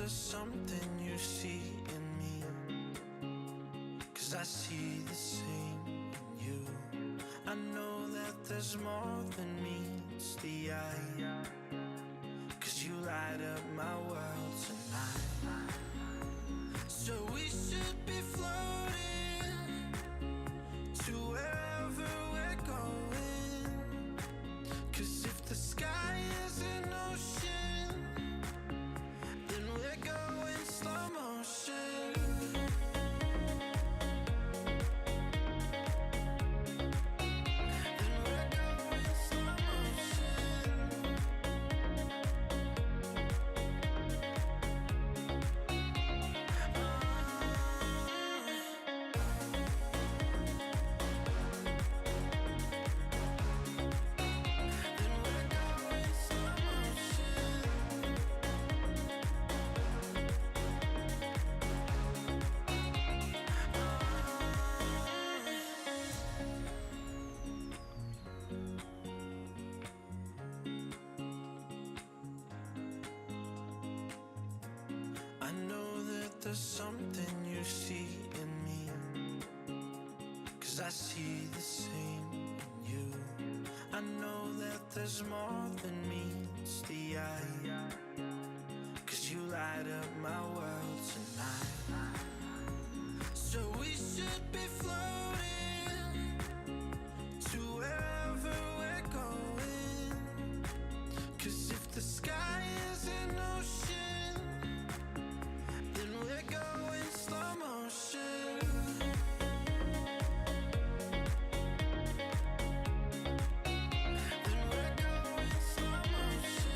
there's something you see in me, 'cause I see the same in you. I know that there's more than meets the eye, 'cause you light up my world tonight. So we should be floating to wherever we're going, 'cause if the sky is an ocean, then we're going slow motion. There's something you see in me, 'cause I see the same in you. I know that there's more than meets the eye, 'cause you light up my world tonight. So we should be floating to wherever we're going, 'cause if the sky is an ocean, we're going slow motion. Then we're going slow motion.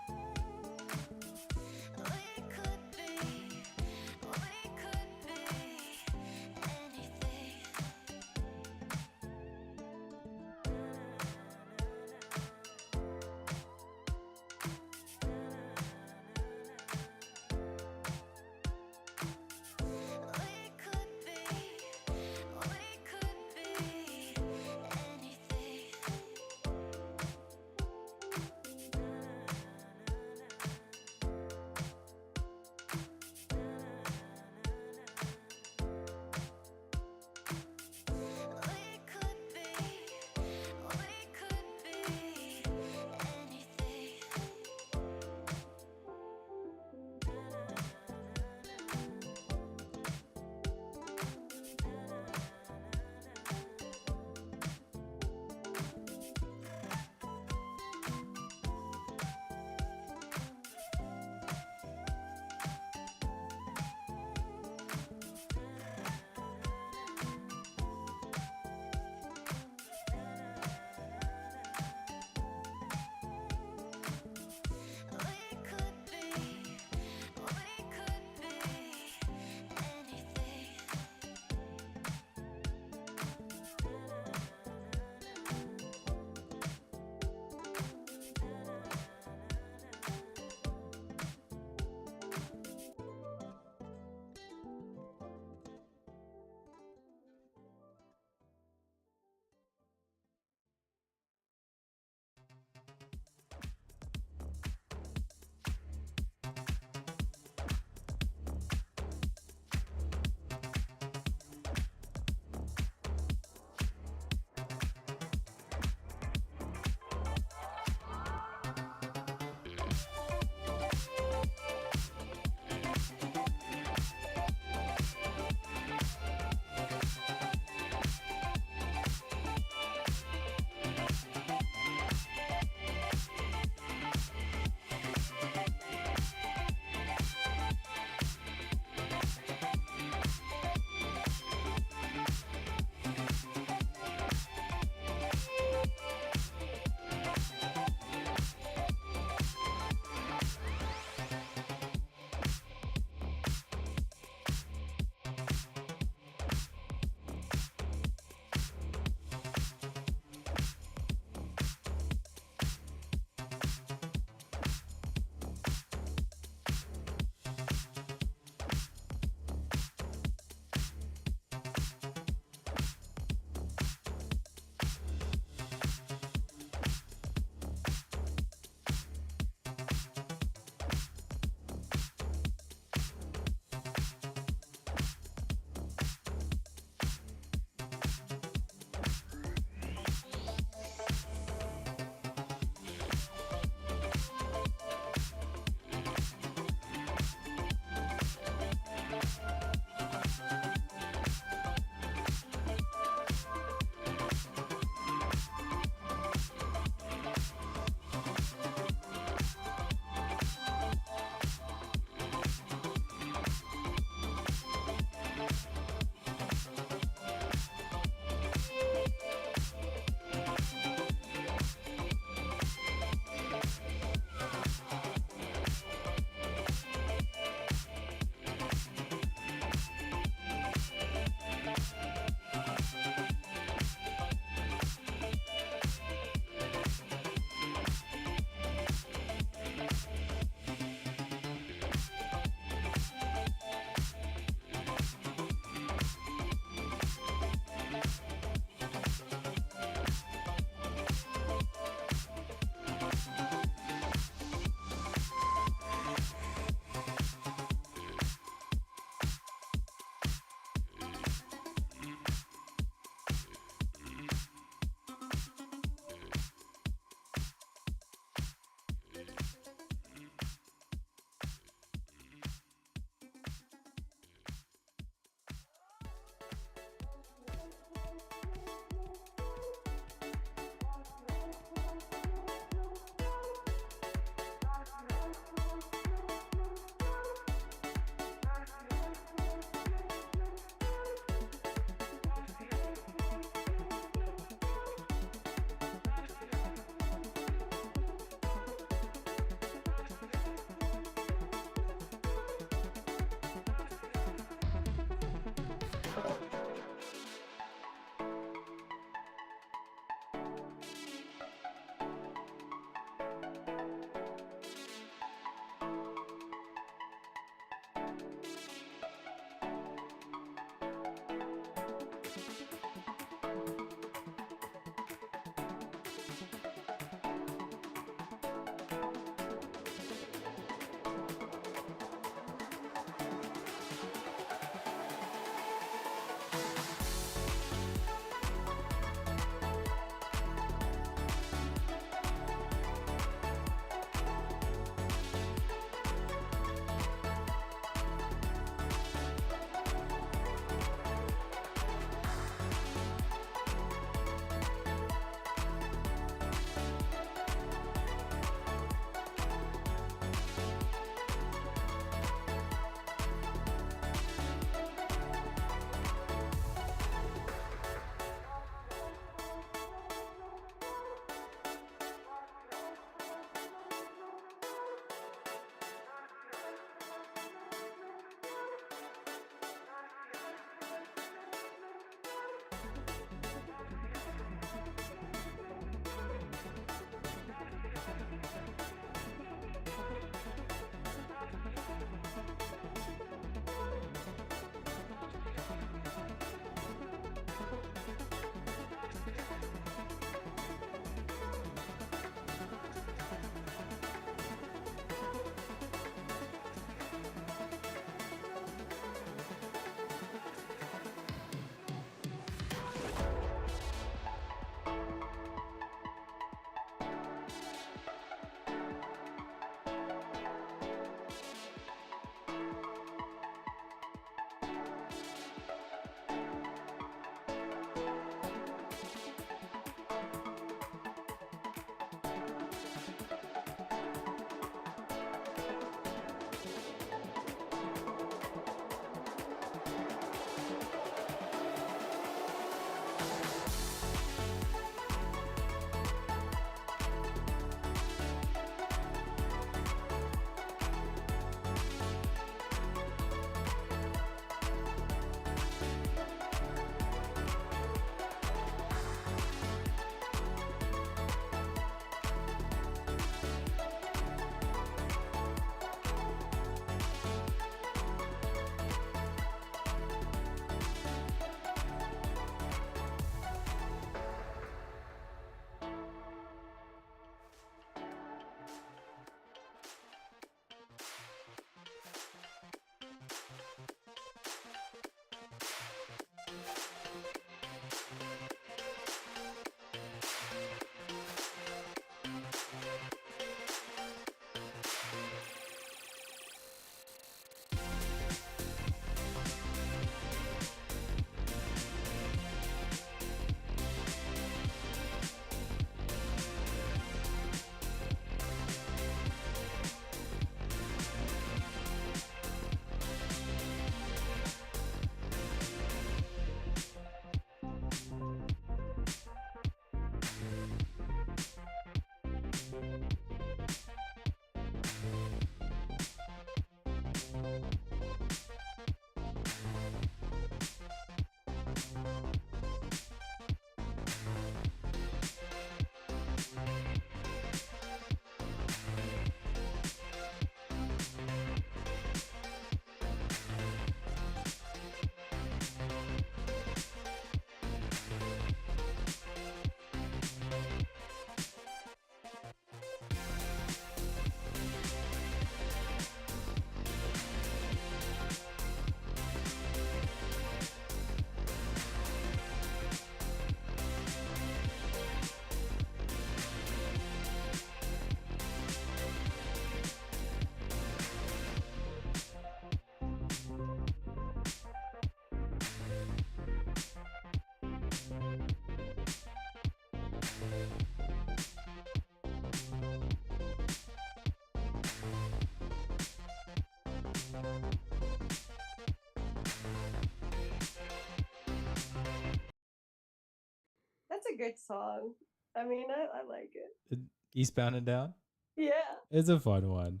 That's a good song. I mean, I like it. Eastbound and Down? Yeah. It's a fun one.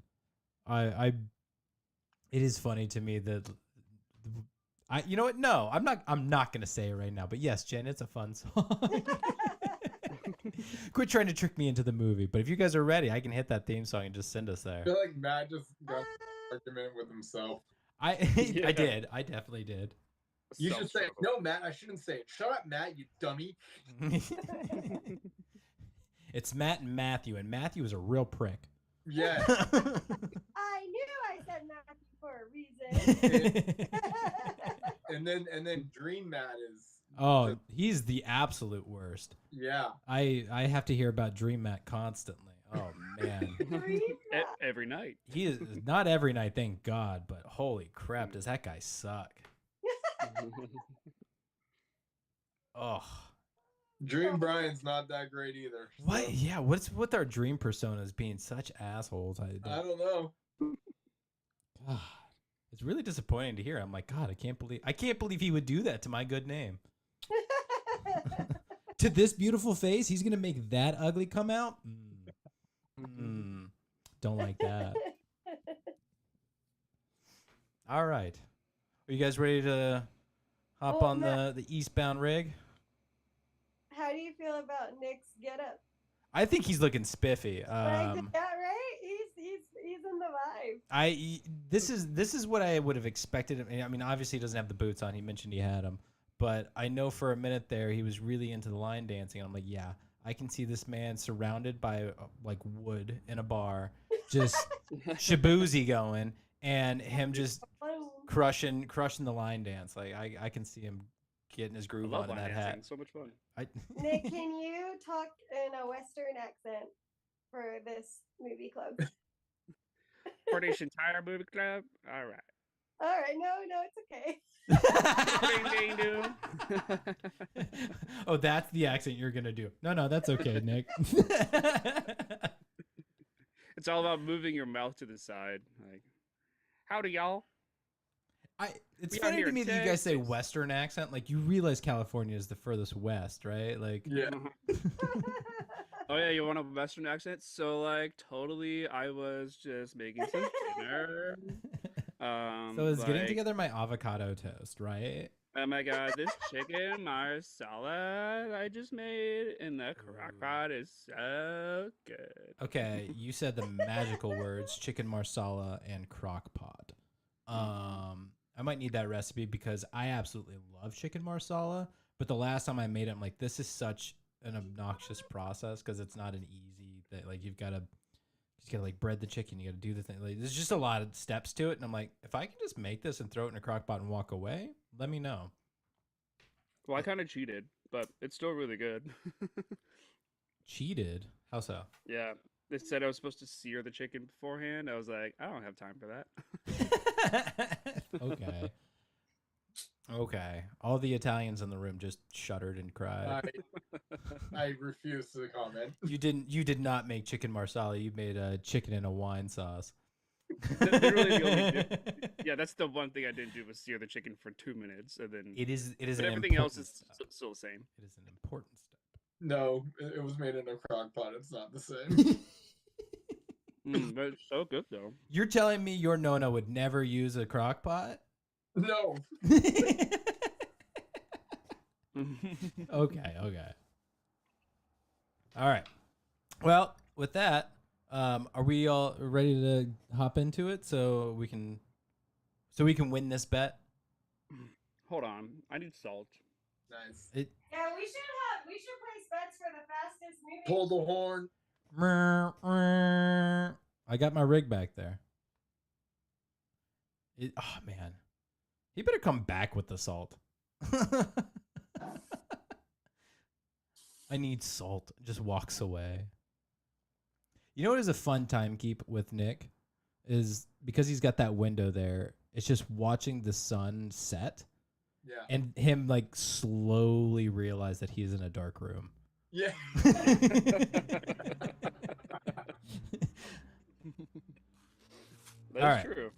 It is funny to me that you know what? No, I'm not gonna say it right now. But yes, Jen, it's a fun song. Quit trying to trick me into the movie. But if you guys are ready, I can hit that theme song and just send us there. I feel like Matt just got an argument with himself. I did. I definitely did. You should say no, Matt. I shouldn't say it. Shut up, Matt. You dummy. It's Matt and Matthew is a real prick. Yeah. I knew I said Matthew for a reason. and then Dream Matt is. Oh, he's the absolute worst. Yeah. I have to hear about Dream Matt constantly. Oh man. Every night. He is not every night, thank God, but holy crap, does that guy suck? Oh. Dream Brian's not that great either. So. What? Yeah, what's with our dream personas being such assholes? I don't know. God, it's really disappointing to hear. I'm like, God, I can't believe he would do that to my good name. To this beautiful face, he's gonna make that ugly come out. Don't like that. All right, are you guys ready to hop on the eastbound rig? How do you feel about Nick's getup? I think he's looking spiffy. Yeah, right. He's in the vibe. This is what I would have expected. I mean, obviously he doesn't have the boots on. He mentioned he had them, but I know for a minute there he was really into the line dancing. I'm like, yeah, I can see this man surrounded by like wood in a bar, just shaboozy going, and him just crushing the line dance. Like I can see him getting his groove on in that hat. So much fun. Nick, can you talk in a Western accent for this movie club? For this entire movie club? All right. All right. No, it's okay. Oh, that's the accent you're going to do. No, that's okay, Nick. It's all about moving your mouth to the side. Like, howdy, y'all. It's funny to me that you guys say Western accent. Like, you realize California is the furthest west, right? Like, yeah. Oh yeah, you want a Western accent? So like, totally, I was just making some dinner. So I was getting together my avocado toast, right? Oh my god, this chicken marsala I just made in the crock pot is so good. Okay, you said the magical words chicken marsala and crock pot. I might need that recipe because I absolutely love chicken marsala, but the last time I made it, I'm like, this is such an obnoxious process because it's not an easy thing. Like you gotta like bread the chicken, you gotta do the thing. Like, there's just a lot of steps to it, and I'm like, if I can just make this and throw it in a crock pot and walk away, let me know. Well, I kind of cheated, but it's still really good. Cheated? How so? Yeah. They said I was supposed to sear the chicken beforehand. I was like, I don't have time for that. Okay. All the Italians in the room just shuddered and cried. I refuse to comment. You did not make chicken marsala. You made a chicken in a wine sauce. Literally the only yeah, that's the one thing I didn't do was sear the chicken for 2 minutes, and then it is. But everything else is still the same. It is an important step. No, it was made in a crock pot. It's not the same. But it's so good though. You're telling me your Nona would never use a crock pot? No. Okay. All right. Well, with that, are we all ready to hop into it so we can win this bet? Hold on, I need salt. Nice. Yeah, we should place bets for the fastest movie. Pull the horn. I got my rig back there. Oh man, he better come back with the salt. I need salt. Just walks away. You know what is a fun time keep with Nick is because he's got that window there. It's just watching the sun set. Yeah. And him like slowly realize that he's in a dark room. Yeah. That's true.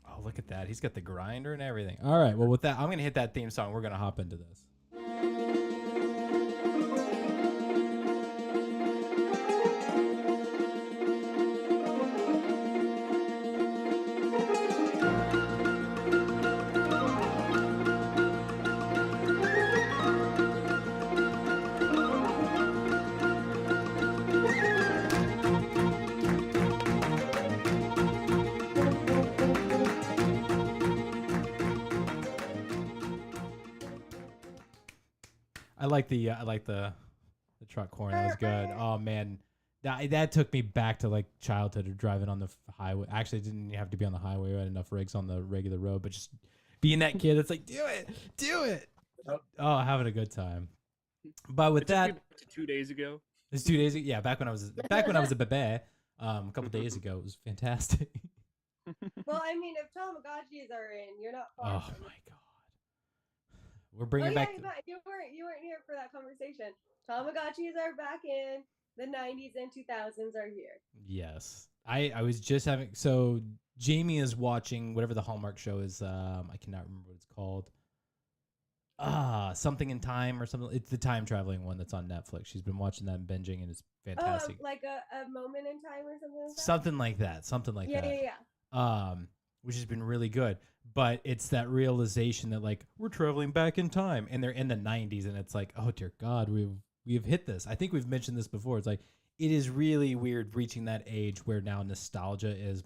Oh, look at that. He's got the grinder and everything. All right. Well, with that, I'm going to hit that theme song. We're going to hop into this. I like the truck horn. That was good. Oh man, that took me back to like childhood of driving on the highway. Actually, it didn't have to be on the highway. We had enough rigs on the regular road, but just being that kid, it's like do it. Yep. Oh, having a good time. But with It took me that, back to 2 days ago. it's 2 days ago. Yeah, back when I was a bebe, a couple days ago, it was fantastic. Well, I mean, if Tamagotchis are in, you're not far Oh from my it. god, we're bringing back. You weren't here for that conversation. Tamagotchis are back in. The 90s and 2000s are here. Yes, I was just having. So Jamie is watching whatever the Hallmark show is. I cannot remember what it's called. Something in Time or something. It's the time traveling one that's on Netflix. She's been watching that and binging, and it's fantastic. Like a moment in time or something like that? Something like that. Something like that. Yeah. Which has been really good. But it's that realization that like we're traveling back in time, and they're in the 90s, and it's like, oh dear God, we've hit this. I think we've mentioned this before. It's like it is really weird reaching that age where now nostalgia is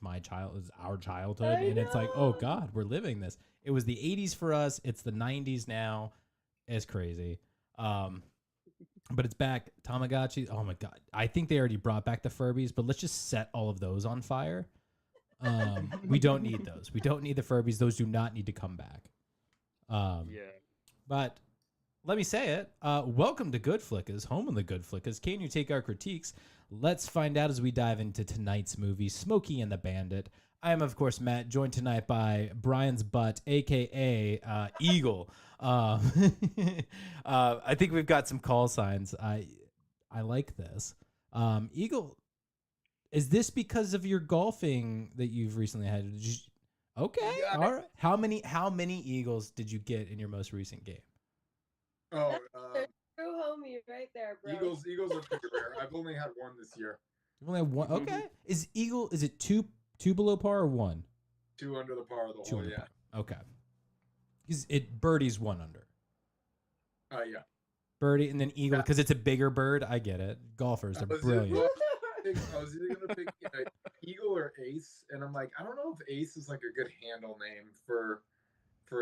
our childhood, and it's like, oh God, we're living this. It was the 80s for us. It's the 90s now. It's crazy. But it's back. Tamagotchi. Oh my God. I think they already brought back the Furbies, but let's just set all of those on fire. We don't need those. We don't need the Furbies. Those do not need to come back. Yeah. But let me say it. Welcome to GoodFlickas, home of the GoodFlickas. Can you take our critiques? Let's find out as we dive into tonight's movie, Smokey and the Bandit. I am, of course, Matt, joined tonight by Brian's Butt, a.k.a. Eagle. I think we've got some call signs. I like this. Eagle, is this because of your golfing that you've recently had? Okay, Yeah. all right. How many Eagles did you get in your most recent game? Oh, True homie right there, bro. Eagles are pretty rare. I've only had one this year. You've only had one. Okay, is it two below par or one? 2 under the par of the Two hole. under Yeah. par. Okay. Because birdie's 1 under. Yeah. Birdie and then eagle because it's a bigger bird. I get it. Golfers are brilliant. I was either gonna pick eagle or ace, and I'm like, I don't know if ace is like a good handle name for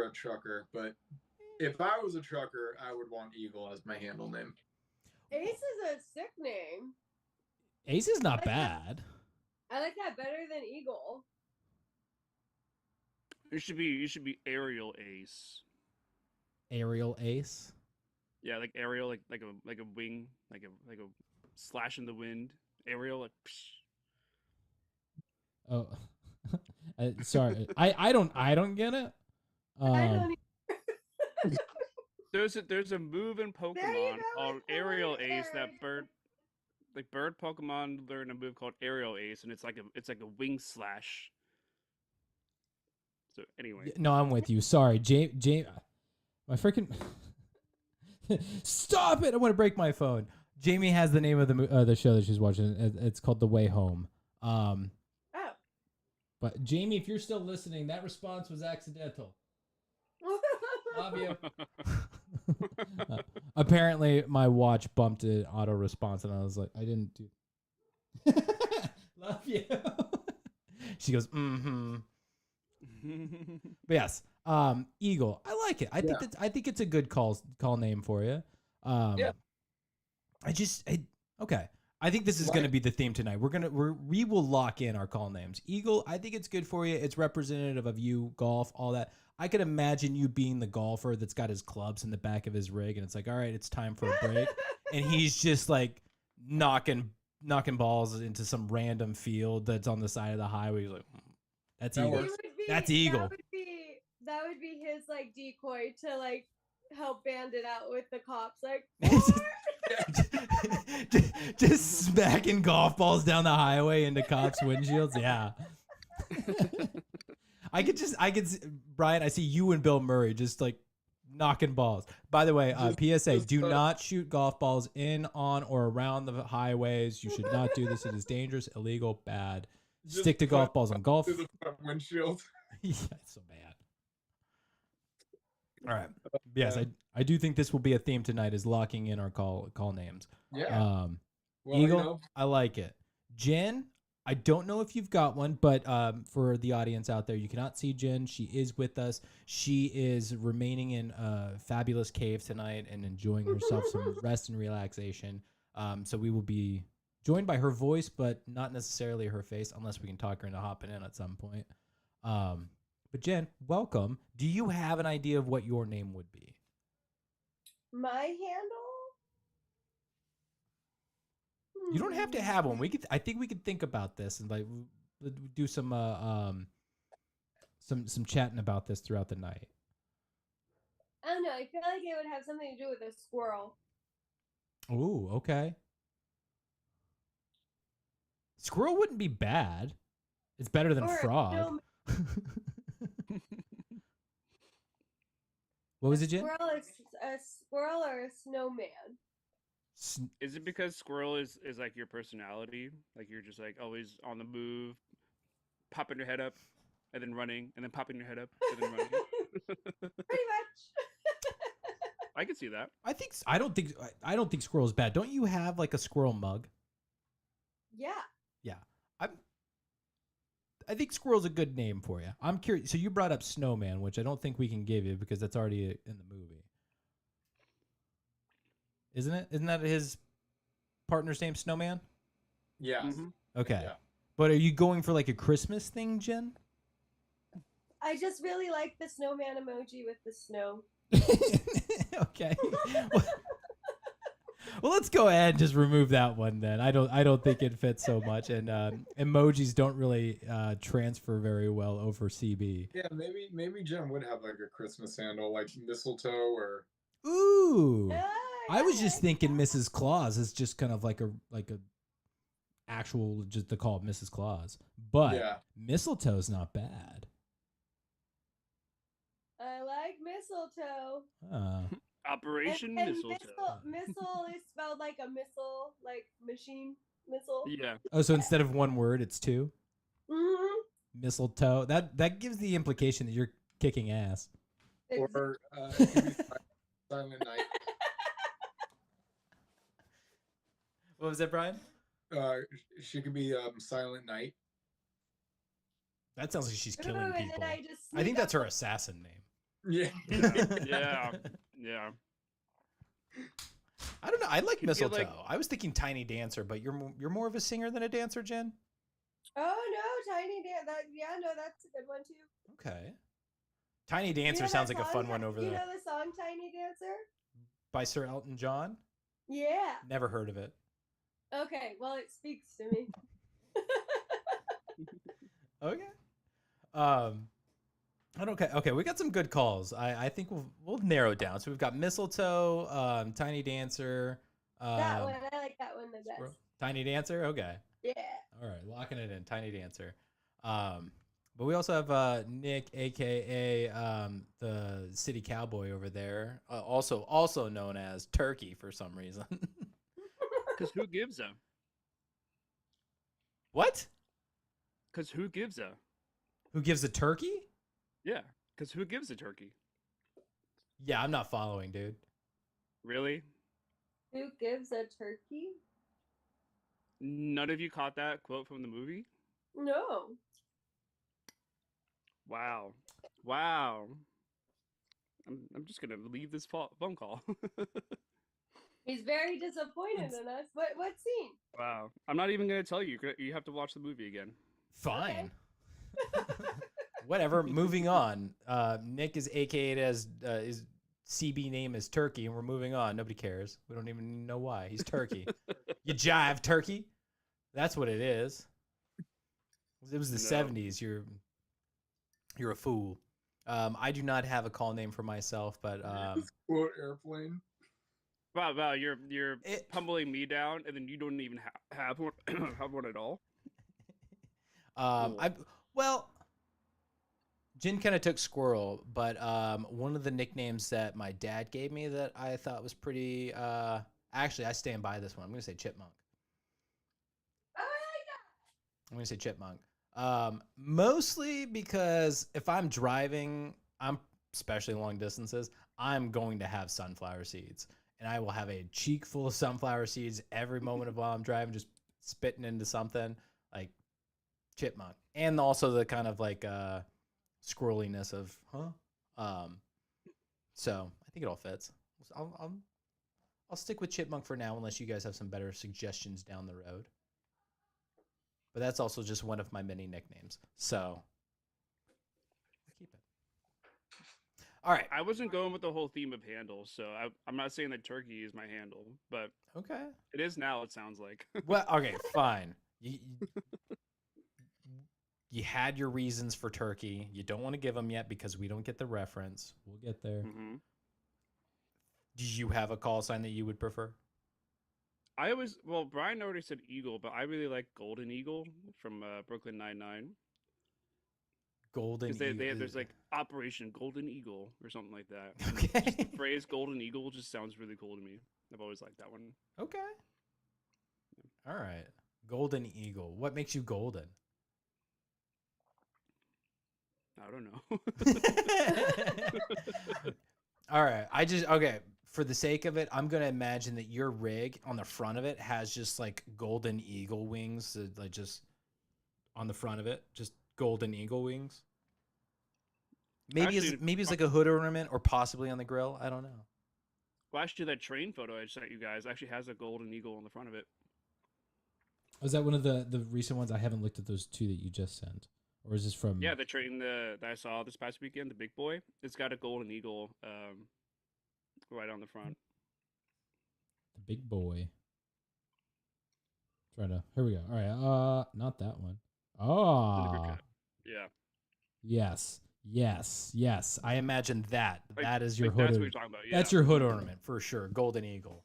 a trucker, but if I was a trucker, I would want eagle as my handle name. Ace is a sick name. Ace is not bad. I like that better than eagle. You should be aerial ace. Aerial ace. Yeah, like aerial, like a wing, like a slash in the wind. Aerial, like. Psh. Oh, sorry. I don't get it. I don't There's a move in Pokemon called Aerial Ace that bird Pokemon learn a move called Aerial Ace, and it's like a wing slash. So anyway, No, I'm with you. Sorry, James. My freaking stop it! I want to break my phone. Jamie has the name of the show that she's watching. It's called The Way Home. Oh. But Jamie, if you're still listening, that response was accidental. Love you. Apparently, my watch bumped an auto response, and I was like, I didn't do. Love you. She goes, mm-hmm. But yes, Eagle. I like it. I think it's a good call name for you. Yeah. Okay. I think this is going to be the theme tonight. We will lock in our call names. Eagle, I think it's good for you. It's representative of you, golf, all that. I could imagine you being the golfer that's got his clubs in the back of his rig, and it's like, all right, it's time for a break, and he's just like knocking balls into some random field that's on the side of the highway. He's like, that's Eagle. That's Eagle. That would be his like decoy to like help Bandit out with the cops. Like, just smacking golf balls down the highway into cops' windshields. Yeah. I could Brian, I see you and Bill Murray just like knocking balls. By the way, PSA, do not shoot golf balls in, on, or around the highways. You should not do this. It is dangerous, illegal, bad. Stick to golf balls on golf. To the front windshield. Yeah, it's so bad. All right. Yes, I do think this will be a theme tonight, is locking in our call names. Yeah. Eagle, I like it. Jen, I don't know if you've got one, but for the audience out there, you cannot see Jen. She is with us. She is remaining in a fabulous cave tonight and enjoying herself some rest and relaxation. So we will be joined by her voice, but not necessarily her face, unless we can talk her into hopping in at some point. But Jen, welcome. Do you have an idea of what your name would be? My handle? You don't have to have one. I think we could think about this and like do some chatting about this throughout the night. I don't know. I feel like it would have something to do with a squirrel. Ooh, okay. Squirrel wouldn't be bad. It's better than Or frog. no, What was it, Jen? a squirrel or a snowman. Is it because squirrel is like your personality? Like you're just like always on the move, popping your head up, and then running, and then popping your head up, and then running. Pretty much. I can see that. I don't think squirrel's bad. Don't you have like a squirrel mug? Yeah. Yeah. I think squirrel's a good name for you. I'm curious. So you brought up snowman, which I don't think we can give you because that's already in the movie. Isn't it? Isn't that his partner's name, Snowman? Yes. Mm-hmm. Okay. Yeah. But are you going for like a Christmas thing, Jen? I just really like the snowman emoji with the snow. Okay. Well, let's go ahead and just remove that one then. I don't think it fits so much, and emojis don't really transfer very well over CB. Yeah, maybe Jen would have like a Christmas handle, like mistletoe or. Ooh. I was Yeah, just thinking Mrs. Claus is just kind of like a actual, just to call it Mrs. Claus, but Yeah. mistletoe's not bad. I like mistletoe. Operation and Mistletoe. Missile is spelled like a missile, like machine missile. Yeah. Oh, so instead of one word, it's two? Mm-hmm. Mistletoe. That gives the implication that you're kicking ass. Or it could be Silent Night. What was that, Brian? She could be Silent Night. That sounds like she's Ooh, killing and then people. I just I think sneak that's up- her assassin name. Yeah. Yeah. Yeah. I don't know. I like Could be mistletoe. like- I was thinking Tiny Dancer, but you're more of a singer than a dancer, Jen. Oh no, Tiny Dan. No, that's a good one too. Okay. Tiny Dancer You know sounds that like a song fun one over You there. know the song Tiny Dancer? By Sir Elton John. Yeah. Never heard of it. Okay, well it speaks to me. Okay. Okay, we got some good calls. I think we'll narrow it down. So we've got mistletoe, Tiny Dancer. That one, I like that one the best. Tiny Dancer. Okay. Yeah. All right, locking it in. Tiny Dancer. But we also have Nick, aka the City Cowboy over there, also known as Turkey for some reason. Because who gives a? What? Because who gives a? Who gives a turkey? Yeah. Because who gives a turkey? Yeah, I'm not following, dude. Really? Who gives a turkey? None of you caught that quote from the movie? No. Wow. Wow. I'm just gonna leave this phone call. He's very disappointed in us. What scene? Wow. I'm not even gonna tell you. You have to watch the movie again. Fine. Whatever. Moving on. Nick is AKA'd as his CB name is Turkey, and we're moving on. Nobody cares. We don't even know why. He's Turkey. You jive, Turkey. That's what it is. It was the No. 70s. You're a fool. I do not have a call name for myself, but Quote airplane. Wow, you're It- pummeling me down, and then you don't even have one, have one at all. Well, Jin kind of took squirrel, but one of the nicknames that my dad gave me that I thought was pretty. Actually, I stand by this one. I'm gonna say chipmunk. Oh, I like that. I'm gonna say chipmunk. Mostly because if I'm driving, especially long distances, I'm going to have sunflower seeds, and I will have a cheek full of sunflower seeds every moment of while I'm driving, just spitting into something. Like chipmunk, and also the kind of like squirreliness of so I think it all fits. I'll stick with chipmunk for now, unless you guys have some better suggestions down the road. But that's also just one of my many nicknames, so I'll keep it. All right. I wasn't going with the whole theme of handle, so I'm not saying that turkey is my handle, but Okay. it is now. It sounds like. Well, okay, fine. You had your reasons for turkey. You don't want to give them yet because we don't get the reference. We'll get there. Mm-hmm. Do you have a call sign that you would prefer? Brian already said eagle, but I really like Golden Eagle from Brooklyn Nine-Nine. Golden Because Eagle. there's like Operation Golden Eagle or something like that. Okay. Just the phrase Golden Eagle just sounds really cool to me. I've always liked that one. Okay. All right. Golden Eagle. What makes you golden? I don't know. All right. Okay. For the sake of it, I'm going to imagine that your rig on the front of it has just like golden eagle wings, like just on the front of it, just golden eagle wings. Maybe it's like a hood ornament or possibly on the grill. I don't know. Well, actually, that train photo I sent you guys actually has a golden eagle on the front of it. Was that one of the recent ones? I haven't looked at those two that you just sent. Or is this from... Yeah, the train that I saw this past weekend, the big boy, it's got a golden eagle right on the front. The big boy. Here we go. All right. Not that one. Oh. Yeah. Yes. I imagine that. That is your hood. That's what you're talking about. Yeah. That's your hood ornament for sure. Golden eagle.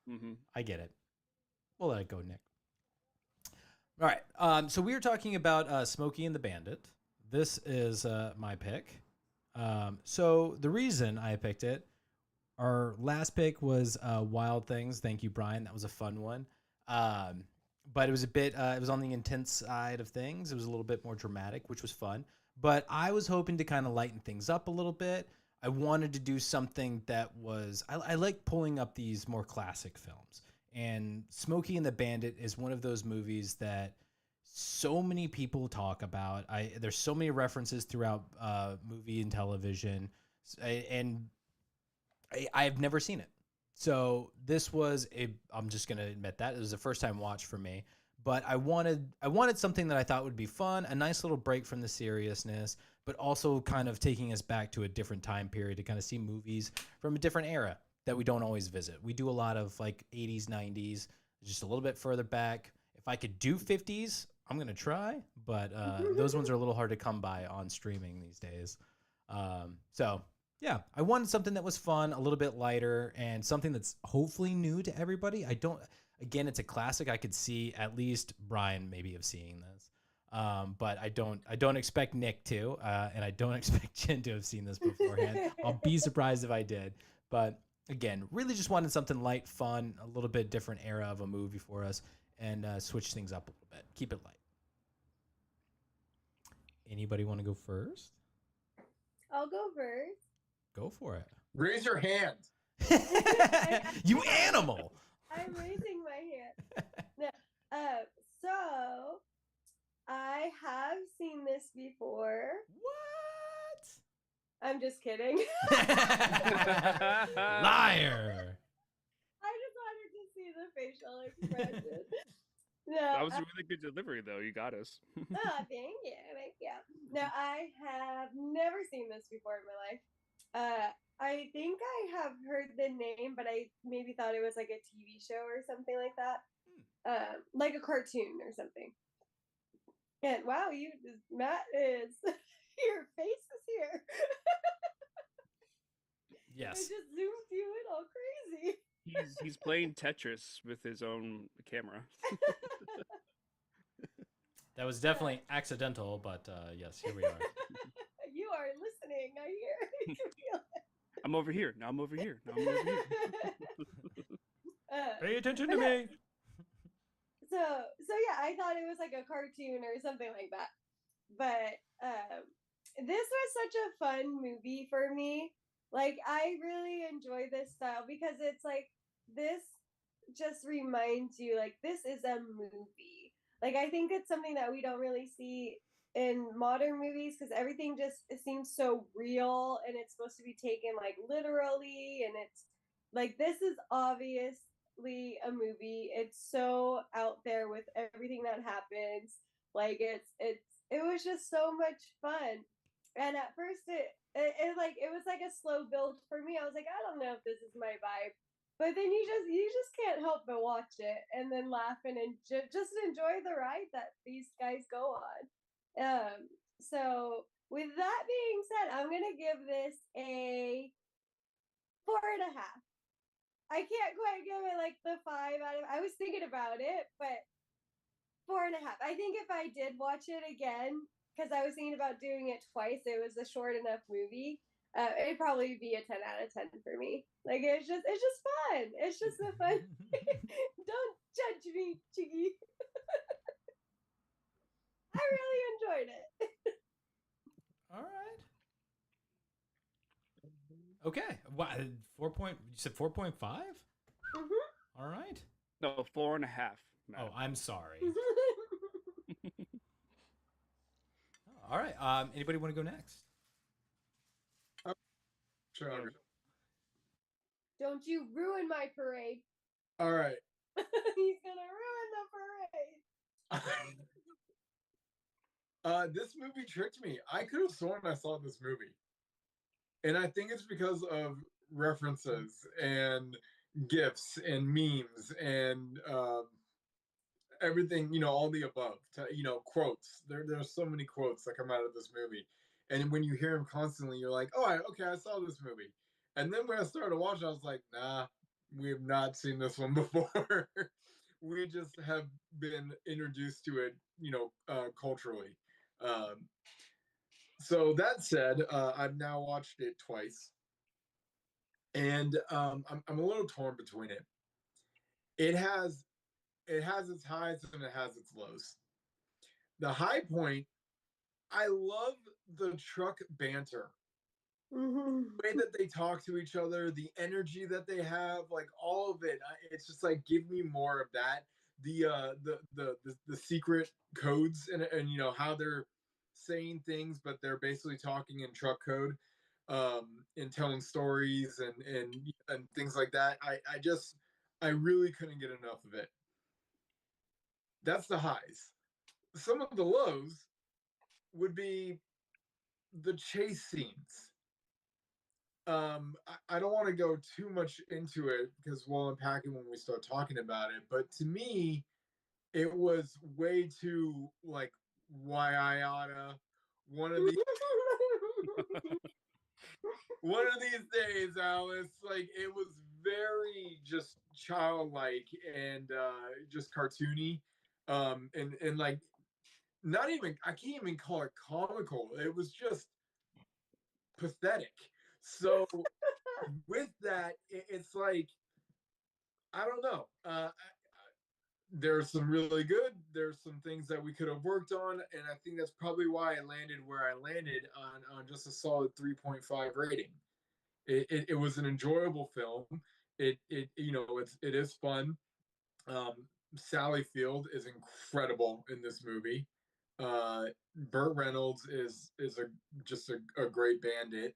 Mm-hmm. I get it. We'll let it go, Nick. All right. So we were talking about Smokey and the Bandit. This is my pick. So the reason I picked it, our last pick was Wild Things. Thank you, Brian. That was a fun one. But it was a bit, it was on the intense side of things. It was a little bit more dramatic, which was fun. But I was hoping to kind of lighten things up a little bit. I wanted to do something that was, I like pulling up these more classic films. And Smokey and the Bandit is one of those movies that so many people talk about. There's so many references throughout movie and television. And I've never seen it. So this was I'm just going to admit that it was a first time watch for me, but I wanted something that I thought would be fun, a nice little break from the seriousness, but also kind of taking us back to a different time period to kind of see movies from a different era that we don't always visit. We do a lot of like 80s, 90s, just a little bit further back. If I could do 50s, I'm going to try, but those ones are a little hard to come by on streaming these days. So yeah, I wanted something that was fun, a little bit lighter, and something that's hopefully new to everybody. Again, it's a classic. I could see at least Brian maybe of seeing this. But I don't expect Nick to, and I don't expect Jen to have seen this beforehand. I'll be surprised if I did. But again, really just wanted something light, fun, a little bit different era of a movie for us, and switch things up a little bit. Keep it light. Anybody want to go first? I'll go first. Go for it. Raise your hand. You animal. I'm raising my hand. No, so I have seen this before. What? I'm just kidding. Liar. I just wanted to see the facial expression. No, That was a really good delivery, though. You got us. thank you. No, I have never seen this before in my life. I think I have heard the name, but I maybe thought it was like a TV show or something like that, like a cartoon or something. And wow, Matt is your face is here. Yes. It just zoomed you in all crazy. He's playing Tetris with his own camera. That was definitely accidental, but yes, here we are. You are listening. I hear. You can feel it. I'm over here. Now I'm over here. Now I'm over here. Pay attention to me. So yeah, I thought it was like a cartoon or something like that. But this was such a fun movie for me. Like, I really enjoy this style because it's like, this just reminds you, like, this is a movie. Like I think it's something that we don't really see in modern movies because everything just it seems so real and it's supposed to be taken like literally and it's like this is obviously a movie. It's so out there with everything that happens. Like it was just so much fun. And at first it was like a slow build for me. I was like, I don't know if this is my vibe. But then you just can't help but watch it and then laugh and just enjoy the ride that these guys go on. So with that being said, I'm gonna give this a 4.5. I can't quite give it like the 5 out of. I was thinking about it, but 4.5. I think if I did watch it again, because I was thinking about doing it twice, it was a short enough movie. It'd probably be a 10 out of 10 for me. Like it's just fun. It's just a fun. Don't judge me, Chiggy. I really enjoyed it. All right. Okay. Wow. 4 point. You said 4.5. All right. No, 4.5. Oh, I'm sorry. All right. Anybody want to go next? Sure. Don't you ruin my parade. All right. He's gonna ruin the parade. This movie tricked me. I could have sworn I saw this movie. And I think it's because of references and gifs and memes and everything, all the above. Quotes. There's so many quotes that come out of this movie. And when you hear them constantly, you're like, oh, okay, I saw this movie. And then when I started watching, I was like, nah, we have not seen this one before. We just have been introduced to it, culturally. So that said, I've now watched it twice, and I'm a little torn between it. It has its highs and it has its lows. The high point, I love the truck banter. The way that they talk to each other, the energy that they have, like all of it. It's just like give me more of that. The secret codes and how they're saying things, but they're basically talking in truck code, and telling stories and things like that. I really couldn't get enough of it. That's the highs. Some of the lows would be the chase scenes. I don't want to go too much into it because we'll unpack it when we start talking about it. But to me, it was way too like why I oughta one of these one of these days, Alice. Like it was very just childlike and just cartoony, and like not even I can't even call it comical. It was just pathetic. So with that, it's like I don't know. There's some really good. There's some things that we could have worked on, and I think that's probably why I landed where I landed on just a solid 3.5 rating. It was an enjoyable film. It is fun. Um, Sally Field is incredible in this movie. Burt Reynolds is a great bandit,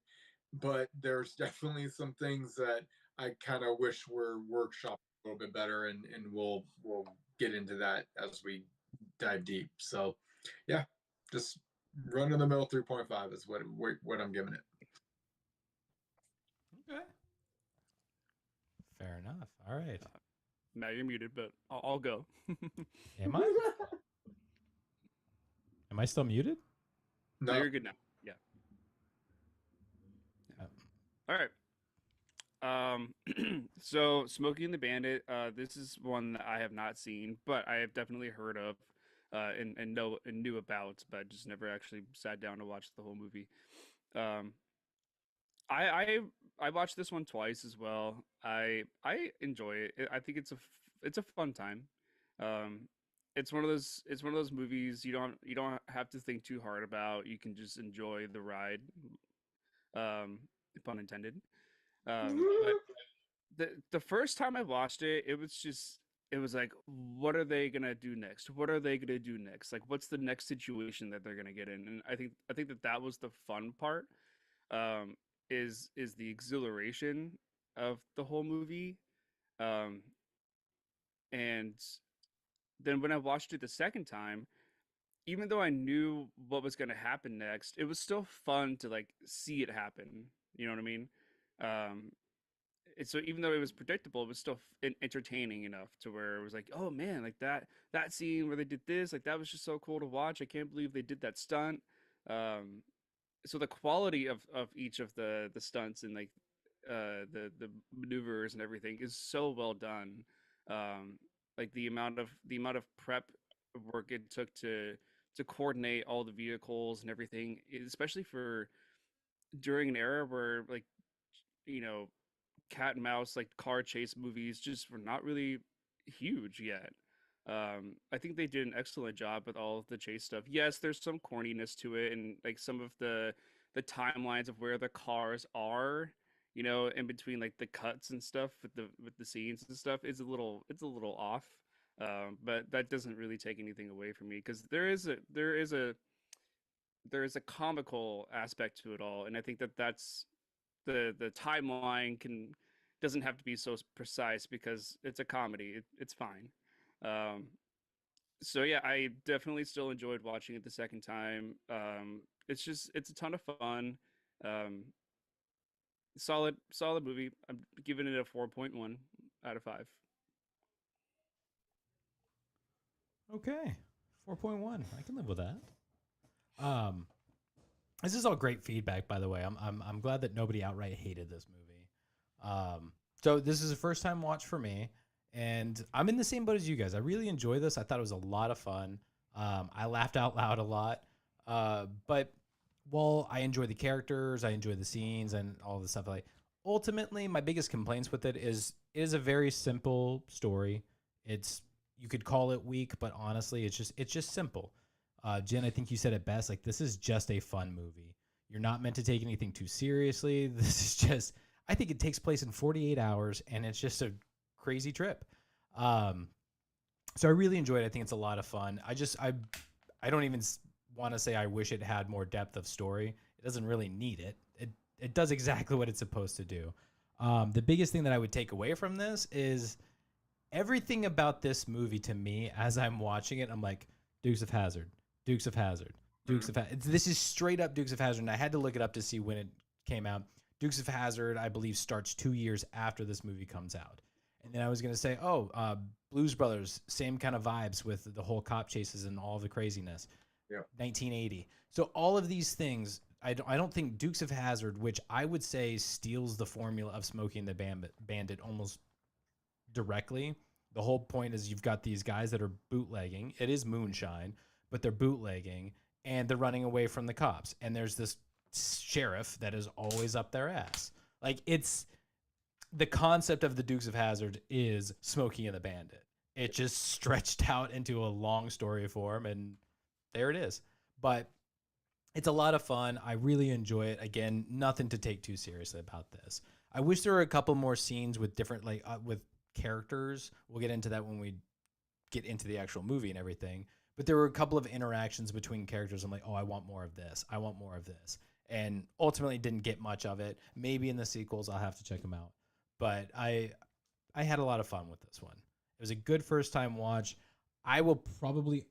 but there's definitely some things that I kind of wish were workshopped a little bit better, and we'll get into that as we dive deep. So, yeah, just run of the mill 3.5 is what I'm giving it. Okay. Fair enough. All right. Matt, you're muted, but I'll go. Am I? Am I still muted? No, you're good now. Yeah. All right. So Smokey and the Bandit. This is one that I have not seen, but I have definitely heard of, and knew about, but just never actually sat down to watch the whole movie. I watched this one twice as well. I enjoy it. I think it's a fun time. It's one of those movies you don't have to think too hard about. You can just enjoy the ride. Pun intended. But the first time I watched it, it was just it was like, what are they gonna do next? What are they gonna do next? Like, what's the next situation that they're gonna get in? And I think that that was the fun part. Um, is the exhilaration of the whole movie. Um, and then when I watched it the second time, even though I knew what was gonna happen next, it was still fun to like see it happen. You know what I mean? Um, so even though it was predictable, it was still entertaining enough to where it was like, oh man, like that scene where they did this, like that was just so cool to watch. I can't believe they did that stunt. Um, so the quality of each of the stunts and like the maneuvers and everything is so well done. Um, like the amount of prep work it took to coordinate all the vehicles and everything, especially for during an era where like you know cat and mouse like car chase movies just were not really huge yet. I think they did an excellent job with all of the chase stuff. Yes, there's some corniness to it, and like some of the timelines of where the cars are, in between like the cuts and stuff with the scenes and stuff is a little off. But that doesn't really take anything away from me because there is a comical aspect to it all, and I think that that's the timeline doesn't have to be so precise because it's a comedy. It's fine. Um, so yeah, I definitely still enjoyed watching it the second time. It's a ton of fun. Um, solid movie. I'm giving it a 4.1 out of 5. Okay, 4.1. I can live with that. Um, this is all great feedback, by the way. I'm glad that nobody outright hated this movie. So this is a first time watch for me, and I'm in the same boat as you guys. I really enjoy this. I thought it was a lot of fun. I laughed out loud a lot. But while I enjoy the characters, I enjoy the scenes and all the stuff, like ultimately my biggest complaints with it is a very simple story. It's you could call it weak, but honestly, it's just simple. Jen, I think you said it best. Like, this is just a fun movie. You're not meant to take anything too seriously. This is just, I think it takes place in 48 hours, and it's just a crazy trip. Um, so I really enjoyed it. I think it's a lot of fun. I don't even want to say I wish it had more depth of story. It doesn't really need it. It does exactly what it's supposed to do. The biggest thing that I would take away from this is everything about this movie to me as I'm watching it. I'm like, Dukes of Hazzard, Dukes of Hazzard, Dukes of Hazzard. This is straight up Dukes of Hazzard, and I had to look it up to see when it came out. Dukes of Hazzard, I believe, starts 2 years after this movie comes out. And then I was going to say, Blues Brothers, same kind of vibes with the whole cop chases and all the craziness. Yeah. 1980. So all of these things, I don't think Dukes of Hazzard, which I would say steals the formula of Smokey and the Bandit almost directly. The whole point is you've got these guys that are bootlegging. It is moonshine, but they're bootlegging and they're running away from the cops. And there's this sheriff that is always up their ass. Like, it's the concept of the Dukes of Hazzard is Smokey and the Bandit. It just stretched out into a long story form, and there it is. But it's a lot of fun. I really enjoy it. Again, nothing to take too seriously about this. I wish there were a couple more scenes with different, with characters. We'll get into that when we get into the actual movie and everything. But there were a couple of interactions between characters. I'm like, oh, I want more of this. I want more of this. And ultimately didn't get much of it. Maybe in the sequels, I'll have to check them out. But I had a lot of fun with this one. It was a good first time watch. I will probably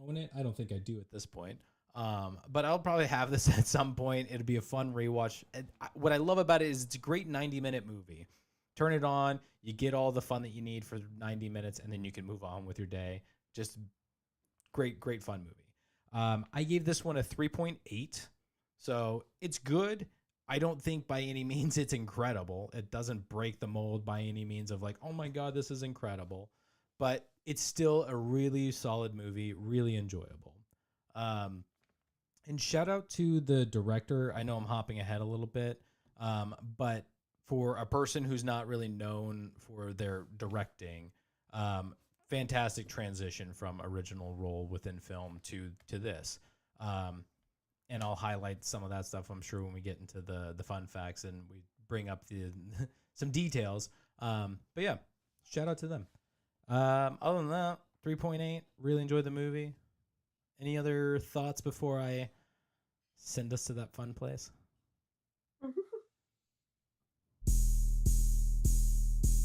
own it. I don't think I do at this point. But I'll probably have this at some point. It'll be a fun rewatch. And what I love about it is it's a great 90-minute movie. Turn it on, you get all the fun that you need for 90 minutes, and then you can move on with your day. Just great fun movie. I gave this one a 3.8. So it's good. I don't think by any means it's incredible. It doesn't break the mold by any means of like, oh my God, this is incredible. But it's still a really solid movie, really enjoyable. And shout out to the director. I know I'm hopping ahead a little bit, but for a person who's not really known for their directing, fantastic transition from original role within film to this. And I'll highlight some of that stuff, I'm sure, when we get into the fun facts and we bring up the some details. But yeah, shout out to them. Other than that, 3.8. Really enjoyed the movie. Any other thoughts before I send us to that fun place?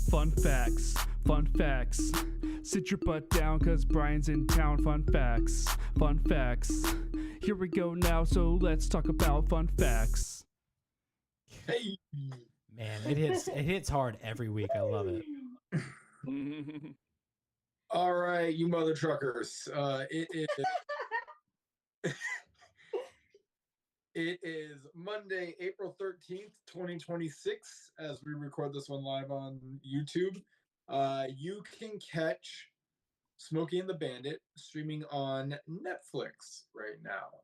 Fun facts. Fun facts. Sit your butt down cause Brian's in town. Fun facts. Fun facts. Here we go now, so let's talk about fun facts. Hey. Man, it hits hard every week. I love it. All right, you mother truckers. It is Monday, April 13th, 2026, as we record this one live on YouTube. You can catch Smokey and the Bandit streaming on Netflix right now.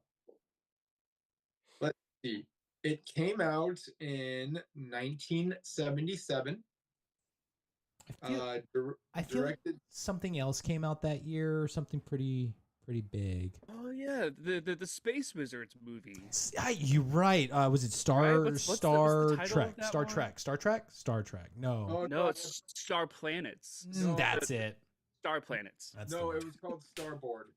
Let's see. It came out in 1977. I feel like something else came out that year, or something pretty big. Oh yeah, the Space Wizards movie. You're right. Was it Right? What's the title of Trek? that Star one? Trek? Star Trek? Star Trek. No. Oh, No, it's Star Planets. No, That's it. Star Planets. That's no, the it was called Starboard.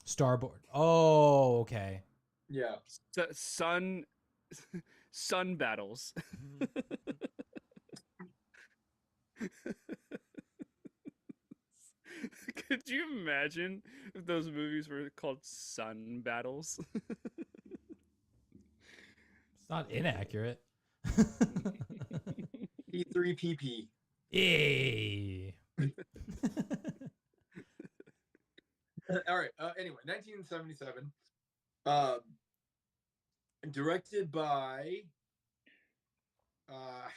Starboard. Oh, okay. Yeah. Sun battles. Could you imagine if those movies were called Sun Battles? It's not inaccurate. P3PP. Yay. All right. Anyway, 1977. Directed by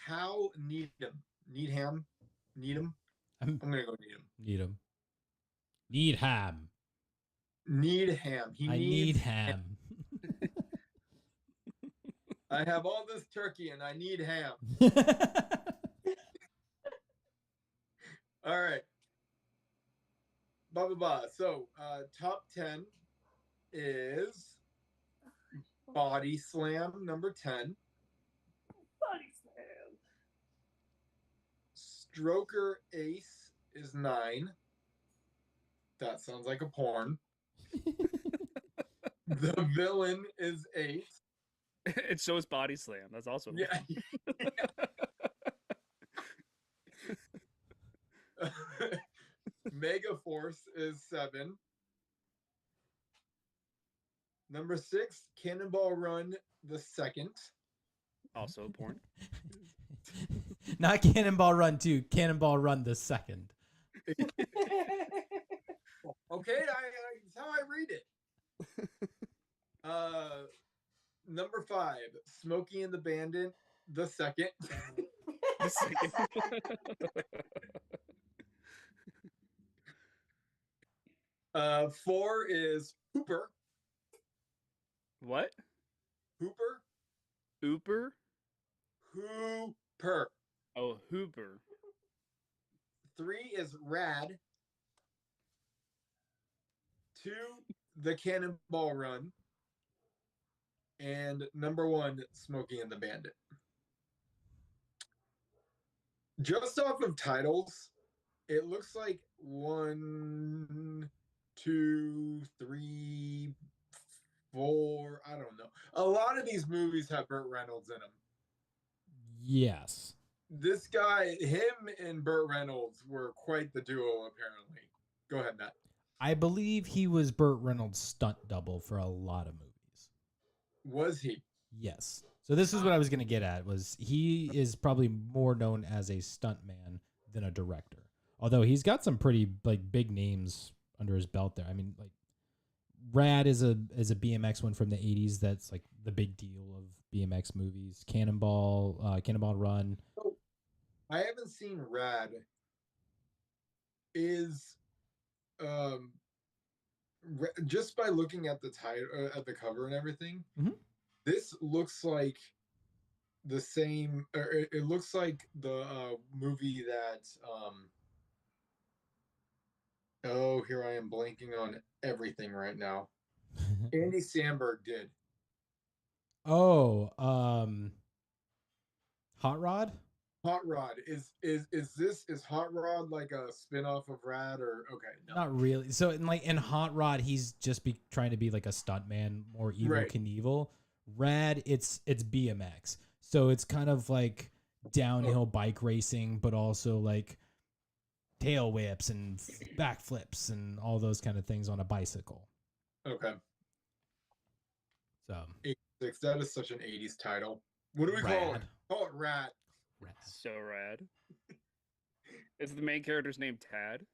Hal Needham. Needham. I'm gonna go Needham. Needham. Needham. I need ham. I have all this turkey and I need ham. All right. Blah blah blah. So top 10 is Body Slam number 10. Body slam. Stroker Ace is 9. That sounds like a porn. The Villain is 8. And so is Body Slam. That's also Yeah. Mega Force is 7. Number 6, Cannonball Run the Second. also porn. Not Cannonball Run 2, Cannonball Run the Second. Okay, that's how I read it. Number 5, Smokey and the Bandit the Second. The second. 4 is Hooper. What? Hooper. Ooper? Hooper. Oh, Hooper. 3 is Rad. 2, The Cannonball Run. And number 1, Smokey and the Bandit. Just off of titles, it looks like 1, 2, 3, 4. I don't know. A lot of these movies have Burt Reynolds in them. Yes. This guy, him and Burt Reynolds were quite the duo, apparently. Go ahead, Matt. I believe he was Burt Reynolds' stunt double for a lot of movies. Was he? Yes. So this is what I was going to get at, was he is probably more known as a stunt man than a director. Although he's got some pretty big names under his belt there. I mean, like Rad is a BMX one from the 80s that's like the big deal of BMX movies. Cannonball Run. So, I haven't seen Rad. Is just by looking at the title, at the cover and everything, this looks like the same. Or it looks like the movie that. Oh, here I am blanking on everything right now. Andy Samberg did. Oh, Hot Rod? Hot Rod is Hot Rod like a spin-off of Rad or okay? No. Not really. So in Hot Rod, he's just trying to be like a stuntman, more evil Right. Knievel. Rad, it's BMX, so it's kind of like downhill bike racing, but also like tail whips and backflips and all those kind of things on a bicycle. Okay. So 86. That is such an 80s title. What do we call it? Rad. Call it Rad. Rad. So rad. Is the main character's name Tad?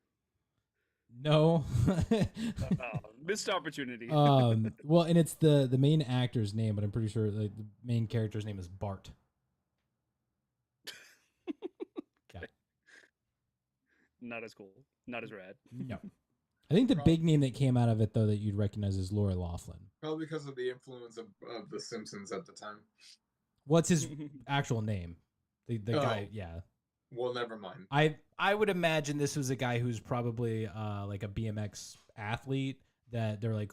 No. Oh, missed opportunity. Well, and it's the main actor's name, but I'm pretty sure like the main character's name is Bart. Yeah. Not as cool. Not as rad. No. I think the big name that came out of it though that you'd recognize is Lori Loughlin. Probably because of the influence of The Simpsons at the time. What's his actual name? The guy, yeah. Well, never mind. I would imagine this was a guy who's probably like a BMX athlete that they're like,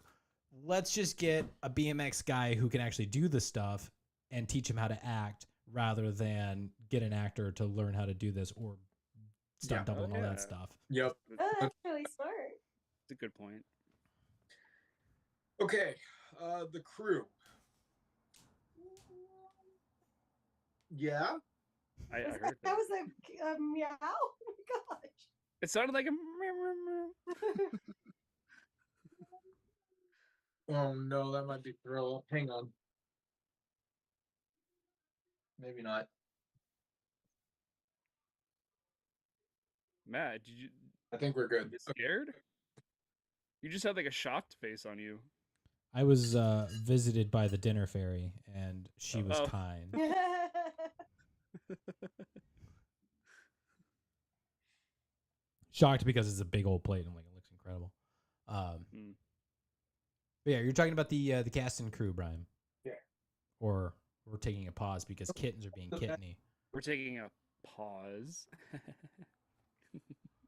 let's just get a BMX guy who can actually do the stuff and teach him how to act rather than get an actor to learn how to do this or stunt double and all that stuff. Yep. Oh, that's really smart. That's a good point. Okay. The Crew. Yeah. I heard That that. was a meow. Oh my gosh. It sounded like a meow, meow, meow. Oh no, that might be Thriller. Hang on. Maybe not. Matt, did you I think we're good. get scared? You just had like a shocked face on you. I was visited by the dinner fairy and she was Oh. kind. Shocked because it's a big old plate and like it looks incredible. Mm. But yeah, you're talking about the cast and crew, Brian. Yeah. Or we're taking a pause because kittens are being kitteny. We're taking a pause.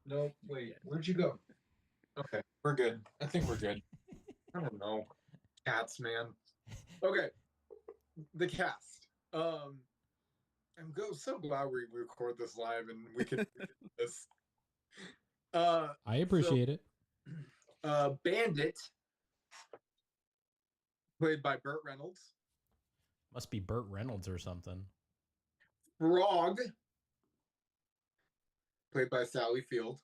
No, wait. Where'd you go? Okay, we're good. I think we're good. I don't know. Cats, man. Okay. The cast. So glad we record this live and we can do this. I appreciate it. Bandit, played by Burt Reynolds. Must be Burt Reynolds or something. Frog, played by Sally Field.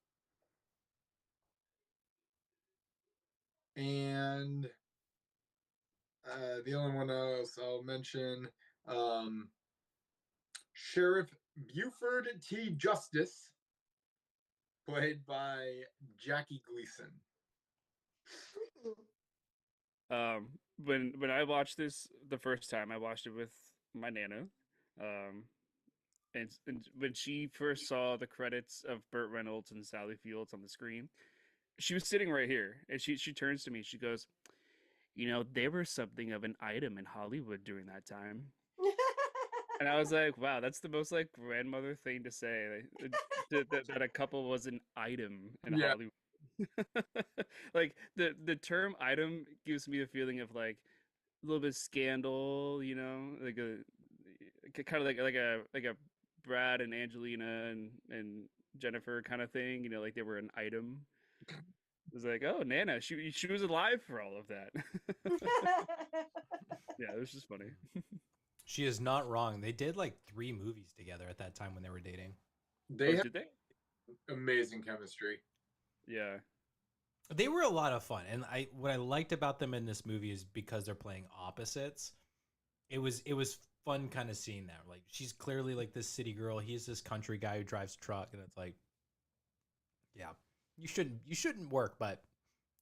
And the only one else I'll mention, Sheriff Buford T. Justice, played by Jackie Gleason. When I watched this the first time, I watched it with my nana. And when she first saw the credits of Burt Reynolds and Sally Fields on the screen, she was sitting right here, and she turns to me. She goes, "You know, they were something of an item in Hollywood during that time." And I was like, "Wow, that's the most like grandmother thing to say. That a couple was an item in Hollywood." Like the term "item" gives me a feeling of like a little bit of scandal, you know, like a kind of like a Brad and Angelina and Jennifer kind of thing, you know, like they were an item. It was like, oh, Nana, she was alive for all of that. Yeah, it was just funny. She is not wrong. They did like 3 movies together at that time when they were dating. They have Did they? amazing chemistry. Yeah. They were a lot of fun, and what I liked about them in this movie is because they're playing opposites. It was fun kind of seeing that. Like she's clearly like this city girl. He's this country guy who drives truck, and it's like, yeah, you shouldn't work, but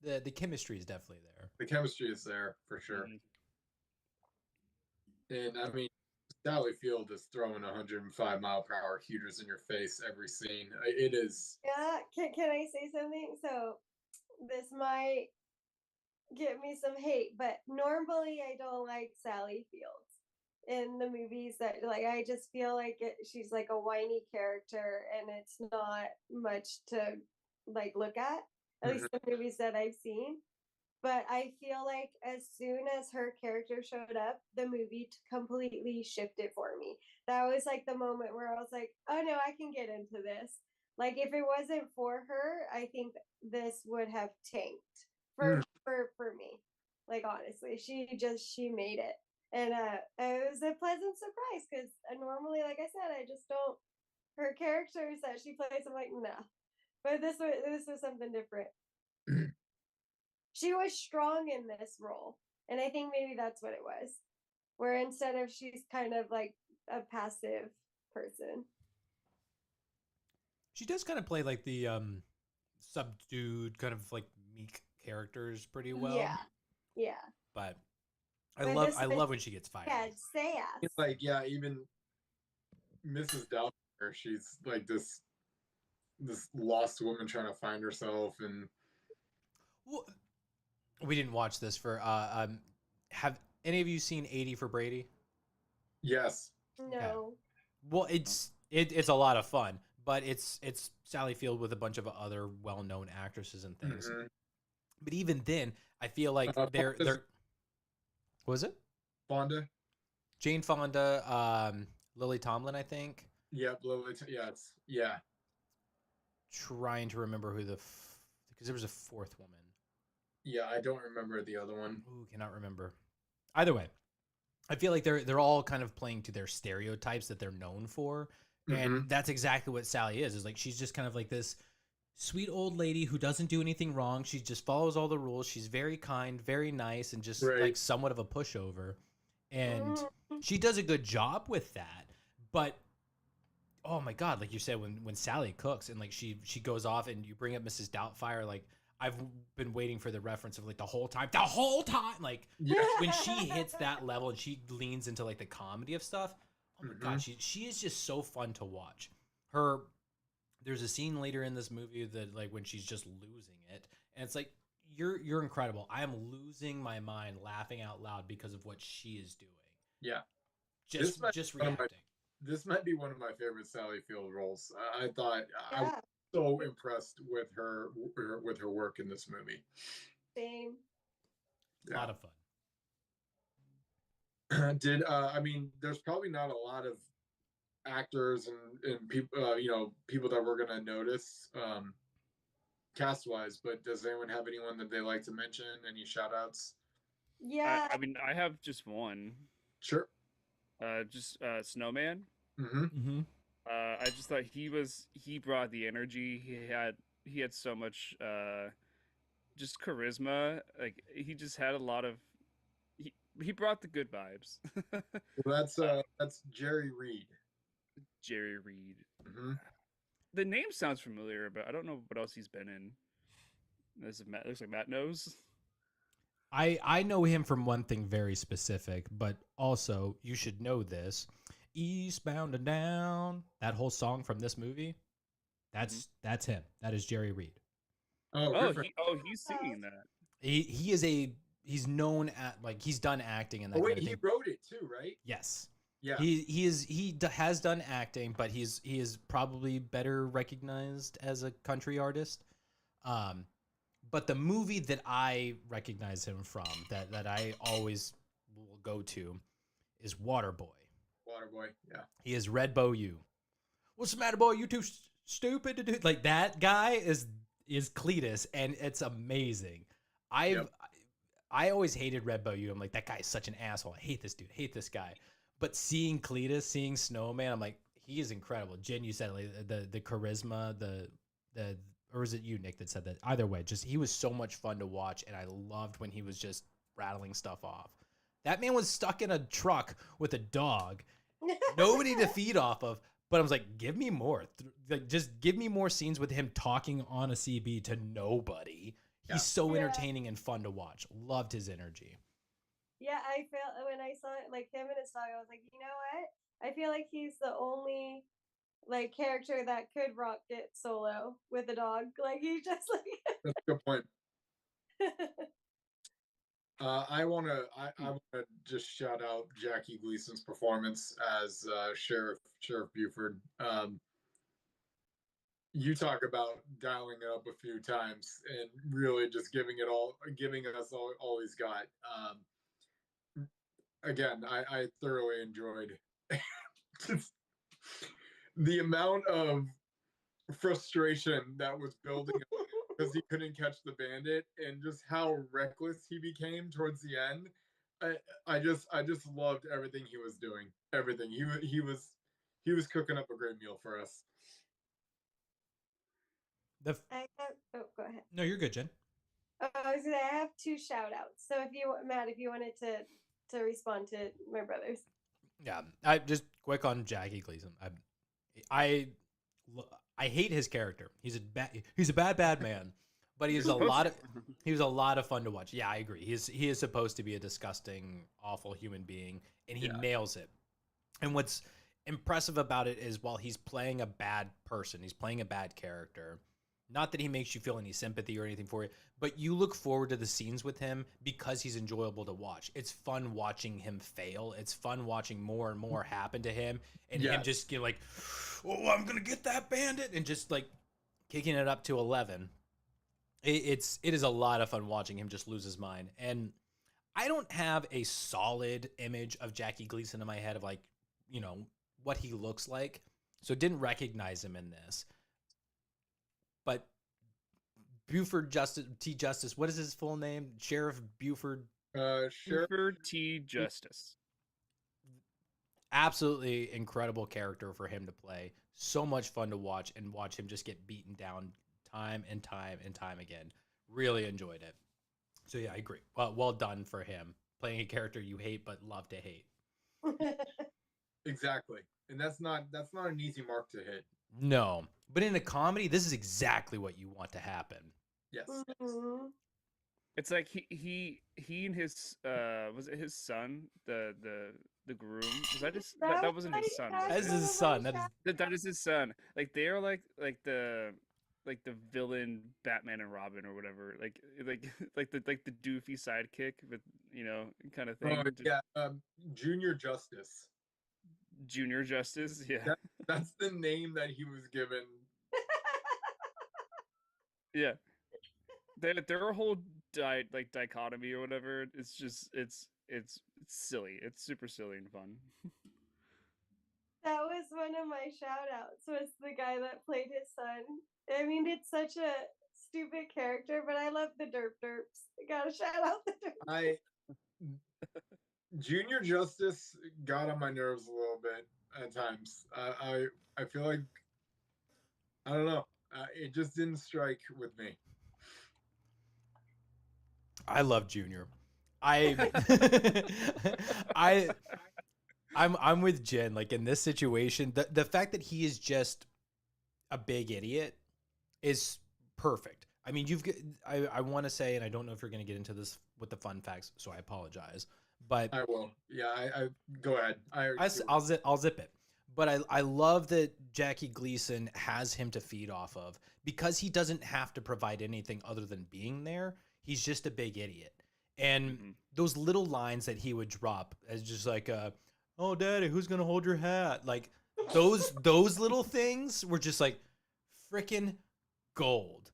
the chemistry is definitely there. The chemistry is there for sure. Mm-hmm. And I mean, Sally Field is throwing 105-mile-per-hour heaters in your face every scene. It is. Yeah, can I say something? So this might get me some hate, but normally I don't like Sally Fields in the movies that like I just feel like she's like a whiny character and it's not much to like look at least the movies that I've seen. but I feel like as soon as her character showed up, the movie completely shifted for me. That was like the moment where I was like, oh no, I can get into this. Like if it wasn't for her, I think this would have tanked Mm. for me. Like honestly, she made it. And it was a pleasant surprise because normally, like I said, I just don't her characters that she plays. I'm like, no, but this was something different. She was strong in this role, and I think maybe that's what it was. Where instead of she's kind of like a passive person. She does kind of play like the subdued, kind of like meek characters pretty well. Yeah. But But I love when she gets fired. Yeah, sass. It's like, yeah, even Mrs. Doubtfire, she's like this lost woman trying to find herself. And Well, we didn't watch this for have any of you seen 80 for Brady? yes, No. Well, it's a lot of fun, but it's Sally Field with a bunch of other well-known actresses and things. Mhm. But even then, I feel like they're what was it? Fonda. Jane Fonda, Lily Tomlin, I think. Yep, yeah. Trying to remember who because there was a fourth woman. Yeah, I don't remember the other one. Ooh, cannot remember. Either way, I feel like they're all kind of playing to their stereotypes that they're known for, and that's exactly what Sally is. Is like she's just kind of like this sweet old lady who doesn't do anything wrong. She just follows all the rules. She's very kind, very nice, and just like somewhat of a pushover. And she does a good job with that. But oh my god, like you said, when Sally cooks and like she goes off and you bring up Mrs. Doubtfire, like I've been waiting for the reference of like the whole time, like when she hits that level and she leans into like the comedy of stuff. Oh my god, she is just so fun to watch. There's a scene later in this movie that like when she's just losing it, and it's like you're incredible. I am losing my mind laughing out loud because of what she is doing. Yeah, just reacting. This might be one of my favorite Sally Field roles. I thought I was so impressed with her work in this movie. Same. A lot of fun. I mean, there's probably not a lot of actors and people people that we're gonna notice cast wise, but does anyone have anyone that they like to mention? Any shout outs? Yeah, I mean, I have just one. Sure. Just Snowman. I just thought he brought the energy. He had so much just charisma. Like he just had a lot of he brought the good vibes. Well, that's Jerry Reed. Jerry Reed. The name sounds familiar, but I don't know what else he's been in. Looks like Matt knows. I know him from one thing very specific, but also you should know this. Eastbound and Down, that whole song from this movie, that's him. That is Jerry Reed. He's singing that. He's known at like he's done acting and that. Oh wait, he wrote it too, right? Yes. Yeah. He has done acting, but he is probably better recognized as a country artist. But the movie that I recognize him from, that I always will go to, is Waterboy. Waterboy, yeah. He is Red Bow U. What's the matter, boy? You too stupid to do like that guy is Cletus, and it's amazing. I always hated Red Bow U. I'm like, that guy is such an asshole. I hate this dude. Hate this guy. But seeing Cletus, seeing Snowman, I'm like, he is incredible. Jen, you said like the charisma, the or was it you, Nick, that said that? Either way, just he was so much fun to watch, and I loved when he was just rattling stuff off. That man was stuck in a truck with a dog, nobody to feed off of. But I was like, give me more. Like, just give me more scenes with him talking on a CB to nobody. He's so entertaining and fun to watch. Loved his energy. Yeah, I felt when I saw it, like him and his dog, I was like, you know what? I feel like he's the only like character that could rock it solo with a dog. Like he just like. That's a good point. I wanna just shout out Jackie Gleason's performance as Sheriff Buford. you talk about dialing it up a few times and really just giving us all he's got. Again, I thoroughly enjoyed just the amount of frustration that was building up because he couldn't catch the bandit and just how reckless he became towards the end. I just loved everything he was doing. Everything he was cooking up a great meal for us. Go ahead. No, you're good, Jen. I was gonna have 2 shout outs. So Matt, if you wanted to respond to my brothers. Yeah, I just quick on Jackie Gleason. I hate his character. He's a bad man, but he was a lot of fun to watch. Yeah, I agree. He is supposed to be a disgusting, awful human being, and he nails it. And what's impressive about it is while he's playing a bad person, he's playing a bad character. Not that he makes you feel any sympathy or anything for it, but you look forward to the scenes with him because he's enjoyable to watch. It's fun watching him fail. It's fun watching more and more happen to him, and him just get like, "Oh, I'm gonna get that bandit," and just like kicking it up to 11. It is a lot of fun watching him just lose his mind. And I don't have a solid image of Jackie Gleason in my head of like, you know, what he looks like, so didn't recognize him in this. But Buford Justice, what is his full name? Sheriff Buford. Buford T. Justice. Absolutely incredible character for him to play. So much fun to watch and watch him just get beaten down time and time and time again. Really enjoyed it. So yeah, I agree. Well done for him playing a character you hate but love to hate. Exactly, and that's not an easy mark to hit. No, but in a comedy, this is exactly what you want to happen. Yes. Mm-hmm. It's like he and his was it his son, the groom? Was that wasn't his son? That is his son. That is his son. Like they're like the villain Batman and Robin or whatever. Like the doofy sidekick, but kind of thing. Junior Justice. Junior Justice, yeah. That's the name that he was given. Yeah. Their whole dichotomy or whatever. It's just it's silly. It's super silly and fun. That was one of my shout outs, was the guy that played his son. I mean, it's such a stupid character, but I love the derps. I gotta shout out the derps. Junior Justice got on my nerves a little bit at times. I feel like, I don't know. It just didn't strike with me. I love Junior. I'm with Jen. Like in this situation, the fact that he is just a big idiot is perfect. I mean, I want to say, and I don't know if you're going to get into this with the fun facts, so I apologize. But I will. Yeah, I go ahead. I'll zip it. But I love that Jackie Gleason has him to feed off of because he doesn't have to provide anything other than being there. He's just a big idiot. And those little lines that he would drop as just like, "Oh, Daddy, who's gonna hold your hat?" Like those little things were just like freaking gold.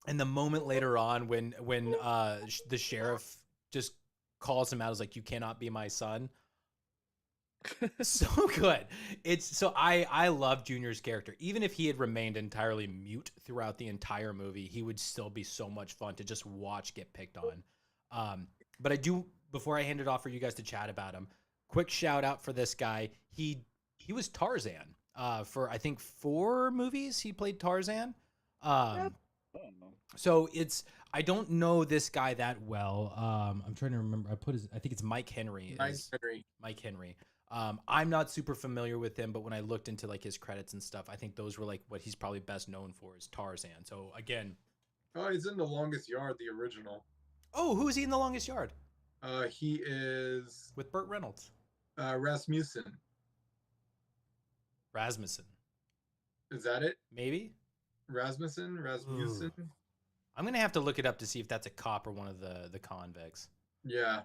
And the moment later on when the sheriff just calls him out as like, "You cannot be my son." So good. I love Junior's character. Even if he had remained entirely mute throughout the entire movie, he would still be so much fun to just watch get picked on. But I do, before I hand it off for you guys to chat about him, quick shout out for this guy. He was Tarzan for I think 4 movies. He played Tarzan. So I don't know this guy that well. I'm trying to remember. I think it's Mike Henry. Mike Henry. I'm not super familiar with him, but when I looked into like his credits and stuff, I think those were like what he's probably best known for is Tarzan. So again, he's in The Longest Yard, the original. Oh, who is he in The Longest Yard? He is with Burt Reynolds. Rasmussen. Is that it? Maybe. Rasmussen. Ooh. I'm gonna have to look it up to see if that's a cop or one of the convicts. Yeah.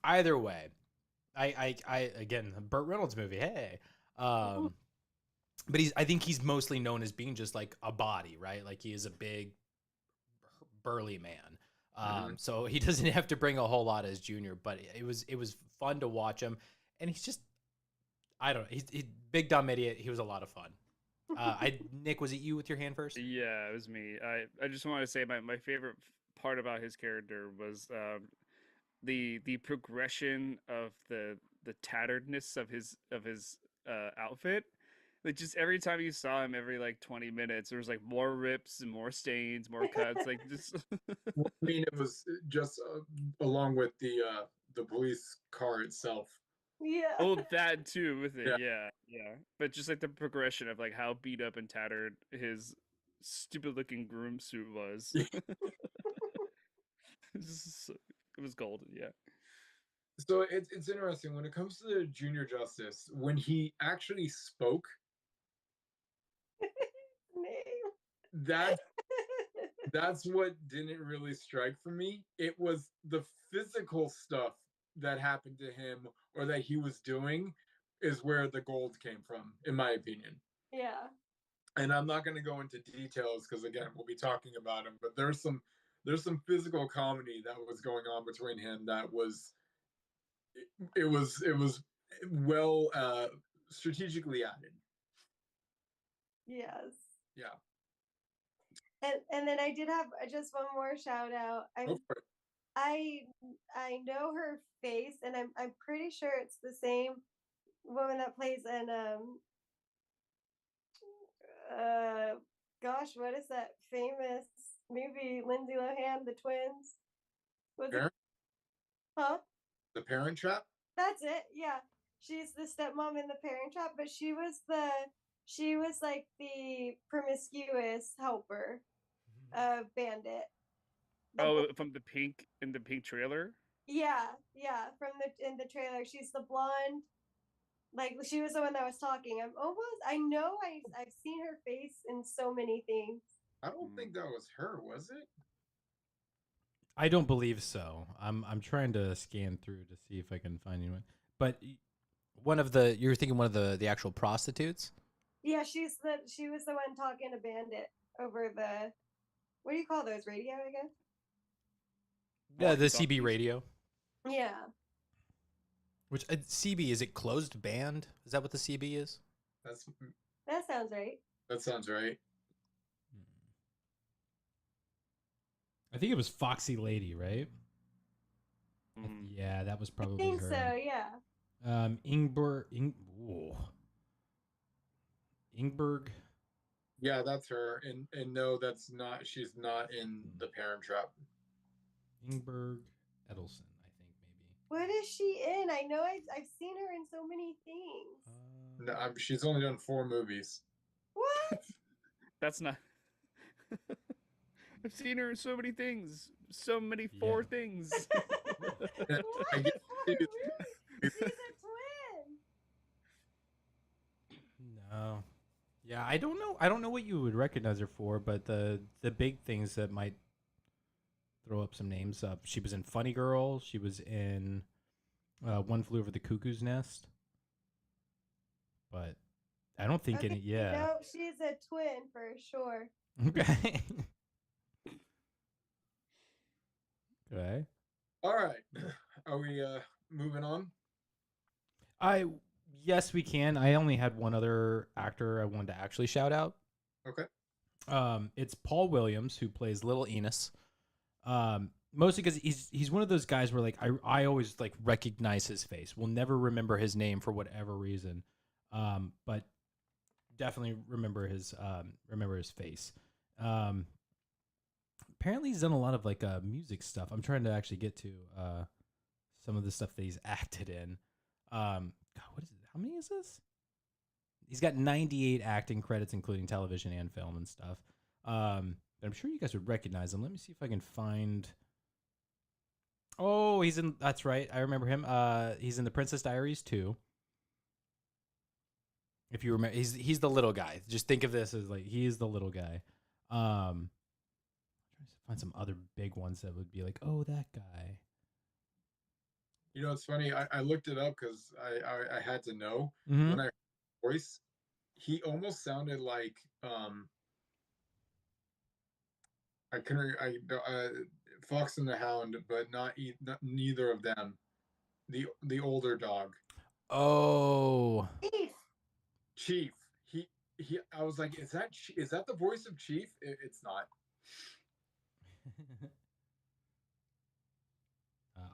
Either way, I again, Burt Reynolds movie. Hey, but I think he's mostly known as being just like a body, right? Like he is a big, burly man. So he doesn't have to bring a whole lot as Junior, but it was fun to watch him, and he's just, I don't know, he's big dumb idiot. He was a lot of fun. Nick, was it you with your hand first? Yeah, it was me. I just want to say my favorite part about his character was the progression of the tatteredness of his outfit. Like just every time you saw him, every like 20 minutes, there was like more rips and more stains, more cuts. Like just Well, I mean, it was just along with the police car itself. Yeah. oh, that too with it. Yeah. Yeah. But just like the progression of like how beat up and tattered his stupid looking groom suit was. It was golden. Yeah. So it's interesting when it comes to the Junior Justice, when he actually spoke, Name. that's what didn't really strike for me. It was the physical stuff that happened to him or that he was doing is where the gold came from, in my opinion. Yeah. And I'm not going to go into details because again, we'll be talking about him. But there's some physical comedy that was going on between him that was it was well strategically added. Yes. Yeah. And then I did have just one more shout out. Go for it. I know her face, and I'm pretty sure it's the same woman that plays in gosh, what is that famous movie? Lindsay Lohan, the twins. Was it? Parent, Huh? the Parent Trap. That's it. Yeah, she's the stepmom in the Parent Trap, but she was like the promiscuous helper of Bandit. Oh, from the pink trailer. Yeah, from in the trailer, she's the blonde. Like she was the one that was talking. I know I've seen her face in so many things. I don't think that was her, was it? I don't believe so. I'm trying to scan through to see if I can find anyone. But You're thinking one of the actual prostitutes? Yeah, she was the one talking to Bandit over the, what do you call those, radio, I guess? Yeah, the CB radio. Yeah. Which CB, is it closed band? Is that what the CB is? That sounds right. That sounds right. I think it was Foxy Lady, right? Yeah, that was I probably think her. so, yeah. Ingberg. Yeah, that's her. And no, that's not. She's not in the Parent Trap. Ingberg Edelson, I think maybe. What is she in? I know I've seen her in so many things. No, she's only done 4 movies. What? That's not. I've seen her in so many things, so many 4 things. What? I guess She's a twin. No. Yeah, I don't know. I don't know what you would recognize her for, but the big things that might throw up some names up. She was in Funny Girl. She was in One Flew Over the Cuckoo's Nest. But I don't think any. Yeah. No, she's a twin for sure. Okay. Okay. All right. Are we moving on? Yes, we can. I only had one other actor I wanted to actually shout out. Okay. It's Paul Williams, who plays Little Enos. Mostly because he's one of those guys where like I always like recognize his face. We'll never remember his name for whatever reason. But definitely remember his face. Apparently he's done a lot of like music stuff. I'm trying to actually get to some of the stuff that he's acted in. God, what is it? How many is this? He's got 98 acting credits, including television and film and stuff. I'm sure you guys would recognize him. Let me see if I can find. Oh, he's in. That's right. I remember him. He's in The Princess Diaries 2. If you remember, he's the little guy. Just think of this as like he is the little guy. I'm trying to find some other big ones that would be like, oh, that guy. You know, it's funny. I looked it up because I had to know Mhm. when I heard his voice. he almost sounded like I couldn't Fox and the Hound, but not neither of them. The older dog, Oh, Chief. He. I was like, is that the voice of Chief? It's not.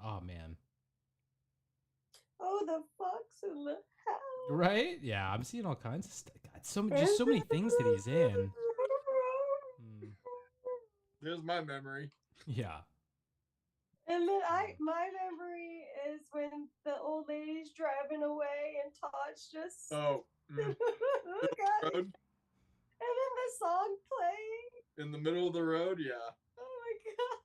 Oh man. Oh, the fox and the hound. Right? Yeah, I'm seeing all kinds of stuff. God, just so many things that he's in. There's my memory. Yeah. And then my memory is when the old lady's driving away and Todd's just Oh. God. Road? And then the song playing. In the middle of the road, yeah. Oh my god.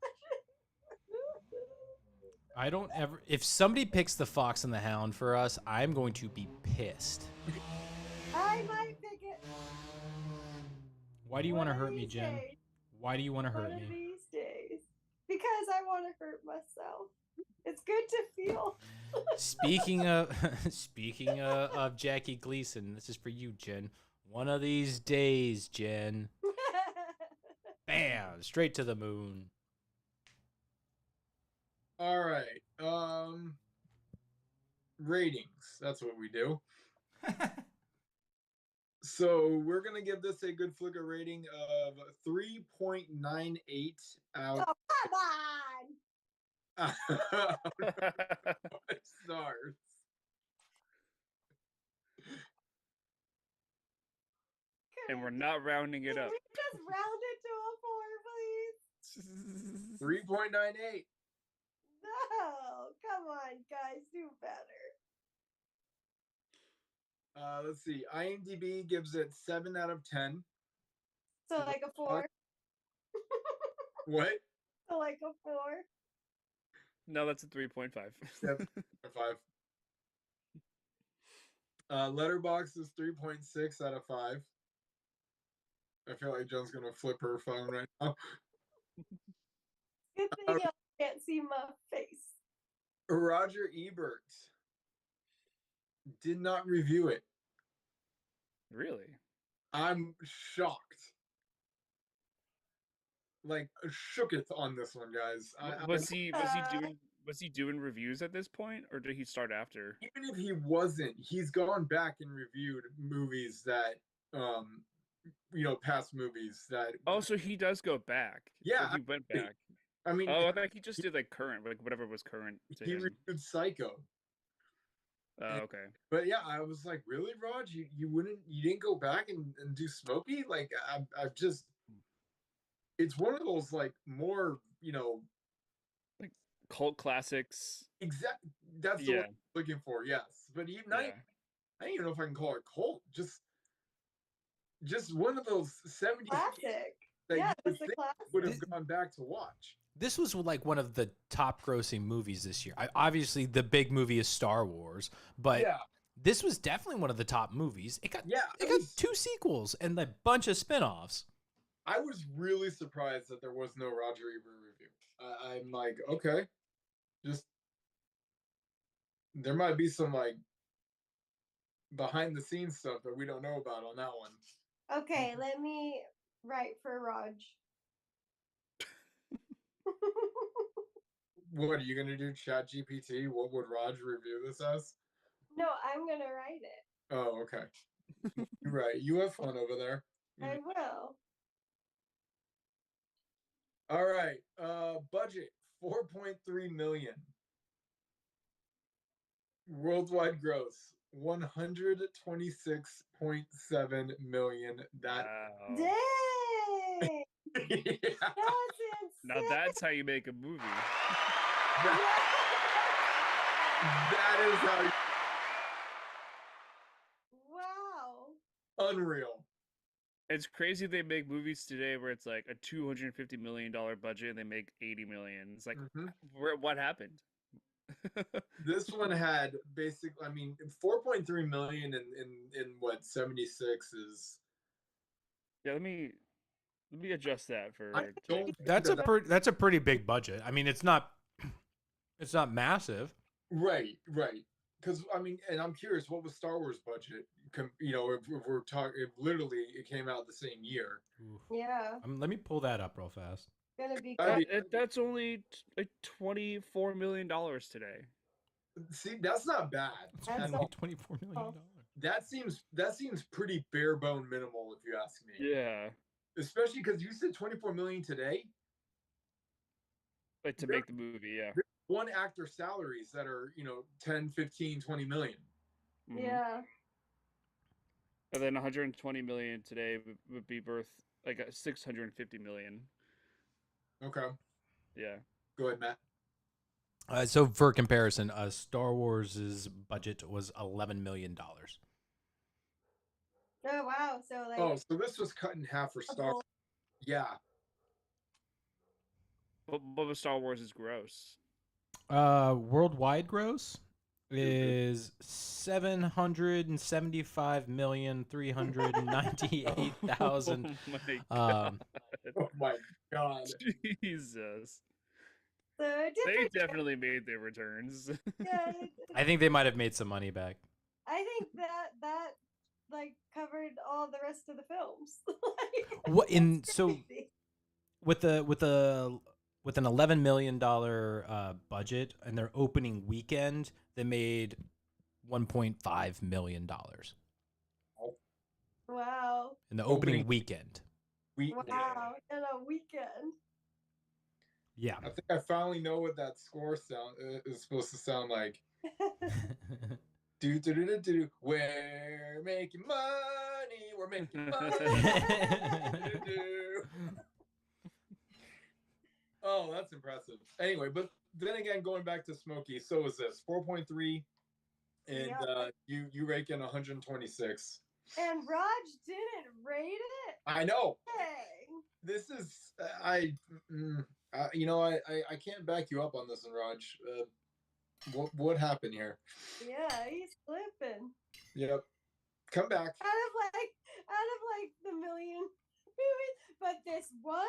I don't ever. If somebody picks the Fox and the Hound for us, I'm going to be pissed. I might pick it. Why do you want to one of hurt me, these Jen? days. Why do you want to hurt One of me? these days. Because I want to hurt myself. It's good to feel. Speaking of Jackie Gleason, this is for you, Jen. One of these days, Jen. Bam! Straight to the moon. All right. Ratings. That's what we do. So we're gonna give this a good flicker rating of 3.98 out Oh, come on. of stars. And we're not rounding it Can up. we just round it to a 4, please? 3.98. No. Come on, guys. Do better. Let's see. IMDb gives it 7 out of 10. So like a 4. What? So like a 4. No, that's a 3.5. Yep. 5. Letterbox is 3.6 out of 5. I feel like Jen's gonna flip her phone right now. Good thing y'all can't see my face. Roger Ebert did not review it. Really? I'm shocked. Like shooketh on this one, guys. Was he doing reviews at this point, or did he start after? Even if he wasn't, he's gone back and reviewed movies that past movies that Oh, so he does go back. Yeah, So he went back. I mean, Oh, I thought he just did like current, like whatever was current to he him. reviewed Psycho. Oh, okay. But yeah, I was like, really, Raj? You didn't go back and do Smokey? Like I've just, it's one of those like more, like cult classics. Exactly. That's the one I'm looking for. Yes, but even I don't even know if I can call it cult. Just one of those 70s classic. that Yeah, you it's a think classic. would have gone back to watch. This was like one of the top grossing movies this year. Obviously, the big movie is Star Wars, but this was definitely one of the top movies. It got 2 sequels and a bunch of spinoffs. I was really surprised that there was no Roger Ebert review. I'm like, okay, just there might be some like behind the scenes stuff that we don't know about on that one. Okay, let me write for Raj. What are you gonna do? Chat GPT? What would Raj review this as? No, I'm gonna write it. Oh, okay. You're right. You have fun over there. I will. All right. Budget 4.3 million. Worldwide gross 126.7 million. That Dang! yeah. That's insane. Now that's how you make a movie. That is how you... Wow. Unreal. It's crazy they make movies today where it's like a $250 million budget and they make 80 million. It's like, what happened? This one had basically, 4.3 million in what 76 is. Yeah, let me adjust that for. That's a pretty big budget. I mean, it's not massive. Right. because I mean, and I'm curious, what was Star Wars budget? You know, if we're talking, if literally it came out the same year. Oof. Yeah, Let me pull that up real fast. gonna be That'd good. That's only like $24 million today. See, that's not bad. It's That's only all. $24 million. That seems pretty bare bone minimal, if you ask me. Yeah, Especially because you said 24 million today. like to make the movie. Yeah. One actor salaries that are 10, 15, 20 million. Mhm. Yeah. And then 120 million today would be worth like a 650 million. Okay, Yeah. go ahead, Matt. So for comparison, Star Wars' budget was $11 million. Oh wow. So like. Oh, so this was cut in half for Star. double. Yeah. What was Star Wars is gross? Worldwide gross is 775,398,000. Oh my god. Oh my god. Jesus. So it did They pretty good. definitely made their returns. Yeah, I think they might have made some money back. I think that like covered all the rest of the films. Like, What in that's so crazy. with an $11 million budget and their opening weekend, they made $1.5 million Wow. in the opening Opening- weekend. Wow. In a weekend. Yeah. I think I finally know what that score sound is supposed to sound like. Do do do do do. We're making money. We're making money. Do-do-do. Oh, that's impressive. Anyway, but then again, going back to Smokey, so is this 4.3, and Yep. you rake in 126. And Raj didn't rate it. I know. Dang. This is I can't back you up on this one, Raj. What happened here? Yeah, he's slipping. Yep. Come back. Out of like the million movies, but this one.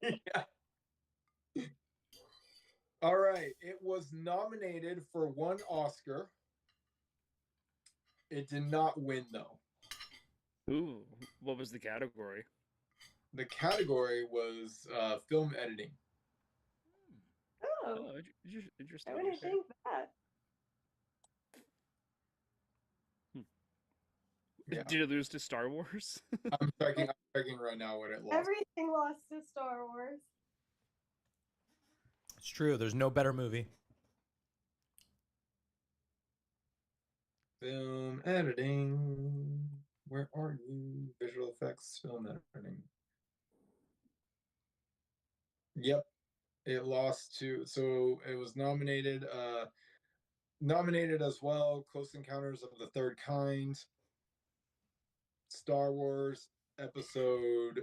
Yeah. All right. It was nominated for 1 Oscar. It did not win though. Ooh, what was the category? The category was film editing. Oh, Oh, I interesting. wouldn't think that. Yeah. Did it lose to Star Wars? I'm checking right now what it lost. Everything lost to Star Wars. It's true. There's no better movie. Film editing. Where are you? Visual effects, film editing. Yep. It lost to, so it was nominated as well. Close Encounters of the Third Kind. Star Wars episode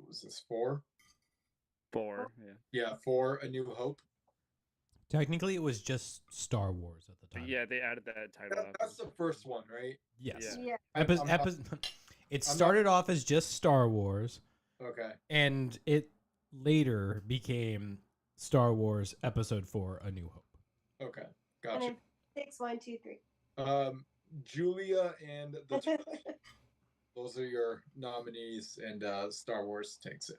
was this 4? 4, yeah. Yeah, 4, A New Hope. Technically, it was just Star Wars at the But time. yeah, they added that title. That's the first one, right? Yes. Yeah. Yeah. It started off as just Star Wars, Okay. and it later became Star Wars Episode 4: A New Hope. Okay. And Gotcha. then 6, 1, 2, 3. Julia and the Twins. Those are your nominees, and Star Wars takes it.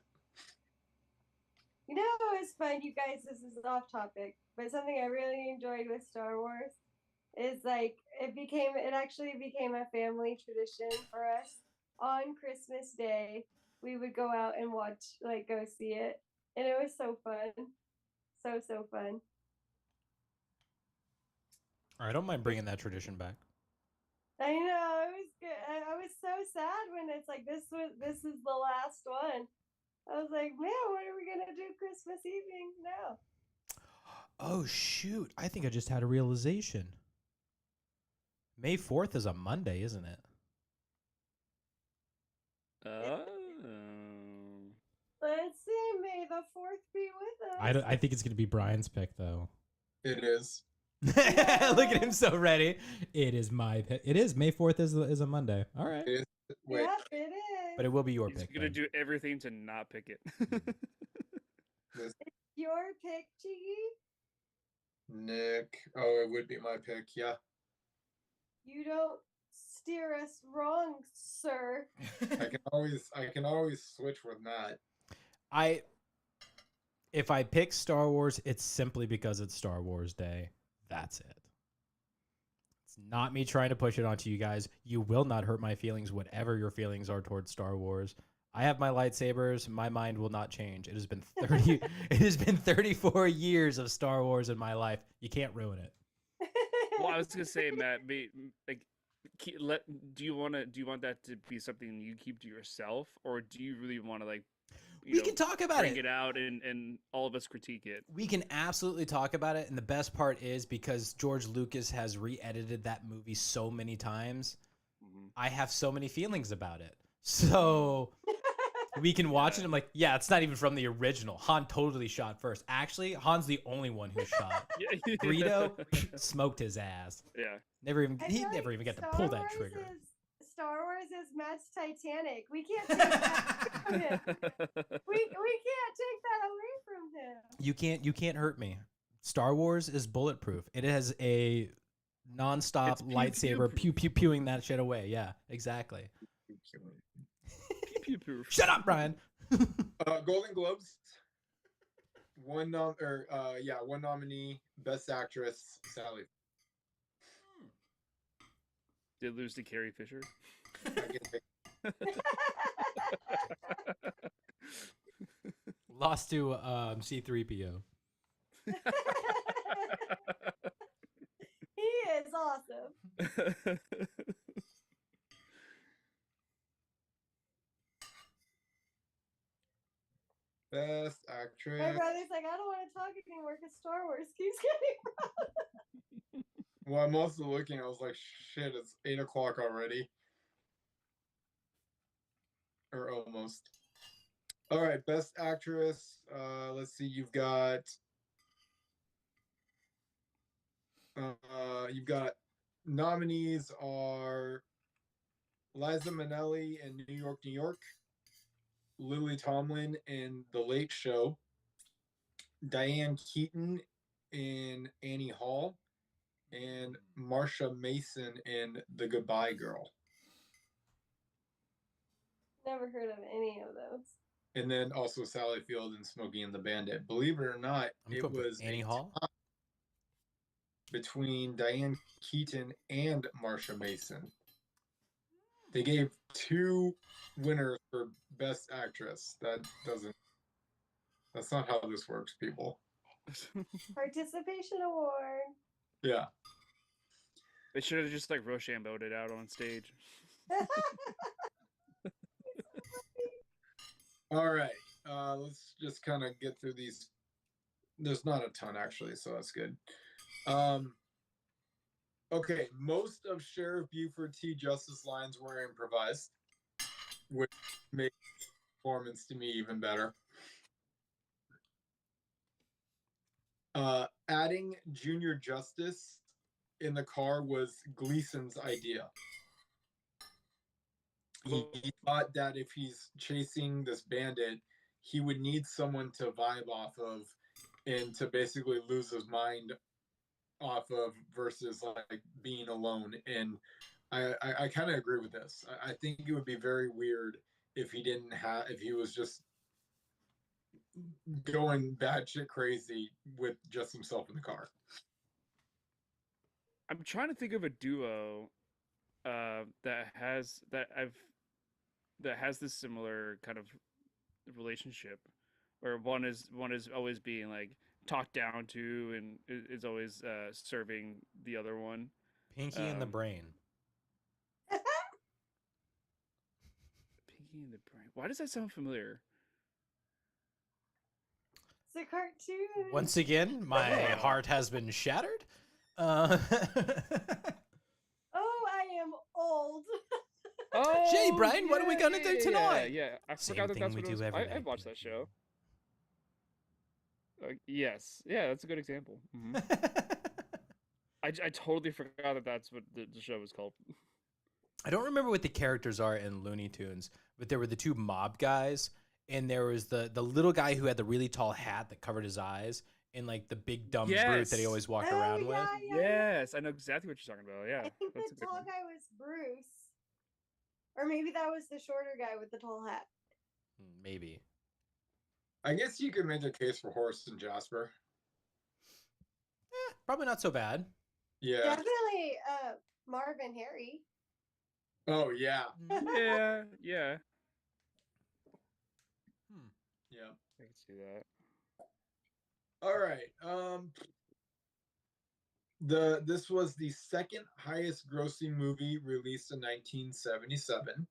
You know, it's fun, you guys. This is off topic, but something I really enjoyed with Star Wars is like it actually became a family tradition for us. On Christmas Day, we would go out and go see it, and it was so fun, so fun. I don't mind bringing that tradition back. I know it was good. I was so sad when it's like this is the last one. I was like, man, what are we gonna do Christmas evening now? Oh shoot! I think I just had a realization. May 4th is a Monday, isn't it? Oh. Let's see. May the 4th be with us. I think it's gonna be Brian's pick though. It is. Look at him so ready. It is my pick. It is May 4th is a Monday. All right. It is. Wait. Yep, it is. But it will be your He's pick. gonna Ben. do everything to not pick it. Your pick, Chiggy. Nick. Oh, it would be my pick. Yeah. You don't steer us wrong, sir. I can always switch with Matt. If I pick Star Wars, it's simply because it's Star Wars Day. That's it. It's not me trying to push it onto you guys. You will not hurt my feelings, whatever your feelings are towards Star Wars. I have my lightsabers. My mind will not change. It has been 30. It has been 34 years of Star Wars in my life. You can't ruin it. Well, I was gonna say, Matt, like, do you want that to be something you keep to yourself, or do you really want to like? We can talk about bring it out and all of us critique it. We can absolutely talk about it. And the best part is because George Lucas has re-edited that movie so many times, I have so many feelings about it. So we can watch it. I'm like, yeah, it's not even from the original. Han totally shot first. Actually, Han's the only one who shot. Greedo smoked his ass. Yeah. He never even got to pull that trigger. Star Wars is Matt's Titanic. We can't take that from him. We can't take that away from him. You can't hurt me. Star Wars is bulletproof. It has a nonstop lightsaber pew pew pewing that shit away. Yeah, exactly. Pew pew. Shut up, Brian. Golden Globes. One nominee, Best Actress, Sally. Did lose to Carrie Fisher. Lost to C-3PO. He is awesome. Best Actress. My brother's like, I don't want to talk anymore because Star Wars keeps getting. Well, I'm also looking. I was like, shit, it's 8 o'clock already. Or almost. All right, Best Actress. Let's see. You've got nominees are Liza Minnelli in New York, New York, Lily Tomlin in The Late Show, Diane Keaton in Annie Hall, and Marsha Mason in The Goodbye Girl. Never heard of any of those. And then also Sally Field and Smokey and the Bandit. Believe it or not, it was Annie Hall between Diane Keaton and Marsha Mason. They gave 2 winners for Best Actress. That's not how this works, people. Participation award. Yeah. They should have just like Rochambeau'd it out on stage. All right. Let's just kind of get through these. There's not a ton actually, so that's good. Okay, most of Sheriff Buford T. Justice lines were improvised, which made the performance to me even better. Adding Junior Justice in the car was Gleason's idea. He thought that if he's chasing this bandit, he would need someone to vibe off of and to basically lose his mind off of versus like being alone. And I kind of agree with this. I think it would be very weird if he was just going batshit crazy with just himself in the car. I'm trying to think of a duo that has this similar kind of relationship, where one is always being like talked down to and is always serving the other one. Pinky and the Brain. Pinky and the Brain. Why does that sound familiar? It's a cartoon. Once again, my heart has been shattered. Oh, I am old. Oh, Jay, Brian, what are we gonna do tonight? Yeah, I Same forgot that thing that's we what it was. do every I've night. watched that show. Yes, yeah, that's a good example. Mm-hmm. I totally forgot that that's what the show was called. I don't remember what the characters are in Looney Tunes, but there were the 2 mob guys, and there was the little guy who had the really tall hat that covered his eyes, in like the big dumb brute that he Yes. always walked Oh, around with. yeah. Yes, I know exactly what you're talking about. Yeah, I think that's a the good tall one. guy was Bruce. Or maybe that was the shorter guy with the tall hat. Maybe. I guess you could make a case for Horace and Jasper. Probably not so bad. Yeah. Definitely Marv and Harry. Oh yeah. Yeah, yeah, Yeah. I can see that. All right. This was the second highest grossing movie released in 1977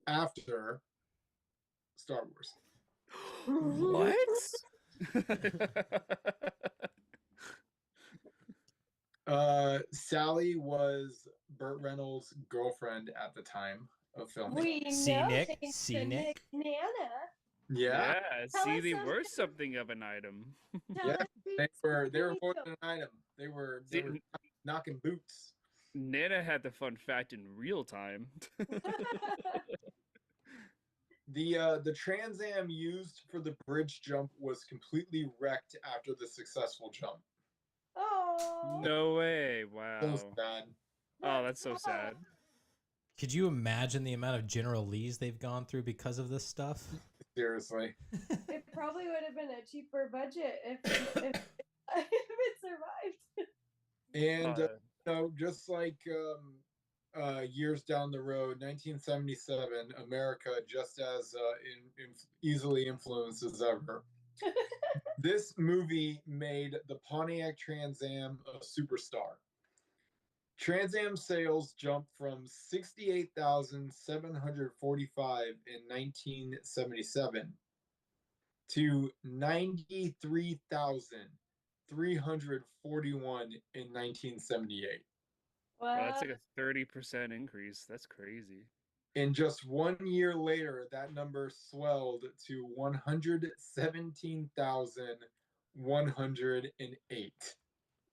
after Star Wars. What? Sally was Burt Reynolds' girlfriend at the time of filming. We See, know Nick? thanks See, to Nick? Nana. Yeah. Tell See, us they something. were something of an item. Tell Yeah, us they were something. more than an item. They were See, knocking boots. Nana had the fun fact in real time. The Trans Am used for the bridge jump was completely wrecked after the successful jump. Oh. No way! Wow. So sad. Oh, that's so sad. Could you imagine the amount of General Lees they've gone through because of this stuff? Seriously. It probably would have been a cheaper budget if it survived. And just like years down the road, 1977, America just as easily influenced as ever. This movie made the Pontiac Trans Am a superstar. Trans Am sales jumped from 68,745 in 1977 to 93,341 in 1978. Well, Wow. that's like a 30% increase. That's crazy. And just 1 year later, that number swelled to 117,108.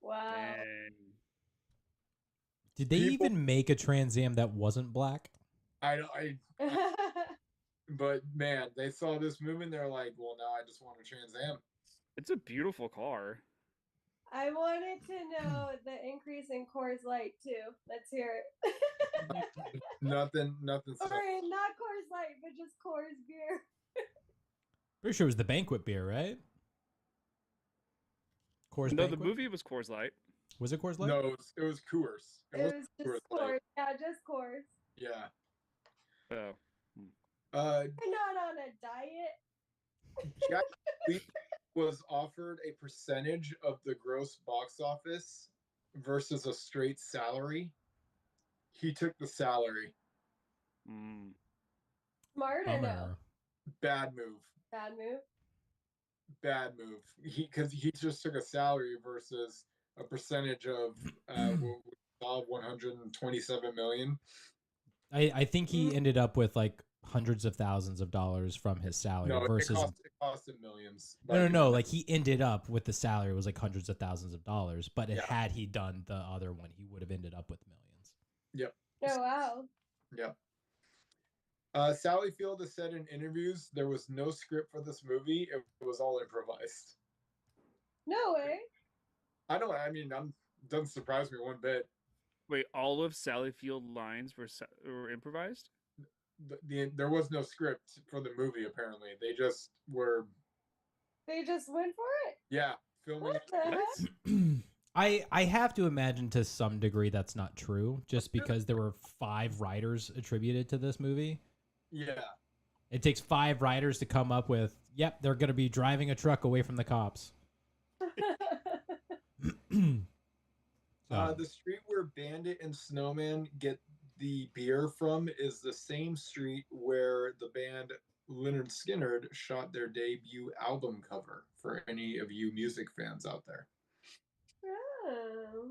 Wow. Dang. Did they People- even make a Trans Am that wasn't black? But man, they saw this movie and they're like, well, now I just want a Trans Am. It's a beautiful car. I wanted to know the increase in Coors Light too. Let's hear it. Nothing. Or not Coors Light, but just Coors beer. Pretty sure it was the banquet beer, right? Coors No, Banquet? the movie was Coors Light. Was it Coors Light? No, it was Coors. It was wasn't just Light. Coors. Yeah, just Coors. Yeah. Oh. You're not on a diet. Jack Lee was offered a percentage of the gross box office versus a straight salary. He took the salary. Mm. Smart or no? Bummer. Bad move. Bad move. Bad move. Because he just took a salary versus a percentage of 127 million. I think he ended up with like hundreds of thousands of dollars from his salary No, versus it cost him millions. no. Like he ended up with the salary was like hundreds of thousands of dollars, but had he done the other one, he would have ended up with millions. Yep. Oh wow. Yep. Sally Field has said in interviews there was no script for this movie. It was all improvised. No way. Doesn't surprise me one bit. Wait, all of Sally Field lines were improvised? There was no script for the movie, apparently. They just were. They just went for it. Yeah, filming. What the heck? I have to imagine to some degree that's not true, just because there were 5 writers attributed to this movie. Yeah. It takes 5 writers to come up with, yep, they're going to be driving a truck away from the cops. The street where Bandit and Snowman get the beer from is the same street where the band Lynyrd Skynyrd shot their debut album cover, for any of you music fans out there. Oh.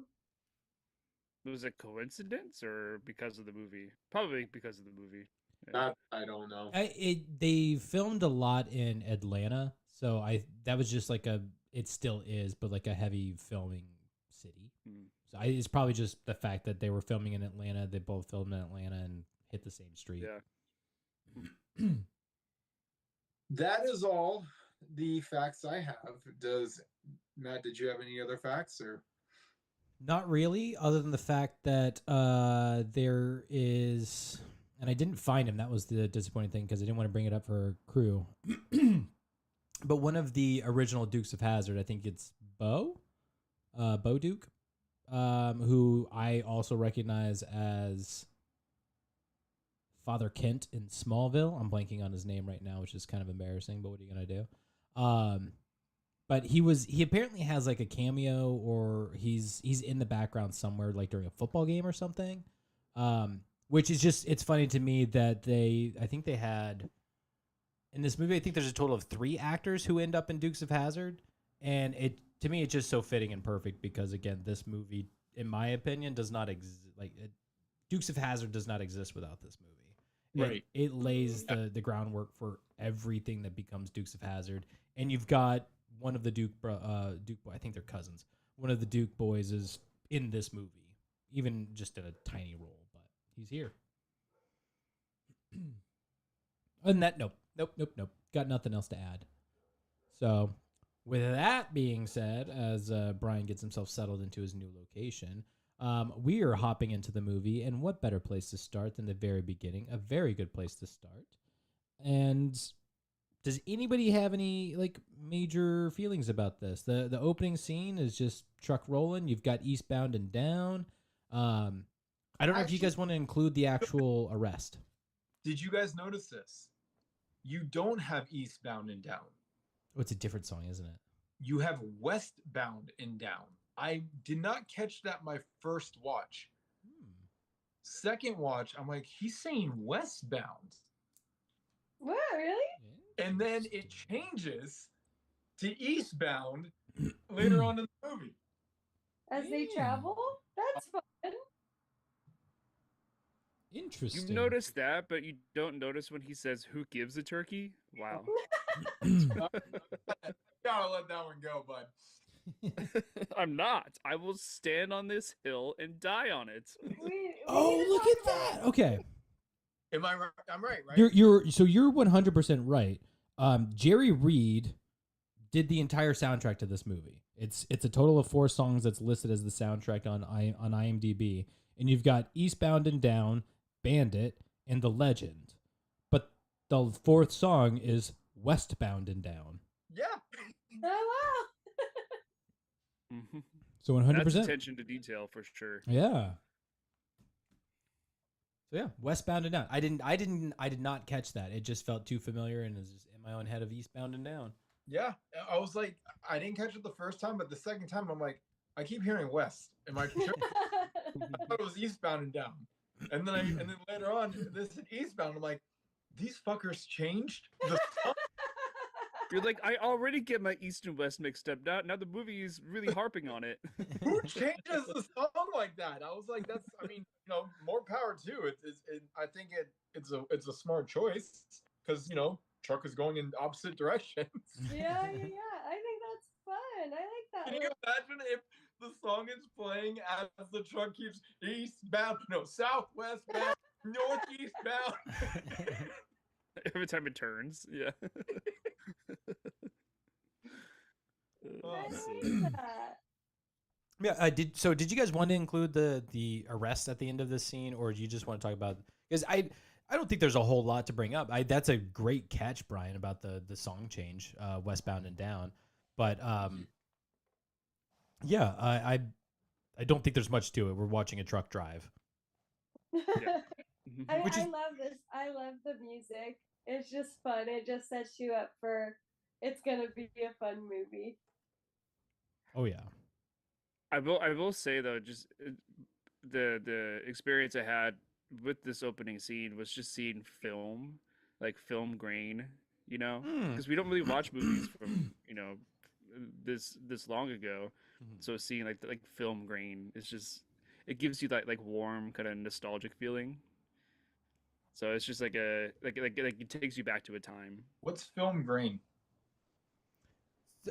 Was it coincidence or because of the movie? Probably because of the movie. Yeah. That I don't know. They filmed a lot in Atlanta, so that was just like it still is, but like a heavy filming city. So it's probably just the fact that they were filming in Atlanta. They both filmed in Atlanta and hit the same street. Yeah. That is all the facts I have. Does Matt? Did you have any other facts or? Not really, other than the fact that there is, and I didn't find him. That was the disappointing thing because I didn't want to bring it up for crew. But one of the original Dukes of Hazzard, I think it's Bo Duke, who I also recognize as Father Kent in Smallville. I'm blanking on his name right now, which is kind of embarrassing, but what are you gonna do? But he apparently has like a cameo, or he's in the background somewhere, like during a football game or something. Which is just, it's funny to me that I think they had in this movie, I think there's a total of 3 actors who end up in Dukes of Hazzard, and to me it's just so fitting and perfect because again, this movie, in my opinion, does not exist. Dukes of Hazzard does not exist without this movie. Right. It lays the groundwork for everything that becomes Dukes of Hazzard, and you've got one of the Duke I think they're cousins. One of the Duke boys is in this movie, even just in a tiny role, but he's here. Other than that, nope. Got nothing else to add. So, with that being said, as Brian gets himself settled into his new location, we are hopping into the movie, and what better place to start than the very beginning? A very good place to start. And does anybody have any major feelings about this? The opening scene is just truck rolling. You've got Eastbound and Down. I don't know if you guys want to include the actual arrest. Did you guys notice this? You don't have Eastbound and Down. Oh, it's a different song, isn't it? You have Westbound and Down. I did not catch that my first watch. Second watch, I'm like, he's saying Westbound. What, really? And then it changes to Eastbound later on in the movie. As they travel? That's fun. Interesting. You notice that, but you don't notice when he says, "Who gives a turkey?" Wow. Gotta let that one go, bud. I'm not. I will stand on this hill and die on it. Oh, look at that. Okay. Am I right? I'm right, right? You're 100% right. Jerry Reed did the entire soundtrack to this movie. It's a total of 4 songs that's listed as the soundtrack on IMDb, and you've got Eastbound and Down, Bandit, and The Legend. But the 4th song is Westbound and Down. Yeah. Oh, wow. So 100%. That's attention to detail for sure. Yeah. So yeah, Westbound and Down. I did not catch that. It just felt too familiar and is in my own head of Eastbound and Down. Yeah. I was like, I didn't catch it the first time, but the second time I'm like, I keep hearing West. Am I sure? I thought it was Eastbound and Down. And then later on, this is Eastbound. I'm like, these fuckers changed the song. You're like, I already get my East and West mixed up. Now the movie is really harping on it. Who changes the song like that? I was like, that's, I mean, more power too. I think it's a smart choice because, truck is going in opposite directions. Yeah. I think that's fun. I like that. Can you imagine if the song is playing as the truck keeps southwest bound, northeast bound? Every time it turns, yeah. I like that. Yeah, did you guys want to include the arrest at the end of this scene, or do you just want to talk about, because I don't think there's a whole lot to bring up. That's a great catch, Brian, about the song change, Westbound and Down. But yeah, I don't think there's much to it. We're watching a truck drive. Yeah. I love this. I love the music. It's just fun. It just sets you up for, it's gonna be a fun movie. Oh yeah. I will say though, just the experience I had with this opening scene was just seeing film, like film grain, because we don't really watch movies from this long ago. So seeing like film grain is just, it gives you that like warm kind of nostalgic feeling. So it's just like it takes you back to a time. What's film grain?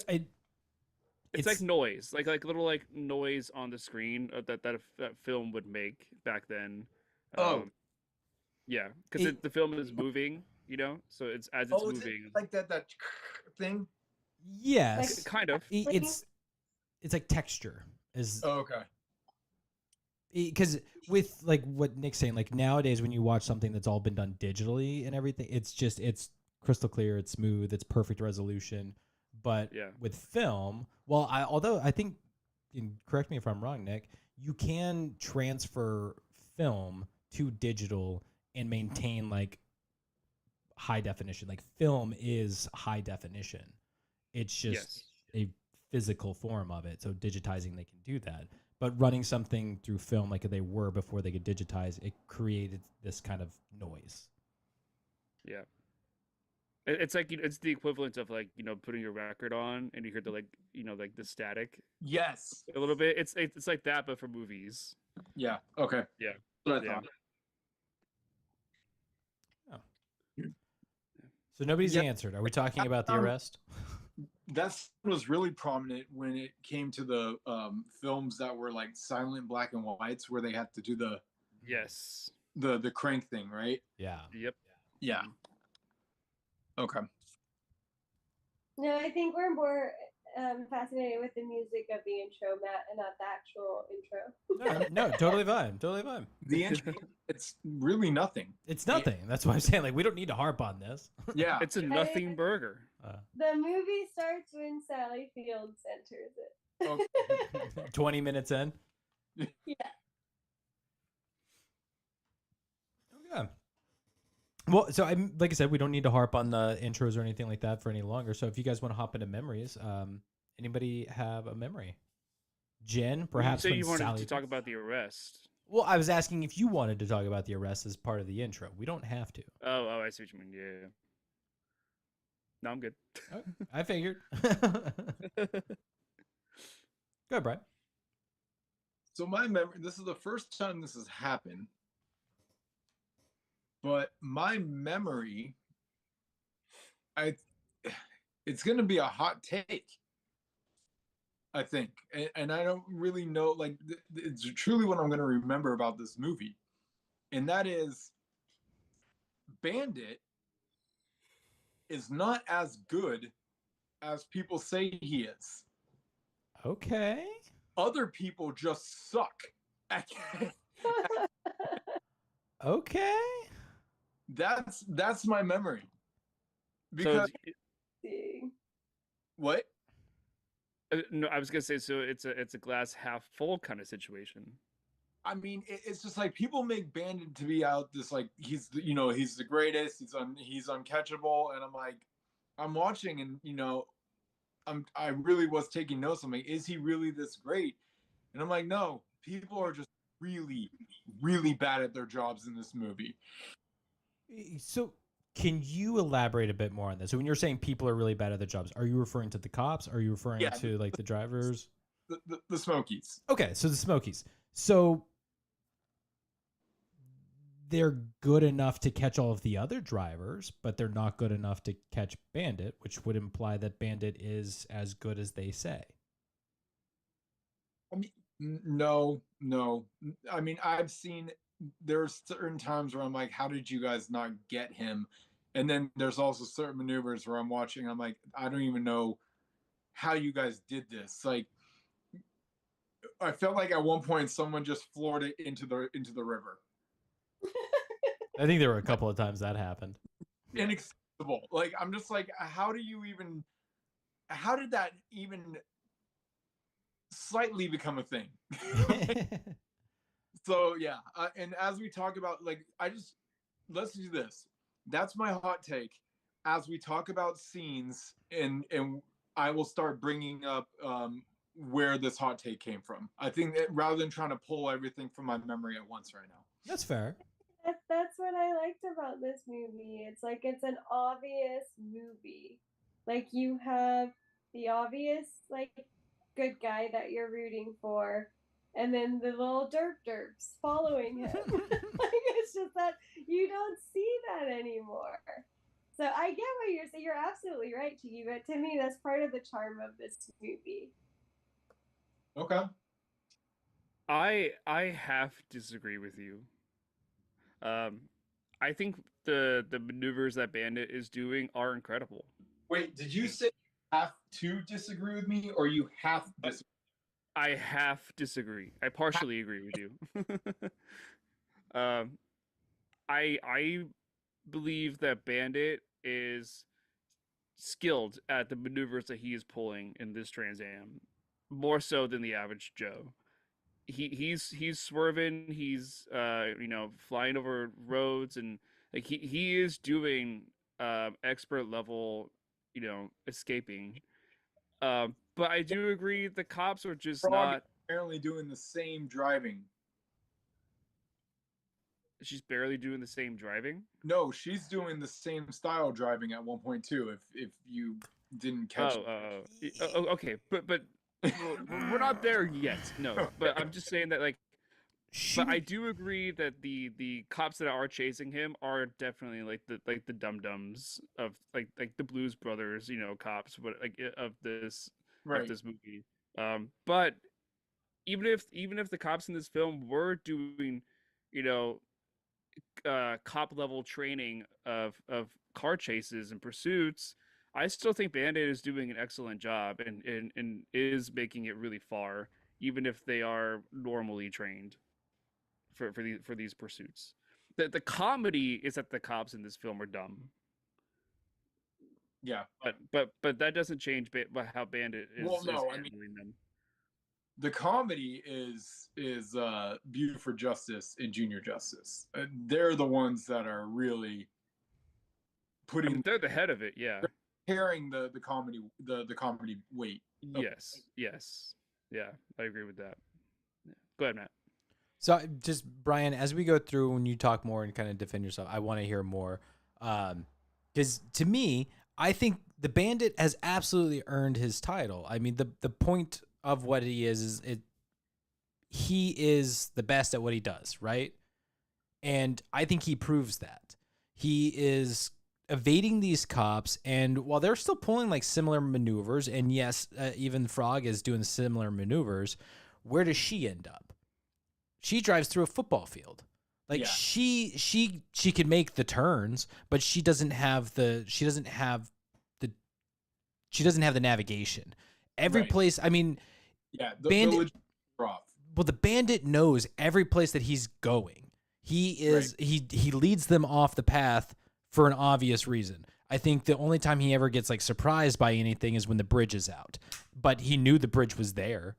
It's like noise, like little like noise on the screen that film would make back then. Yeah, because the film is moving, you know. So it's as it's Oh, is it moving, like that thing? Yes, kind of. it's like texture is Oh, okay. because with like what Nick's saying, like nowadays when you watch something that's all been done digitally and everything, it's crystal clear, it's smooth, it's perfect resolution. But Yeah. with film, well, although I think, and correct me if I'm wrong, Nick, you can transfer film to digital and maintain like high definition. Like film is high definition. It's just a physical form of it. So digitizing, they can do that. But running something through film like they were before they could digitize, it created this kind of noise. Yeah. It's like it's the equivalent of like putting your record on and you hear the like the static Yes. a little bit. It's like that but for movies. Yeah. Okay. Yeah. That's what I Yeah. thought. So nobody's answered. Are we talking about the arrest? That was really prominent when it came to the films that were like silent black and whites, where they had to do the Yes. the crank thing, right? Yeah. Yep. Yeah. Okay. No, I think we're more fascinated with the music of the intro, Matt, and not the actual intro. No, totally fine. Totally fine. The intro, it's really nothing. It's nothing. That's why I'm saying, like, we don't need to harp on this. Yeah. It's a nothing burger. The movie starts when Sally Fields enters it. 20 minutes in. Yeah. Okay. Well, so like I said, we don't need to harp on the intros or anything like that for any longer. So if you guys want to hop into memories, anybody have a memory? Jen, perhaps. So when you wanted Sally... to talk about the arrest? Well, I was asking if you wanted to talk about the arrest as part of the intro. We don't have to. Oh, I see what you mean. Yeah. No, I'm good. Okay, I figured. Go ahead, Brian. So my memory, this is the first time this has happened, but my memory, it's going to be a hot take, I think. And I don't really know, like, it's truly what I'm going to remember about this movie. And that is Bandit is not as good as people say he is. Okay. Other people just suck. Okay. That's my memory. Because what? No, I was gonna say, so it's a glass half full kind of situation. I mean, it's just like people make Bandit to be out this like he's the greatest, he's uncatchable, and I'm like, I'm watching and I really was taking notes. I'm like, is he really this great? And I'm like, no, people are just really, really bad at their jobs in this movie. So can you elaborate a bit more on this? So when you're saying people are really bad at their jobs, are you referring to the cops? Are you referring to like the drivers? The Smokies. Okay, so the Smokies. So they're good enough to catch all of the other drivers, but they're not good enough to catch Bandit, which would imply that Bandit is as good as they say. I mean, no. I mean, there are certain times where I'm like, how did you guys not get him? And then there's also certain maneuvers where I'm watching, I'm like, I don't even know how you guys did this. Like, I felt like at one point someone just floored it into the river. I think there were a couple of times that happened. Inacceptable. Like, I'm just like, how did that even slightly become a thing? So yeah, and as we talk about, like, let's do this. That's my hot take. As we talk about scenes, and I will start bringing up where this hot take came from. I think that rather than trying to pull everything from my memory at once right now. That's fair. That's what I liked about this movie. It's like it's an obvious movie. Like you have the obvious like good guy that you're rooting for, and then the little derps following him. Like it's just that you don't see that anymore. So I get what you're saying. You're absolutely right, Chiki, but to me that's part of the charm of this movie. Okay. I have to disagree with you. I I think the maneuvers that Bandit is doing are incredible. Wait, did you say you have to disagree with me, or you have to disagree? I half disagree. I partially agree with you. um, I believe that Bandit is skilled at the maneuvers that he is pulling in this Trans Am, more so than the average Joe. He's swerving, he's flying over roads, and like he is doing expert level, escaping. But I do agree the cops are just Frog not. is apparently doing the same driving. She's barely doing the same driving. No, she's doing the same style driving at 1.2. If you didn't catch. Okay, but we're not there yet. No, but I'm just saying that like. But I do agree that the cops that are chasing him are definitely like the dum dums of like the Blues Brothers, cops, but like of this movie. But even if the cops in this film were doing, cop level training of car chases and pursuits, I still think Bandit is doing an excellent job and is making it really far, even if they are normally trained for these pursuits. The comedy is that the cops in this film are dumb. Yeah, but that doesn't change how Bandit is. Well, no, is I mean, them. The comedy is Buford Justice and Junior Justice. They're the ones that are really putting. They're the head of it. Yeah, carrying the comedy weight. Yes. Yeah, I agree with that. Yeah. Go ahead, Matt. So just Brian, as we go through, when you talk more and kind of defend yourself, I want to hear more. Because to me, I think the Bandit has absolutely earned his title. I mean, the point of what he is he is the best at what he does, right? And I think he proves that. He is evading these cops, and while they're still pulling like similar maneuvers, and yes, even Frog is doing similar maneuvers, where does she end up? She drives through a football field. Like she can make the turns, but she doesn't have the navigation. Every place, I mean, Bandit. Well, the Bandit knows every place that he's going. He leads them off the path for an obvious reason. I think the only time he ever gets like surprised by anything is when the bridge is out. But he knew the bridge was there.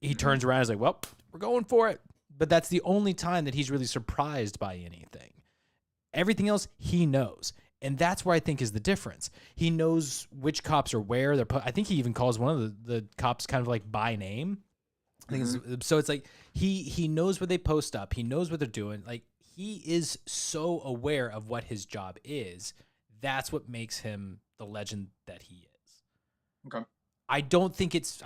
He turns around and is like, well, we're going for it. But that's the only time that he's really surprised by anything. Everything else he knows. And that's where I think is the difference. He knows which cops are where. I think he even calls one of the cops kind of like by name. I think so it's like he knows where they post up. He knows what they're doing. Like he is so aware of what his job is. That's what makes him the legend that he is. Okay. I don't think it's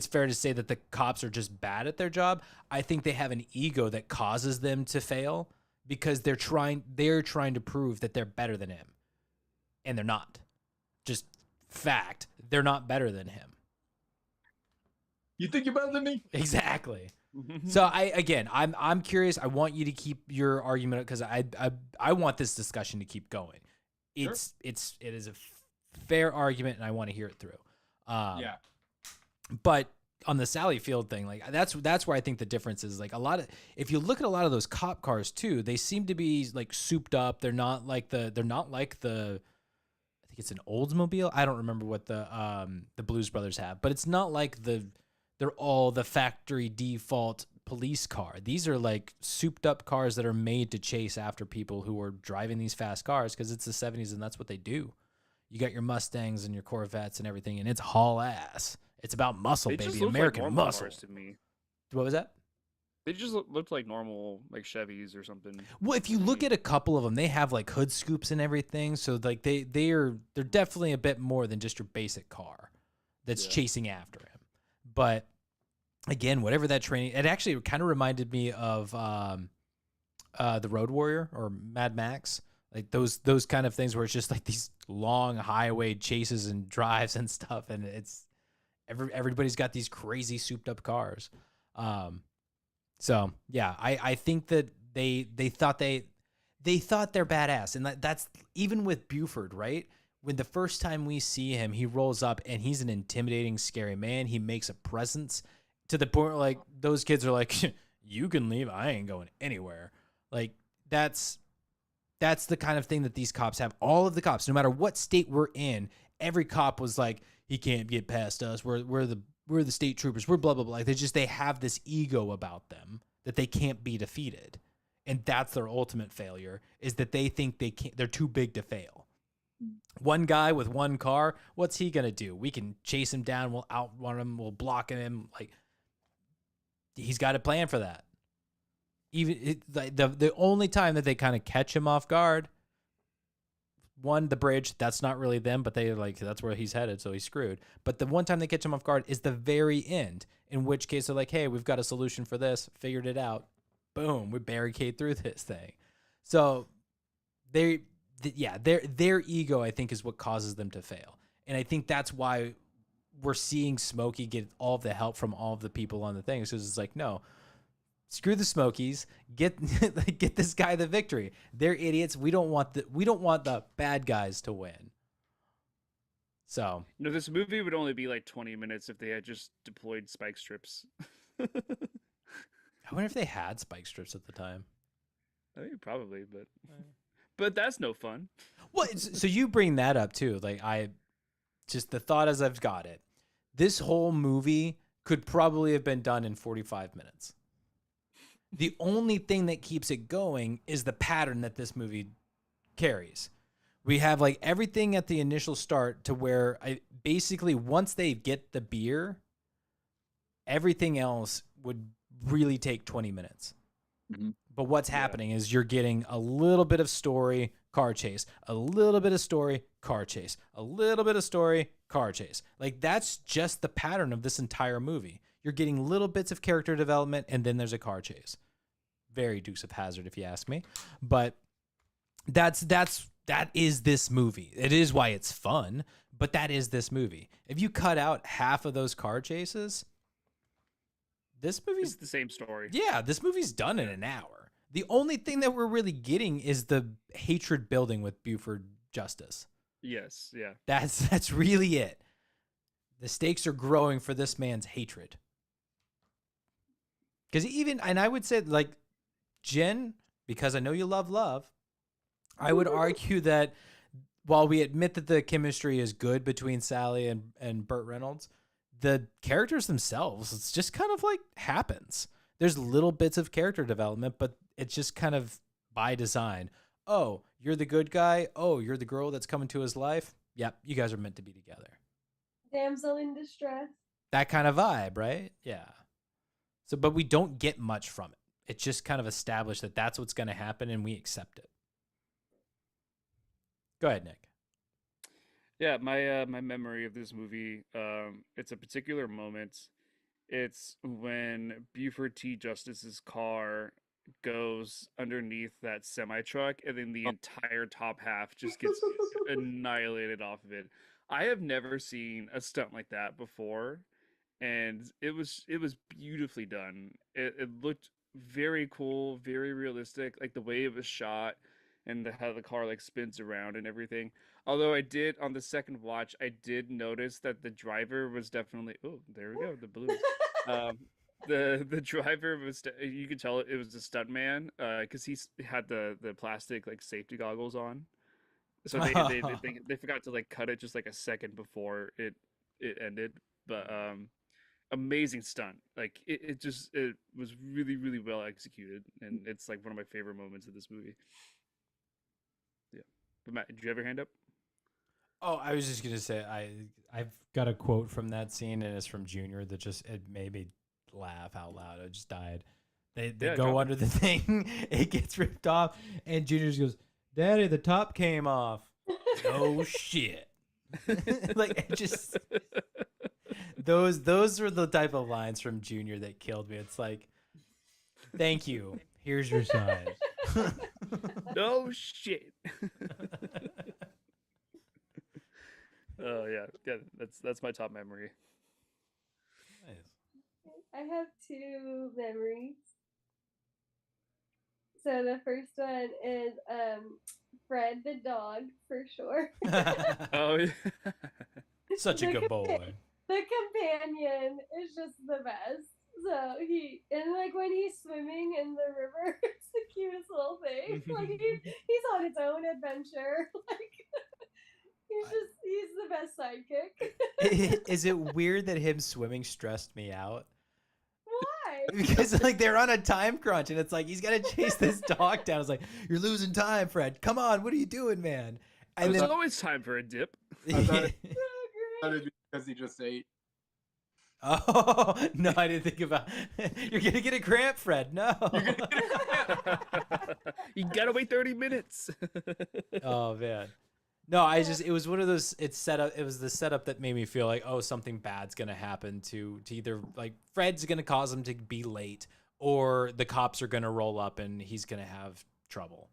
fair to say that the cops are just bad at their job. I think they have an ego that causes them to fail because they're trying to prove that they're better than him. And they're not. Just fact. They're not better than him. You think you're better than me? Exactly. So I'm curious. I want you to keep your argument because I want this discussion to keep going. It is a fair argument and I want to hear it through. But on the Sally Field thing, like that's where I think the difference is. Like if you look at a lot of those cop cars too, they seem to be like souped up. They're not like the I think it's an Oldsmobile. I don't remember what the Blues Brothers have, but it's not like they're all the factory default police car. These are like souped up cars that are made to chase after people who are driving these fast cars because it's the 70s and that's what they do. You got your Mustangs and your Corvettes and everything, and it's haul ass. It's about muscle, they baby. Just American like muscle. To me. What was that? They just looked like normal, like Chevys or something. Well, if you look at a couple of them, they have like hood scoops and everything. So like they're definitely a bit more than just your basic car that's chasing after him. But again, whatever that training, it actually kind of reminded me of the Road Warrior or Mad Max. Like those kind of things where it's just like these long highway chases and drives and stuff, and it's everybody's got these crazy souped up cars. So yeah, I think that they thought they they thought they're badass. And that's even with Buford, right? When the first time we see him, he rolls up and he's an intimidating, scary man. He makes a presence to the point where, like, those kids are like, you can leave. I ain't going anywhere. Like, that's the kind of thing that these cops have. All of the cops, no matter what state we're in, every cop was like, he can't get past us. We're the state troopers. We're blah, blah, blah. Like, they have this ego about them that they can't be defeated. And that's their ultimate failure, is that they think they're too big to fail. One guy with one car, what's he going to do? We can chase him down. We'll outrun him. We'll block him. Like, he's got a plan for that. Even the only time that they kind of catch him off guard, one, the bridge, that's not really them, but they like, that's where he's headed, so he's screwed. But the one time they catch him off guard is the very end, in which case they're like, hey, we've got a solution for this, figured it out. Boom, we barricade through this thing. So their ego, I think, is what causes them to fail. And I think that's why we're seeing Smokey get all of the help from all of the people on the thing. So it's like, no, screw the Smokies. Get this guy the victory. They're idiots. We don't want the bad guys to win. So no, this movie would only be like 20 minutes if they had just deployed spike strips. I wonder if they had spike strips at the time. I think probably, but that's no fun. Well, so you bring that up too. Like, just the thought as I've got it, this whole movie could probably have been done in 45 minutes. The only thing that keeps it going is the pattern that this movie carries. We have like everything at the initial start to where basically once they get the beer, everything else would really take 20 minutes. Mm-hmm. But what's happening is you're getting a little bit of story, car chase, a little bit of story, car chase, a little bit of story, car chase. Like, that's just the pattern of this entire movie. You're getting little bits of character development, and then there's a car chase. Very Dukes of Hazzard, if you ask me. But that is this movie. It is why it's fun, but that is this movie. If you cut out half of those car chases, this movie's the same story. Yeah, this movie's done in an hour. The only thing that we're really getting is the hatred building with Buford Justice. Yes, yeah. That's really it. The stakes are growing for this man's hatred. Because and I would say, like, Jen, because I know you love, I would argue that while we admit that the chemistry is good between Sally and Burt Reynolds, the characters themselves, it's just kind of like happens. There's little bits of character development, but it's just kind of by design. Oh, you're the good guy. Oh, you're the girl that's coming to his life. Yep, you guys are meant to be together. Damsel in distress. That kind of vibe, right? Yeah. So, but we don't get much from it. It's just kind of established that that's what's going to happen, and we accept it. Go ahead, Nick. Yeah, my memory of this movie, it's a particular moment. It's when Buford T. Justice's car goes underneath that semi-truck, and then the entire top half just gets annihilated off of it. I have never seen a stunt like that before, and it was beautifully done. It looked very cool, very realistic, like the way it was shot and how the car like spins around and everything. Although I did, on the second watch, I did notice that the driver was definitely, oh, there we go, the blue. The driver was, you could tell it was a stuntman, because he had the plastic like safety goggles on. So they forgot to like cut it just like a second before it ended. But amazing stunt. Like it was really, really well executed, and it's like one of my favorite moments of this movie. Yeah. But Matt, did you have your hand up? Oh, I was just gonna say I've got a quote from that scene, and it's from Junior that just it made me laugh out loud. I just died. They go under the thing, it gets ripped off, and Junior just goes, "Daddy, the top came off." Oh shit! Like, it just those were the type of lines from Junior that killed me. It's like, thank you. Here's your size. No shit. Oh yeah. That's my top memory. Nice. I have two memories. So the first one is Fred the dog for sure. Oh, yeah. Such a good boy. The companion is just the best. So like when he's swimming in the river, it's the cutest little thing. Like he's on his own adventure. Like he's the best sidekick. Is it weird that him swimming stressed me out? Why? Because like they're on a time crunch and it's like he's got to chase this dog down. It's like, you're losing time, Fred. Come on, what are you doing, man? And There's always time for a dip. I thought So great. it'd be because he just ate. Oh no, I didn't think about. You're gonna get a cramp, Fred. No. You gotta wait 30 minutes. Oh man. No, it was one of those. It was the setup that made me feel like, oh, something bad's gonna happen to either like Fred's gonna cause him to be late, or the cops are gonna roll up and he's gonna have trouble.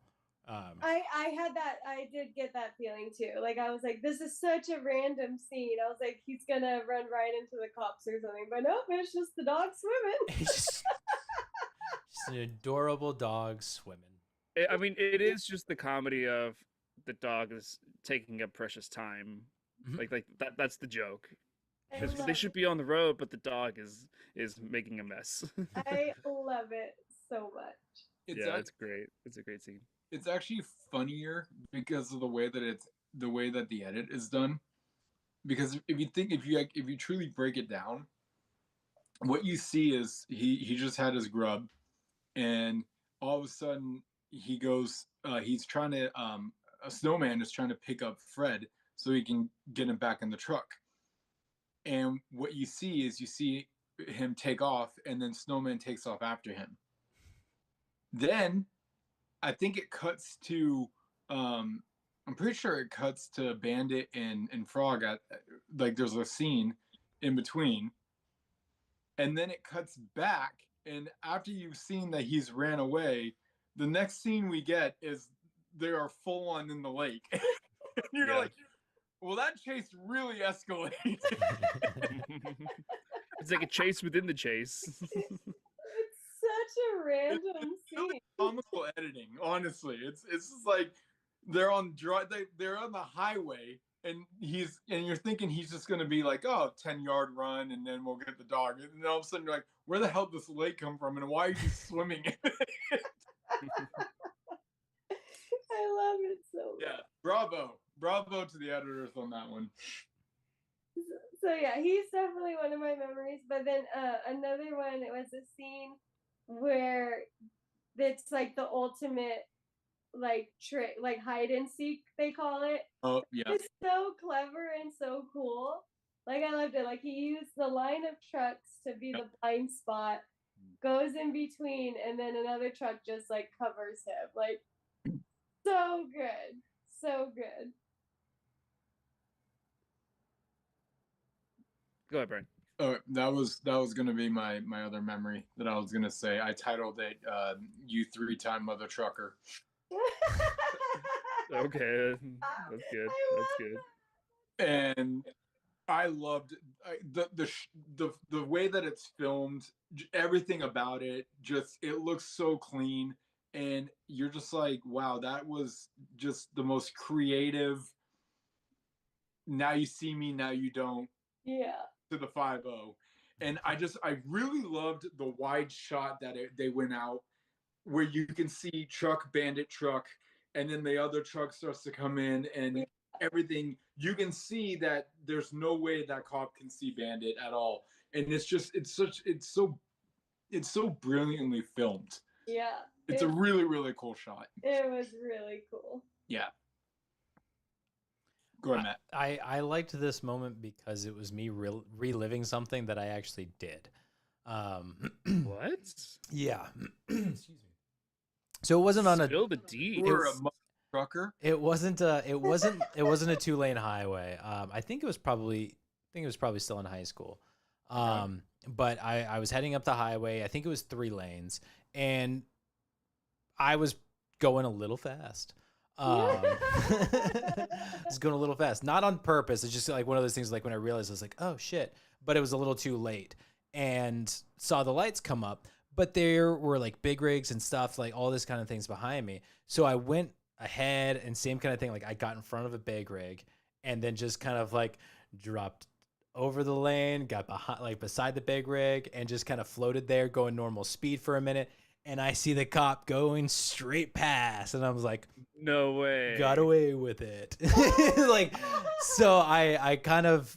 I had that. I did get that feeling too. Like I was like, this is such a random scene. I was like, he's gonna run right into the cops or something. But nope, it's just the dog swimming. Just an adorable dog swimming. I mean, it is just the comedy of the dog is taking up precious time. Mhm. Like that's the joke. I Because love they should be on the road, but the dog is making a mess. I love it so much. Yeah, it's great. It's a great scene. It's actually funnier because of the way that the edit is done. Because if you truly break it down, what you see is he just had his grub, and all of a sudden he goes. He's trying to a snowman is trying to pick up Fred so he can get him back in the truck. And what you see is him take off, and then Snowman takes off after him. Then I think it cuts to I'm pretty sure it cuts to Bandit and Frog at like there's a scene in between, and then it cuts back, and after you've seen that he's ran away, the next scene we get is they are full on in the lake. And you're like, well, that chase really escalated. It's like a chase within the chase. It's such a random really scene. comical editing, honestly. It's just like they're on the highway, and you're thinking he's just gonna be like, oh, 10-yard run, and then we'll get the dog. And then all of a sudden you're like, where the hell did this lake come from, and why are you swimming in it? I love it so much. Yeah, bravo to the editors on that one. So yeah, he's definitely one of my memories. But then another one, it was a scene where it's like the ultimate like trick, like hide and seek, they call it. Oh yeah, It's so clever and so cool. Like I loved it. Like he used the line of trucks to be the blind spot, goes in between, and then another truck just like covers him. Like so good. So good. Go ahead, Brian. oh, that was gonna be my other memory that I was gonna say. I titled it "You 3-Time Mother Trucker." Okay, that's good. That's good. And I loved the way that it's filmed, everything about it. Just it looks so clean, and you're just like, wow, that was just the most creative. Now you see me, now you don't. Yeah. To the 5-0, and I really loved the wide shot that they went out, where you can see Bandit truck, and then the other truck starts to come in, and everything. You can see that there's no way that cop can see Bandit at all, and it's so brilliantly filmed. Yeah. It's a really, really cool shot. It was really cool. Yeah. Go ahead, Matt. I liked this moment because it was me reliving something that I actually did. What? Yeah. Excuse me. So it wasn't on Spill the D. You're a trucker. it wasn't a 2-lane highway. I think it was probably still in high school. But I was heading up the highway. I think it was 3 lanes, and I was going a little fast. I was going a little fast, not on purpose. It's just like one of those things. Like when I realized, I was like, "Oh shit!" But it was a little too late, and saw the lights come up. but there were like big rigs and stuff, like all this kind of things behind me. So I went ahead and same kind of thing. Like I got in front of a big rig and then just kind of like dropped over the lane, got behind, like beside the big rig, and just kind of floated there, going normal speed for a minute. And I see the cop going straight past, and I was like, No way. got away with it. Like, so I kind of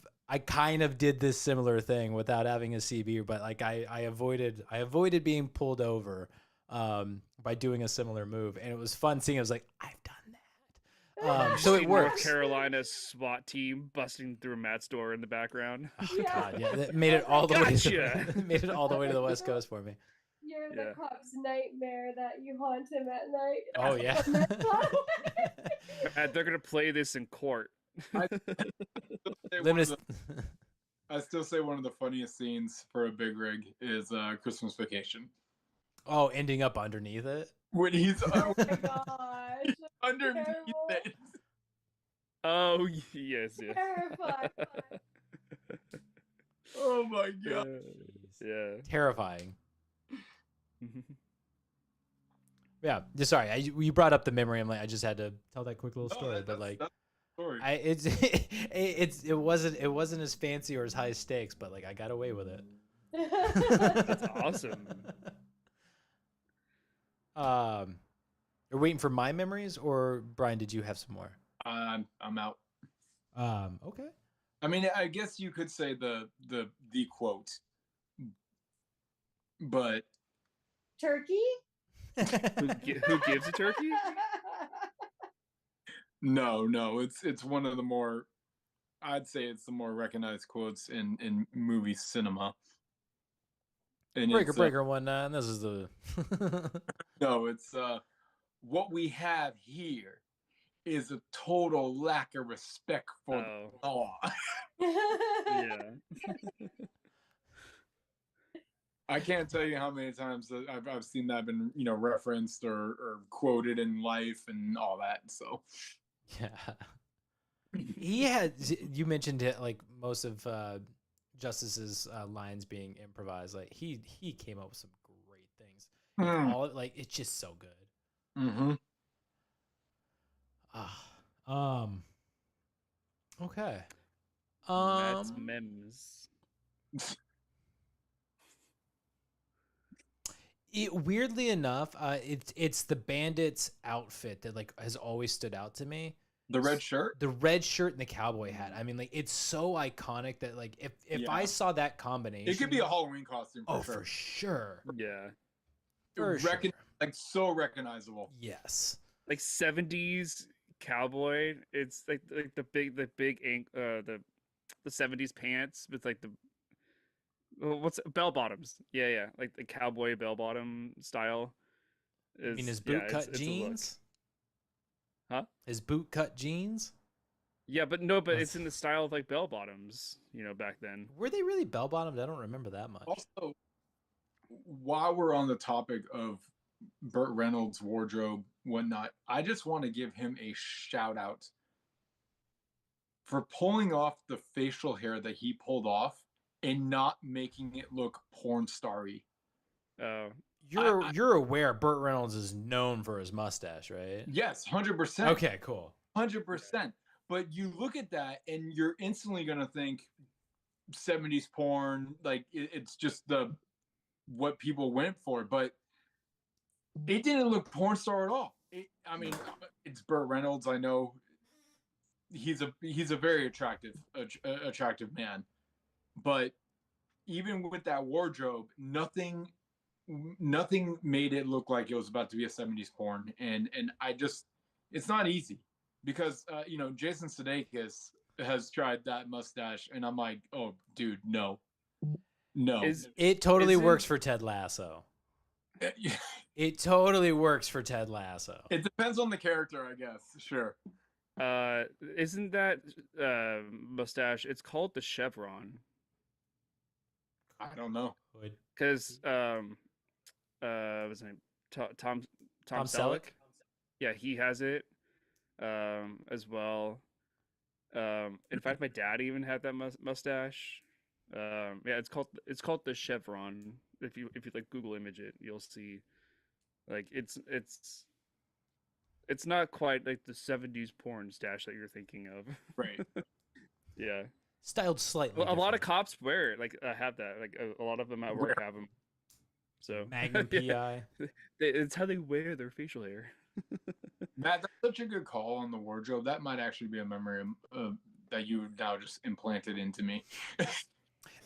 did this similar thing without having a CB, but like I avoided being pulled over by doing a similar move, and it was fun seeing. I was like, I've done that. So it North works. Carolina SWAT team busting through Matt's door in the background. Oh, God, yeah, that made it all the way. Gotcha. Made it all the way to the West Coast for me. You're Yeah. the cop's nightmare that you haunt him at night. Oh yeah. Matt, they're gonna play this in court. I Limited. still say one of the funniest scenes for a big rig is Christmas Vacation. Oh, ending up underneath it. When he's Oh my gosh. underneath Terrible. it. Oh yes. Terrifying. Oh my god. Yeah. Terrifying. Yeah, just sorry. You brought up the memory. I'm like, I just had to tell that quick little story. But like, that's the story. it wasn't as fancy or as high stakes, but like I got away with it. That's awesome. You're waiting for my memories, or Brian? Did you have some more? I'm out. Okay. I mean, I guess you could say the quote, but Turkey? Who gives a turkey? no, it's one of the more, I'd say it's the more recognized quotes in movie cinema. And Breaker one. And this is the. no, it's what we have here is a total lack of respect for the law. Yeah. I can't tell you how many times that I've seen that been referenced or quoted in life and all that. So Yeah. He had. You mentioned it, like most of Justice's lines being improvised. Like he came up with some great things. All like it's just so good. Mm-hmm. Okay. Matt's memes. Weirdly enough, it's the Bandit's outfit that like has always stood out to me. The red shirt, the red shirt and the cowboy hat. I mean, like it's so iconic that like if I saw that combination, it could be a Halloween costume. For sure. Yeah. For sure. Like so recognizable. Yes. Like 70s cowboy. It's like the big ink the 70s pants with like the what's bell bottoms. Yeah. Like the cowboy bell bottom style. I mean his boot cut it's jeans? Huh? His boot cut jeans? Yeah, but it's in the style of like bell bottoms, back then. Were they really bell bottomed? I don't remember that much. Also, while we're on the topic of Burt Reynolds' wardrobe, whatnot, I just want to give him a shout out for pulling off the facial hair that he pulled off and not making it look porn starry. You're aware Burt Reynolds is known for his mustache, right? Yes, 100%. Okay, cool. 100%. But you look at that and you're instantly gonna think 70s porn, like it's just what people went for, but it didn't look porn star at all. I mean, it's Burt Reynolds. I know he's a very attractive man, but even with that wardrobe, nothing made it look like it was about to be a 70s porn. And I just, it's not easy because Jason Sudeikis has tried that mustache, and I'm like, oh, dude, no. It totally works for Ted Lasso. It totally works for Ted Lasso. It depends on the character, I guess. Sure. Isn't that mustache? It's called the chevron. I don't know. Because what's his name? Tom Selleck. Yeah, he has it as well. In fact, my dad even had that mustache. Yeah, it's called the chevron. if you like Google image it, you'll see like it's not quite like the 70s porn stash that you're thinking of. Right. Yeah. Styled slightly. Well, a lot of different. cops wear it, like have that. Like a lot of them at work have them. So Magnum yeah. PI. It's how they wear their facial hair. Matt, that's such a good call on the wardrobe. That might actually be a memory that you now just implanted into me.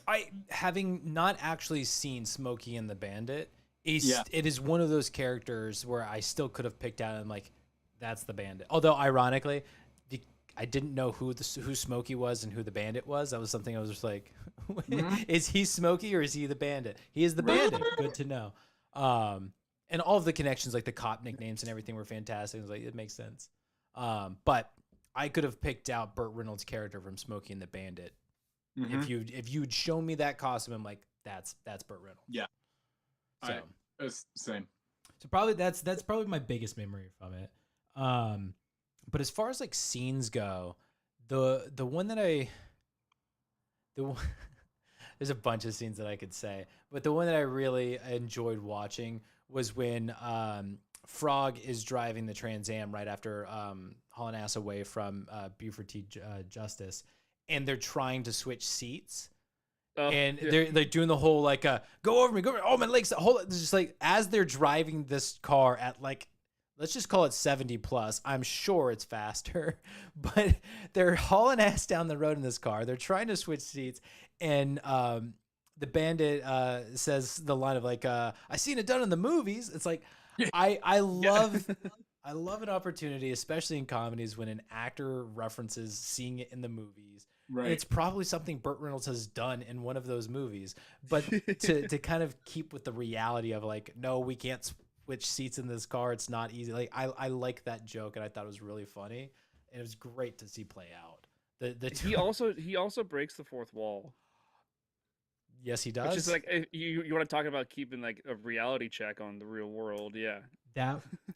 I having not actually seen Smokey and the Bandit, Yeah. it is one of those characters where I still could have picked out and like, that's the Bandit. Although ironically, I didn't know who Smokey was and who the Bandit was. That was something I was just like, is he Smokey or is he the Bandit? He is the Bandit. Good to know. And all of the connections, like the cop nicknames and everything, were fantastic. I was like, it makes sense. But I could have picked out Burt Reynolds' character from Smokey and the Bandit. If you'd shown me that costume, I'm like, that's Burt Reynolds. Yeah. So Same. So probably that's probably my biggest memory from it. but as far as like scenes go, the one that I there's a bunch of scenes that I could say, but the one that I really enjoyed watching was when Frog is driving the Trans Am right after hauling ass away from Buford T. Justice, and they're trying to switch seats. And they're like doing the whole like go over me, go over, oh my legs, hold it. It's just like as they're driving this car at like, let's just call it 70 plus. I'm sure it's faster, but they're hauling ass down the road in this car. They're trying to switch seats, and the Bandit says the line of like, I seen it done in the movies. It's like I love I love an opportunity, especially in comedies, when an actor references seeing it in the movies. Right. And it's probably something Burt Reynolds has done in one of those movies, but to kind of keep with the reality of like, no, we can't switch seats in this car. It's not easy. Like I like that joke, and I thought it was really funny. And it was great to see play out. He also breaks the fourth wall. Yes, he does. Which is like, you want to talk about keeping like a reality check on the real world. Yeah.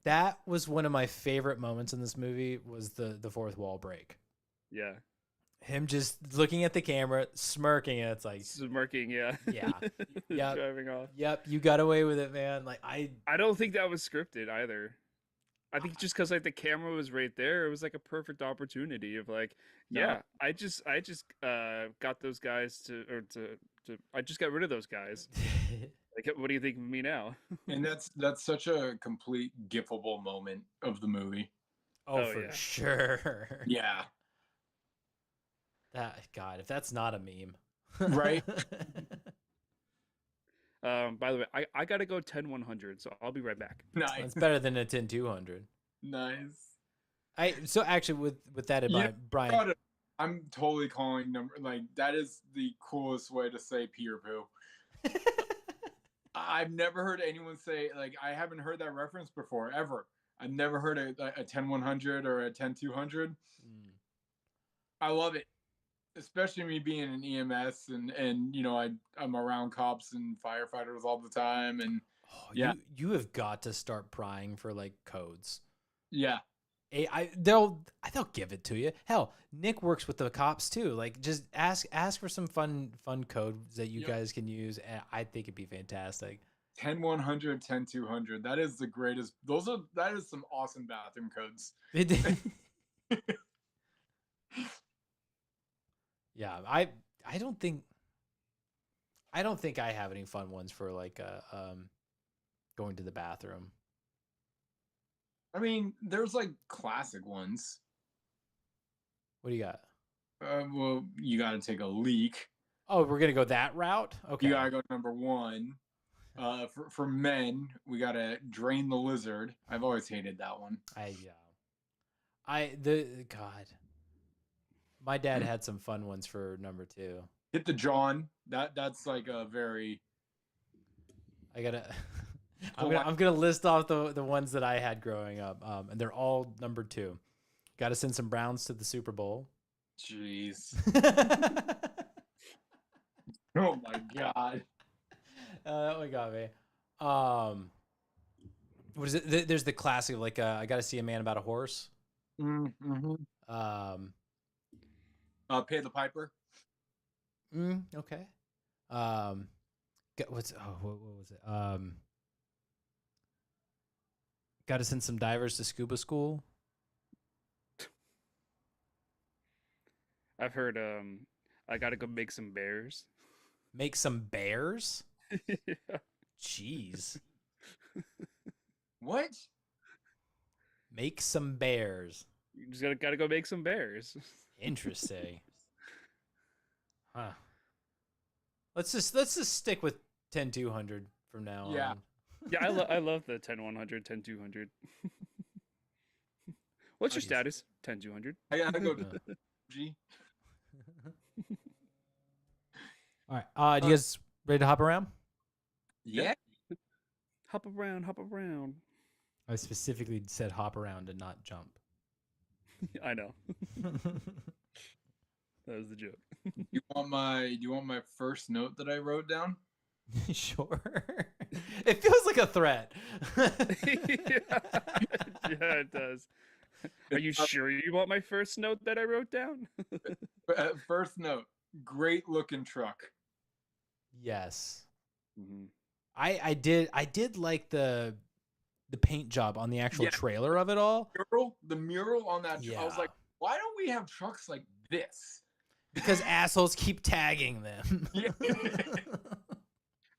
That was one of my favorite moments in this movie, was the fourth wall break. Yeah. Him just looking at the camera, smirking, and it's like smirking, yeah. Yeah. Driving off. Yep, you got away with it, man. Like I don't think that was scripted either. I think just because like the camera was right there, it was like a perfect opportunity of like, I just got those guys I just got rid of those guys. Like, what do you think of me now? And that's such a complete gifable moment of the movie. Oh, for sure. Yeah. God, if that's not a meme. Right. By the way, I gotta go 10-100, so I'll be right back. Nice. It's better than a 10-200. Nice. So actually with that in mind, Brian, I'm totally calling number, like, that is the coolest way to say pee or poo. I've never heard anyone say, like, I haven't heard that reference before, ever. I've never heard a 10-100 or a 10-200. I love it. Especially me being an EMS and you know, I'm around cops and firefighters all the time, and you have got to start prying for like codes. Yeah. They'll give it to you. Hell, Nick works with the cops too. Like, just ask for some fun codes that you guys can use, and I think it'd be fantastic. 10-100, 10-200. That is the greatest. That is some awesome bathroom codes. Yeah, I don't think I have any fun ones for like going to the bathroom. I mean, there's like classic ones. What do you got? Well, you got to take a leak. Oh, we're gonna go that route. Okay. You gotta go number one. For men, we gotta drain the lizard. I've always hated that one. God. My dad had some fun ones for number two. Hit the John. That's like a very. I'm gonna list off the ones that I had growing up, and they're all number two. Got to send some Browns to the Super Bowl. Jeez. Oh my God. That one got me. What is it? There's the classic, like I got to see a man about a horse. Mm-hmm. Pay the Piper. Okay. What was it? Got to send some divers to scuba school. I've heard I gotta go make some bears. Make some bears? Yeah. Jeez. What? Make some bears. You just gotta go make some bears. Interesting. Huh. Let's just stick with 10-200 from now Yeah. on. Yeah, I love the 10-100, 10-200. What's your status? 10-200. I gotta go to G. All right. Do you guys ready to hop around? Yeah. Hop around, hop around. I specifically said hop around and not jump. I know. That was the joke. Do you want my first note that I wrote down? Sure. It feels like a threat. Yeah, it does. Are you sure you want my first note that I wrote down? First note, great looking truck. Yes. Mm-hmm. I did like the paint job on the actual trailer of it all. The mural on that. I was like, why don't we have trucks like this? Because assholes keep tagging them. Yeah.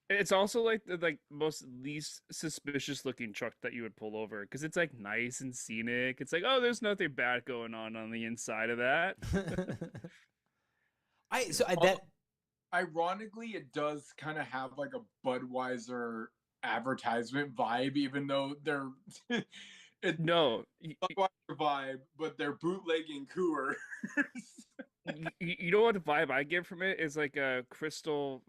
It's also like the most least suspicious looking truck that you would pull over because it's like nice and scenic. It's like, oh, there's nothing bad going on the inside of that. Ironically, it does kind of have like a Budweiser advertisement vibe, even though they're it's no Budweiser vibe, but they're bootlegging Coors. You know what vibe I get from it is like a Crystal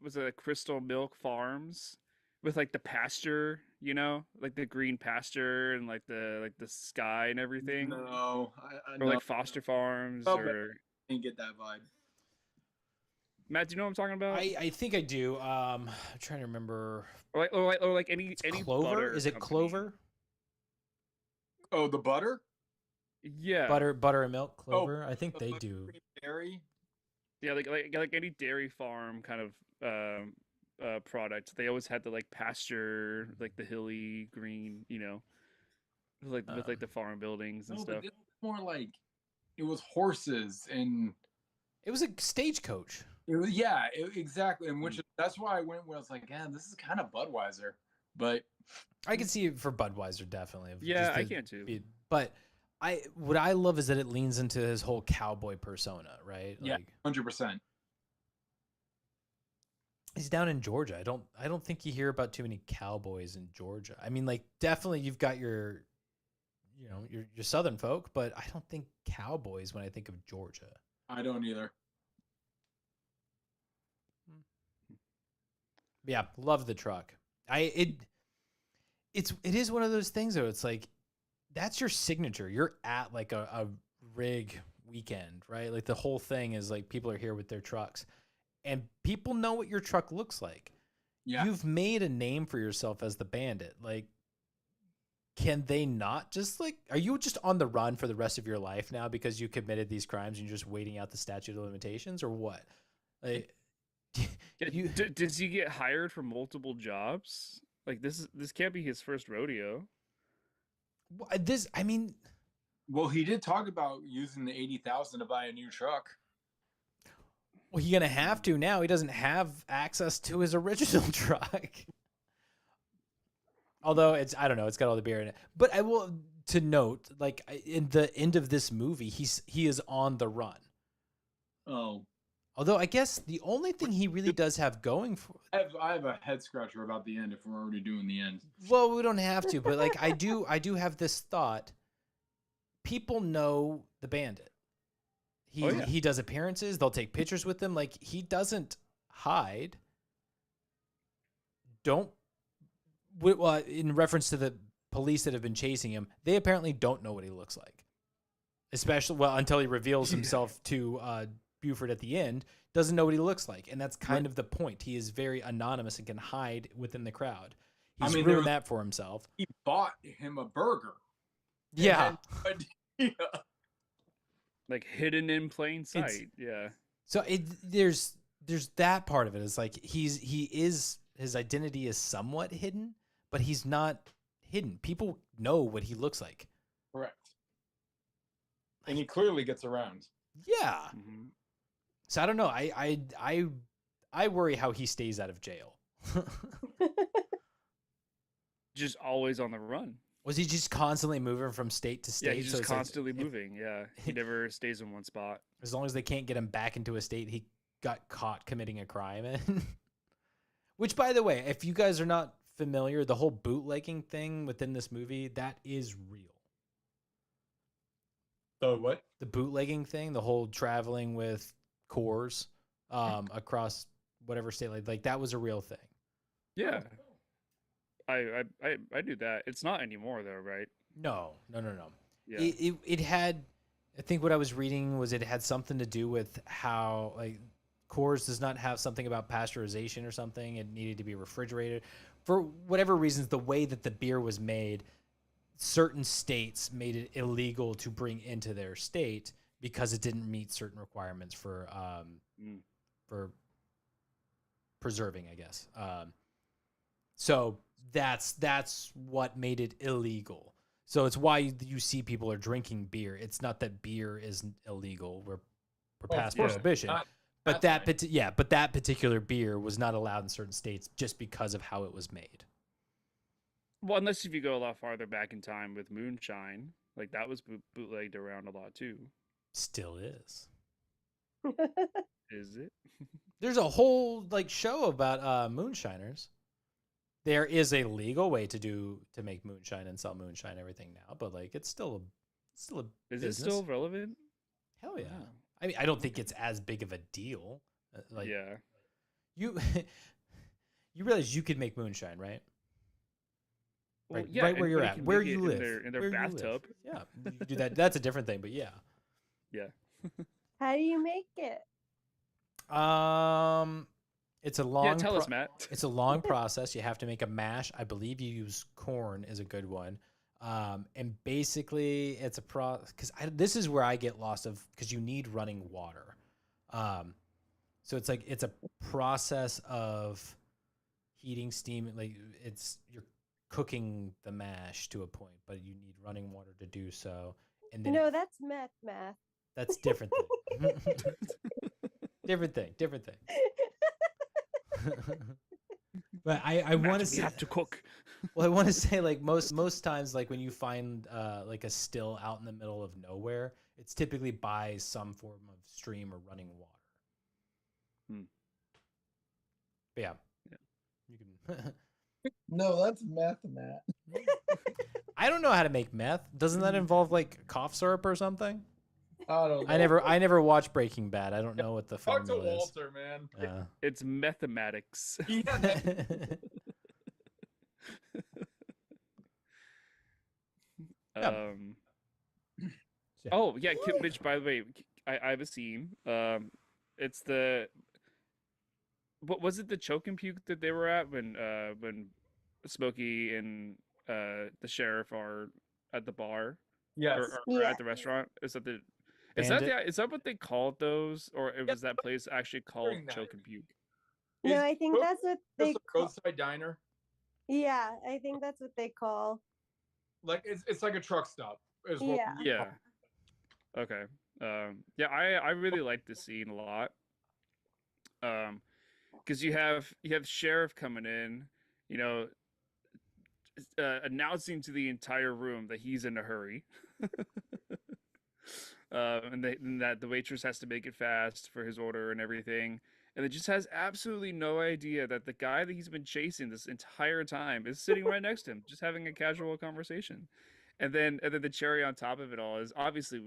Milk Farms with like the pasture, like the green pasture and like the sky and everything. No, or like Foster Farms or I didn't get that vibe. Matt, do you know what I'm talking about? I think I do. I'm trying to remember. Or like any Clover? Is it company. Clover? Oh, the butter? Yeah. Butter and milk Clover. I think they do. Dairy? Yeah, like any dairy farm kind of product. They always had the like pasture, like the hilly green, with the farm buildings and stuff. But it's more like it was horses and it was a stagecoach. It was exactly, and that's why I went where I was like, yeah, this is kind of Budweiser, but I can see it for Budweiser definitely. Yeah, I can too. But what I love is that it leans into his whole cowboy persona, right? Yeah, 100%. He's down in Georgia. I don't think you hear about too many cowboys in Georgia. I mean, like definitely you've got your southern folk, but I don't think cowboys when I think of Georgia. I don't either. Yeah, love the truck. It is one of those things though. It's like that's your signature. You're at like a rig weekend, right? Like the whole thing is like people are here with their trucks, and people know what your truck looks like. Yeah, you've made a name for yourself as the Bandit. Like, can they not just like? Are you just on the run for the rest of your life now because you committed these crimes and you're just waiting out the statute of limitations, or what? Like. Does he get hired for multiple jobs? Like this can't be his first rodeo. Well, he did talk about using the $80,000 to buy a new truck. Well, he's gonna have to now. He doesn't have access to his original truck. Although I don't know, it's got all the beer in it. But I will to note, like in the end of this movie, he is on the run. Oh. Although I guess the only thing he really does have going for I have a head scratcher about the end if we're already doing the end. Well, we don't have to, but like I do have this thought. People know the Bandit. He does appearances, they'll take pictures with him, like he doesn't hide. Well, in reference to the police that have been chasing him, they apparently don't know what he looks like. Especially until he reveals himself to Buford at the end, doesn't know what he looks like, and that's kind of the point. He is very anonymous and can hide within the crowd. He's ruined that for himself. He bought him a burger. Yeah. Like hidden in plain sight. Yeah. So there's that part of it. It's like he is his identity is somewhat hidden, but he's not hidden. People know what he looks like. Correct. And he clearly gets around. Yeah. Mhm. So I don't know. I worry how he stays out of jail. Just always on the run. Was he just constantly moving from state to state? Yeah, he's So just it's like, constantly moving. Yeah, he never stays in one spot. as long as they can't get him back into a state he got caught committing a crime in. Which, by the way, if you guys are not familiar, the whole bootlegging thing within this movie, that is real. So what? The bootlegging thing, the whole traveling with cores across whatever state, like that was a real thing. Yeah, I do that. It's not anymore though, right? No. Yeah. It had, I think what I was reading was it had something to do with how like Coors does not have something about pasteurization or something. It needed to be refrigerated. For whatever reasons, the way that the beer was made, certain states made it illegal to bring into their state because it didn't meet certain requirements for preserving, I guess. So that's what made it illegal. So it's why you see people are drinking beer. It's not that beer is illegal. We're past prohibition. But that particular beer was not allowed in certain states just because of how it was made. Well, unless if you go a lot farther back in time with moonshine, like that was bootlegged around a lot too. Still is. Is it? There's a whole like show about moonshiners. There is a legal way to make moonshine and sell moonshine and everything now, but like it's still a Is business. it still relevant? Hell yeah. Wow. I mean, I don't think it's as big of a deal. Like Yeah. you realize you could make moonshine, right? Well, Right, yeah, right where you're anybody at, can where make you it live, in their where you live. bathtub. Yeah, you can do that. That's a different thing, but yeah. Yeah. How do you make it? It's a long. Yeah, tell us, Matt. It's a long process. You have to make a mash. I believe you use corn is a good one. And basically it's a because this is where I get lost of because you need running water. So it's like it's a process of heating steam. Like you're cooking the mash to a point, but you need running water to do so. And then No, that's math. that's different thing. different thing. But I want to We say have to cook. Well, I want to say like most times, like when you find like a still out in the middle of nowhere, it's typically by some form of stream or running water. But yeah, you can. No, that's meth. I don't know how to make meth. Doesn't that involve like cough syrup or something? I don't know. I never watched Breaking Bad. I don't know what the Talk to formula is. Walter, man. Yeah. It's mathematics. Yeah, Yeah. Oh yeah, which by the way, I have a scene. It's the. What was it? The choke and puke that they were at when Smokey and the sheriff are at the bar. yes. Or at the restaurant. Is that the? Is that what they called those, or was that place actually called During that. choke and puke? No, I think that's what they Just a call. roadside diner. Yeah, I think that's what they call. Like it's like a truck stop. Is what Yeah. we Yeah. call it. Okay. Yeah, I really like this scene a lot. Because you have sheriff coming in, you know, announcing to the entire room that he's in a hurry, and that the waitress has to make it fast for his order and everything, and it just has absolutely no idea that the guy that he's been chasing this entire time is sitting right next to him, just having a casual conversation, and then the cherry on top of it all is obviously.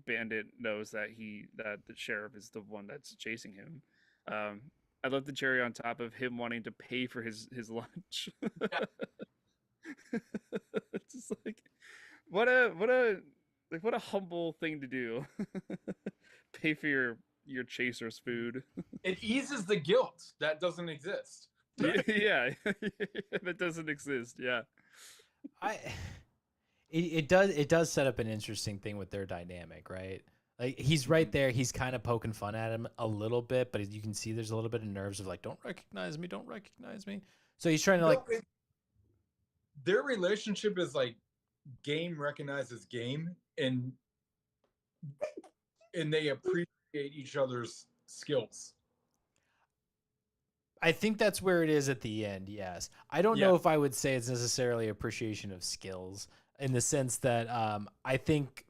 Bandit knows that the sheriff is the one that's chasing him. I love the cherry on top of him wanting to pay for his lunch. It's just like what a humble thing to do. Pay for your chaser's food. It eases the guilt that doesn't exist. Yeah, that doesn't exist. Yeah. It does set up an interesting thing with their dynamic, right? Like he's right there. He's kind of poking fun at him a little bit, but you can see there's a little bit of nerves of like, don't recognize me, don't recognize me. So he's trying to like. Their relationship is like game recognizes game, and they appreciate each other's skills. I think that's where it is at the end. Yes, I don't know if I would say it's necessarily appreciation of skills in the sense that I think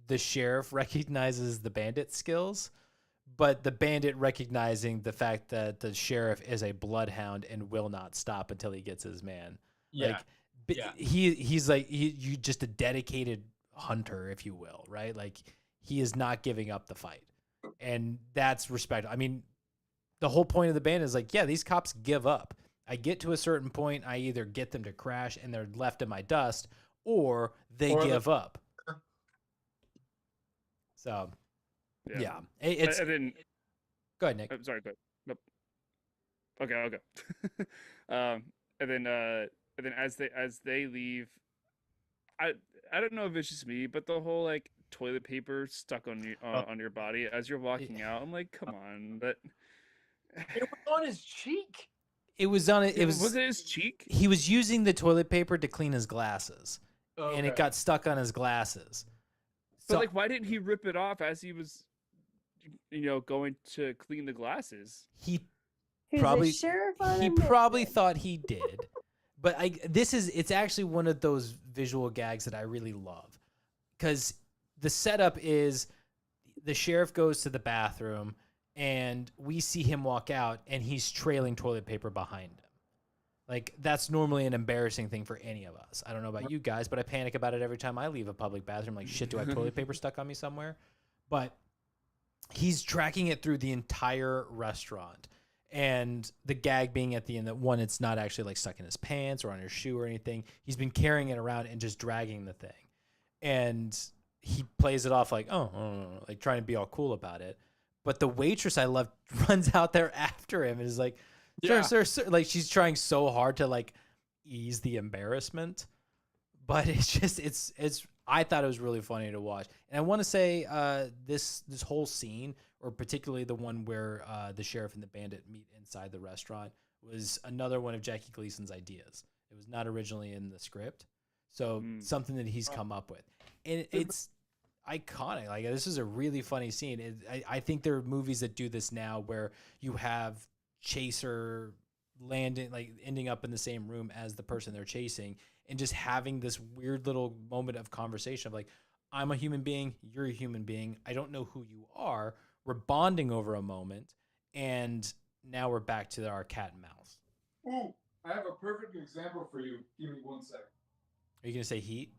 the sheriff recognizes the bandit's skills, but the bandit recognizing the fact that the sheriff is a bloodhound and will not stop until he gets his man. Yeah. Like he's like you just a dedicated hunter, if you will, right? Like he is not giving up the fight, and that's respect. I mean, the whole point of the band is like, yeah, these cops give up. I get to a certain point, I either get them to crash and they're left in my dust, or they give up. So, yeah. It's. And then, go ahead, Nick. I'm sorry, go ahead. Nope. Okay. And then as they leave, I don't know if it's just me, but the whole like toilet paper stuck on you on your body as you're walking out, I'm like, come on, but. It was on his cheek. It was on it. Was it his cheek? He was using the toilet paper to clean his glasses, and it got stuck on his glasses. But like, why didn't he rip it off as he was, going to clean the glasses? He Who's probably a sheriff on he a probably mission. thought he did, but it's actually one of those visual gags that I really love, because the setup is the sheriff goes to the bathroom. And we see him walk out, and he's trailing toilet paper behind him. Like, that's normally an embarrassing thing for any of us. I don't know about you guys, but I panic about it every time I leave a public bathroom. Like, shit, do I have toilet paper stuck on me somewhere? But he's tracking it through the entire restaurant. And the gag being at the end that, one, it's not actually, like, stuck in his pants or on his shoe or anything. He's been carrying it around and just dragging the thing. And he plays it off like, like, trying to be all cool about it. But the waitress I love runs out there after him and is like, sir. Like, she's trying so hard to like ease the embarrassment. But it's I thought it was really funny to watch. And I want to say this whole scene, or particularly the one where the sheriff and the bandit meet inside the restaurant, was another one of Jackie Gleason's ideas. It was not originally in the script. So something that he's come up with. And it's iconic. Like, this is a really funny scene. I think there are movies that do this now where you have chaser ending up in the same room as the person they're chasing, and just having this weird little moment of conversation of like, I'm a human being, you're a human being, I don't know who you are, we're bonding over a moment, and now we're back to our cat and mouse. Ooh, I have a perfect example for you. Give me 1 second. Are you gonna say Heat?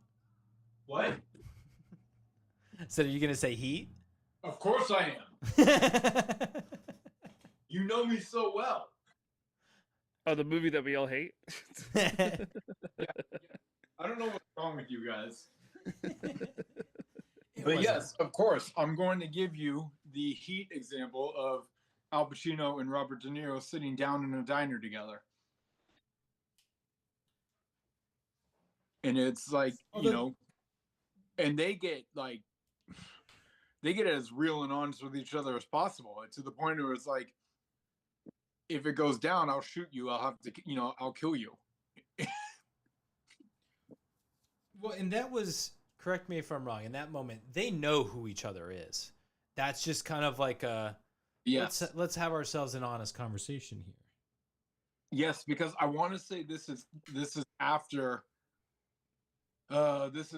What? So are you gonna say Heat? Of course I am. You know me so well. Oh, the movie that we all hate? Yeah. I don't know what's wrong with you guys. But yes, of course, I'm going to give you the Heat example of Al Pacino and Robert De Niro sitting down in a diner together. And it's like, and they get as real and honest with each other as possible, to the point where it's like, if it goes down, I'll shoot you. I'll have to, I'll kill you. Well, and that was, correct me if I'm wrong, in that moment, they know who each other is. That's just kind of like yes. Let's have ourselves an honest conversation here. Yes, because I want to say this is after what is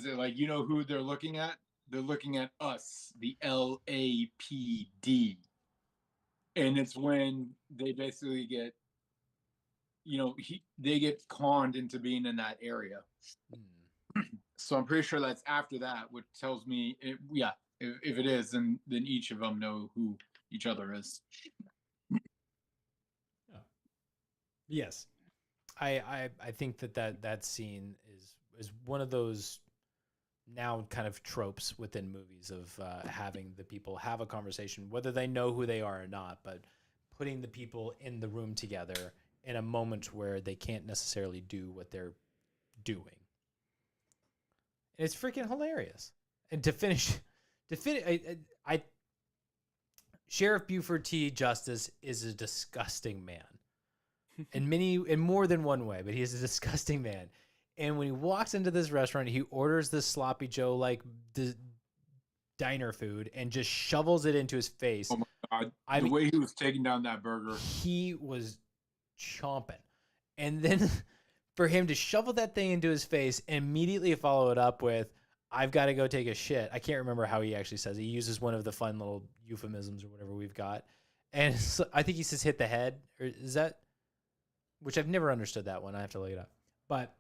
it, like, who they're looking at? They're looking at us, the LAPD. And it's when they basically get, they get conned into being in that area. So I'm pretty sure that's after that, which tells me, if it is, then each of them know who each other is. Yes, I think that scene is one of those now kind of tropes within movies of having the people have a conversation, whether they know who they are or not, but putting the people in the room together in a moment where they can't necessarily do what they're doing. And it's freaking hilarious. And to finish, Sheriff Buford T. Justice is a disgusting man, in more than one way. But he is a disgusting man. And when he walks into this restaurant, he orders this sloppy Joe like diner food and just shovels it into his face. Oh my God! The way he was taking down that burger, he was chomping, and then for him to shovel that thing into his face and immediately follow it up with, "I've got to go take a shit." I can't remember how he actually says it. He uses one of the fun little euphemisms or whatever we've got, and so I think he says "hit the head," or is that? Which I've never understood that one. I have to look it up, but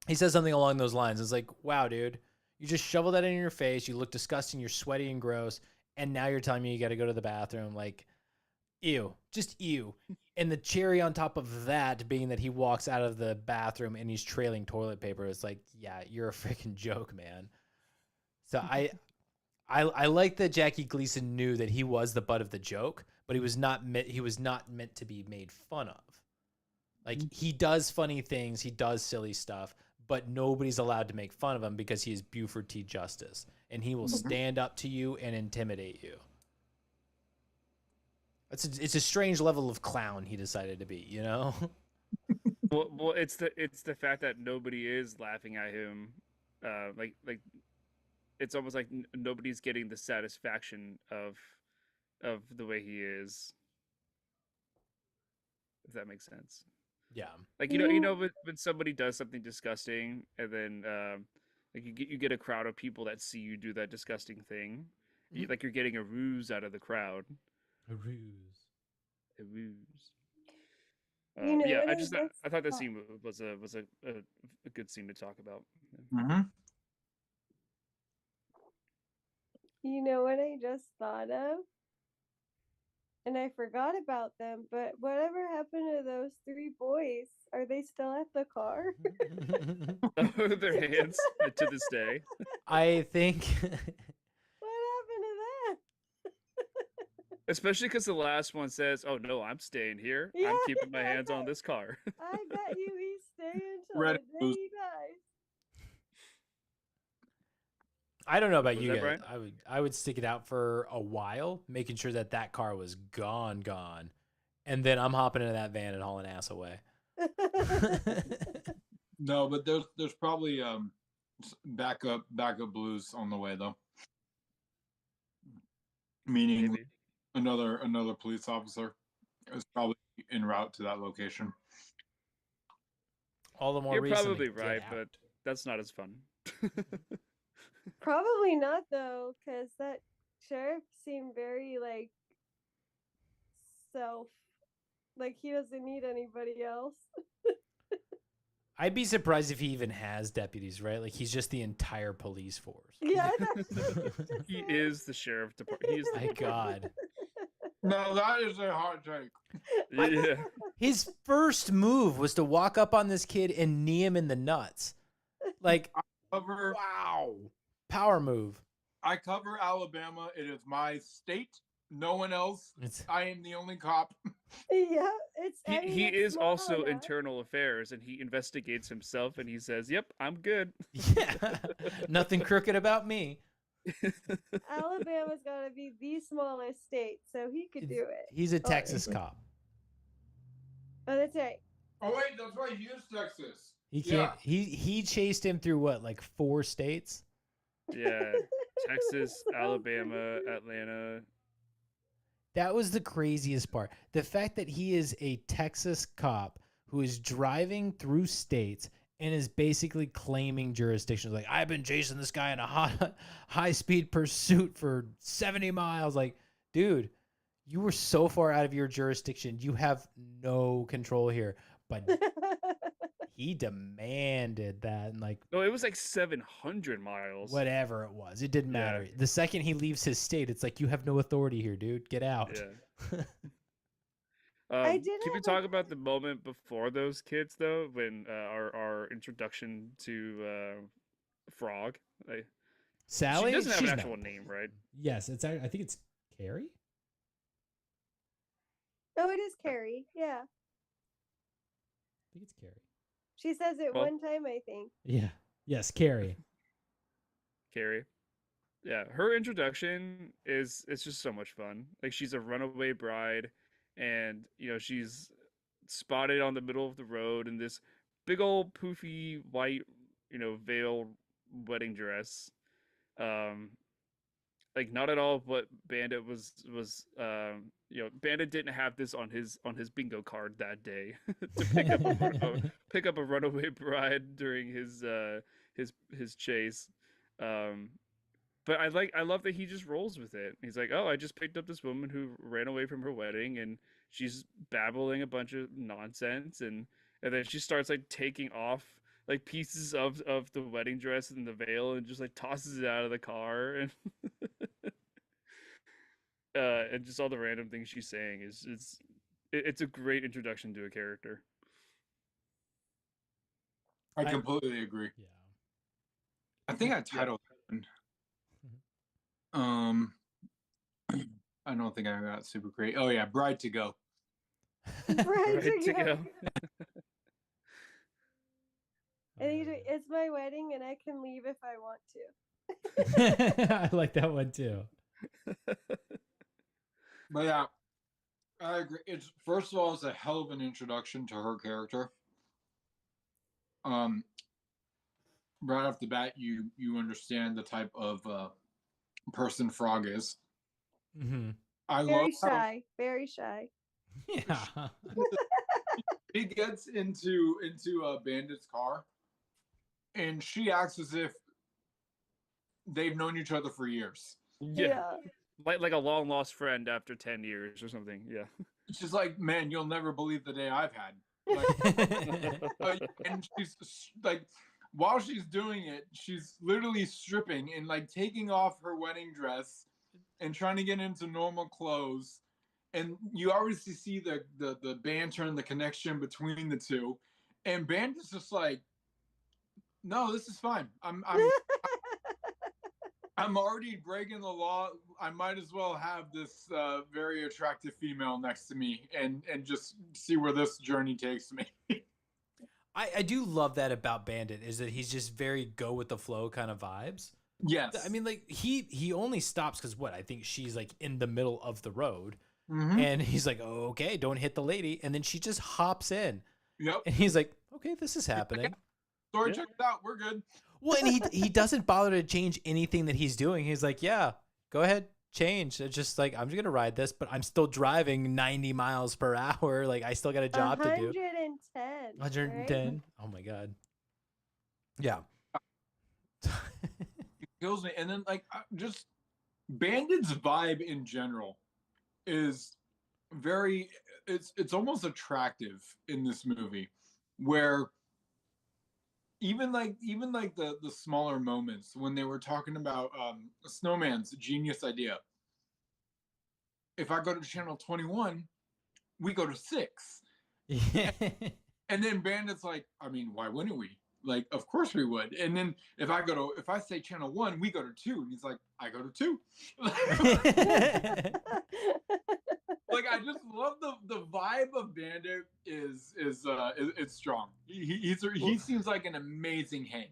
he says something along those lines. It's like, "Wow, dude, you just shovel that in your face. You look disgusting. You're sweaty and gross, and now you're telling me you got to go to the bathroom." Like, ew, just ew. And the cherry on top of that being that he walks out of the bathroom and he's trailing toilet paper. It's like, yeah, you're a freaking joke, man. So I like that Jackie Gleason knew that he was the butt of the joke, but he was not meant to be made fun of. Like, he does funny things, he does silly stuff, but nobody's allowed to make fun of him because he is Buford T. Justice, and he will stand up to you and intimidate you. It's a strange level of clown he decided to be, you know? Well, it's the fact that nobody is laughing at him, like it's almost like nobody's getting the satisfaction of the way he is. If that makes sense. Yeah. Like, you know when somebody does something disgusting, and then like you get a crowd of people that see you do that disgusting thing, like you're getting a ruse out of the crowd. A ruse. Yeah, I thought that scene was a good scene to talk about. You know what I just thought of? And I forgot about them, but whatever happened to those 3 boys? Are they still at the car? Their hands to this day. I think. What happened to that? Especially because the last one says, "Oh no, I'm staying here. Yeah, I'm keeping my hands on this car." I bet you he's staying until the day he dies. I don't know about Was you that guys. Brian? I would stick it out for a while, making sure that car was gone, and then I'm hopping into that van and hauling ass away. no, but there's probably backup blues on the way though. Meaning Maybe. another police officer is probably en route to that location. All the more You're reason. probably to get right, out. but that's not as fun. Probably not though, because that sheriff seemed very like he doesn't need anybody else. I'd be surprised if he even has deputies, right? Like, he's just the entire police force. Yeah, He is the sheriff department. He is My God. No, that is a hot take. Yeah. His first move was to walk up on this kid and knee him in the nuts. Like, wow. Power move. I cover Alabama. It is my state. No one else. I am the only cop. Yeah, He is also internal affairs, and he investigates himself, and he says, "Yep, I'm good." Yeah, nothing crooked about me. Alabama's got to be the smallest state, so he could do it. He's a Texas cop. Oh, that's right. Oh wait, that's right. He is Texas. He can't. Yeah. He chased him through what, like 4 states? Yeah, Texas, Alabama, Atlanta. That was the craziest part. The fact that he is a Texas cop who is driving through states and is basically claiming jurisdictions. Like, I've been chasing this guy in a high-speed pursuit for 70 miles. Like, dude, you were so far out of your jurisdiction. You have no control here. But he demanded that. And like, no, it was like 700 miles. Whatever it was. It didn't matter. The second he leaves his state, it's like, you have no authority here, dude. Get out. Yeah. Can we talk about the moment before those kids, though, when our introduction to Frog? Sally? She doesn't have an actual name, right? Yes, I think it's Carrie. Oh, it is Carrie. Yeah. I think it's Carrie. She says it one time, I think. Yeah. Yes, Carrie. Carrie. Yeah, her introduction is it's just so much fun. Like she's a runaway bride, and she's spotted on the middle of the road in this big old poofy white veil wedding dress. Um, like not at all what Bandit was Bandit didn't have this on his bingo card that day to pick up a runaway bride during his chase. Um, but I love that he just rolls with it. He's like, "Oh, I just picked up this woman who ran away from her wedding, and she's babbling a bunch of nonsense, and then she starts like taking off like pieces of the wedding dress and the veil, and just like tosses it out of the car, and and just all the random things she's saying it's a great introduction to a character. I completely agree. Yeah. I think I titled it. I don't think I got super great. Oh yeah, Bride to Go. Bride to go. And it's my wedding, and I can leave if I want to. I like that one too. But yeah, I agree. It's first of all, it's a hell of an introduction to her character. Right off the bat, you understand the type of person Frog is. Mm-hmm. Very shy. Yeah. He gets into Bandit's car, and she acts as if they've known each other for years. Yeah. Like a long lost friend after 10 years or something. Yeah. She's like, man, you'll never believe the day I've had. Like, and she's like, while she's doing it, she's literally stripping and like taking off her wedding dress and trying to get into normal clothes. And you obviously see the banter and the connection between the two. And Bandit's just like, no, this is fine. I'm already breaking the law. I might as well have this very attractive female next to me and just see where this journey takes me. I do love that about Bandit, is that he's just very go with the flow kind of vibes. Yes. I mean, like he only stops because I think she's like in the middle of the road. Mm-hmm. And he's like, oh, okay, don't hit the lady. And then she just hops in. Yep. And he's like, okay, this is happening. Sorry, check it out. We're good. Well, and he doesn't bother to change anything that he's doing. He's like, yeah, go ahead, change. It's just like, I'm just going to ride this, but I'm still driving 90 miles per hour. Like, I still got a job to do. 110. 110. Right? Oh, my God. Yeah. It kills me. And then, like, just Bandit's vibe in general is very, it's almost attractive in this movie, where even like the smaller moments when they were talking about Snowman's genius idea. If I go to channel 21, we go to 6. Yeah. And then Bandit's like, I mean, why wouldn't we? Like, of course we would. And then if I say channel 1, we go to 2. And he's like, I go to 2. Like, I just love the vibe of Bandit is it's strong. He seems like an amazing hang.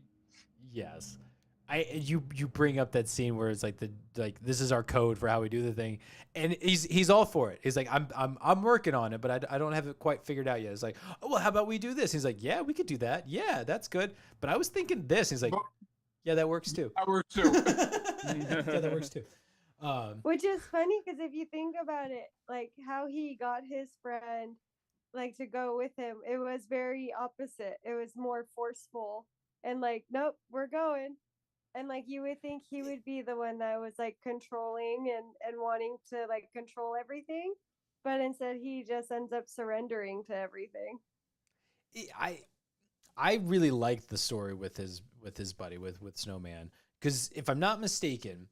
Yes. You bring up that scene where it's like this is our code for how we do the thing, and he's all for it. He's like, I'm working on it, but I don't have it quite figured out yet. It's like, oh well, how about we do this? He's like, yeah, we could do that. Yeah, that's good. But I was thinking this. He's like, yeah, that works too. That works too. Yeah, that works too. Which is funny because if you think about it, like how he got his friend like to go with him, it was very opposite. It was more forceful and like, nope, we're going. And like you would think he would be the one that was like controlling and wanting to like control everything, but instead he just ends up surrendering to everything. I really liked the story with his buddy with Snowman, because if I'm not mistaken,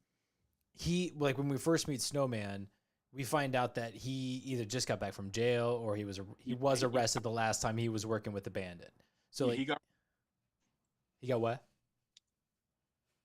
he, like, when we first meet Snowman, we find out that he either just got back from jail or he was arrested the last time he was working with the Bandit. So like, he got what?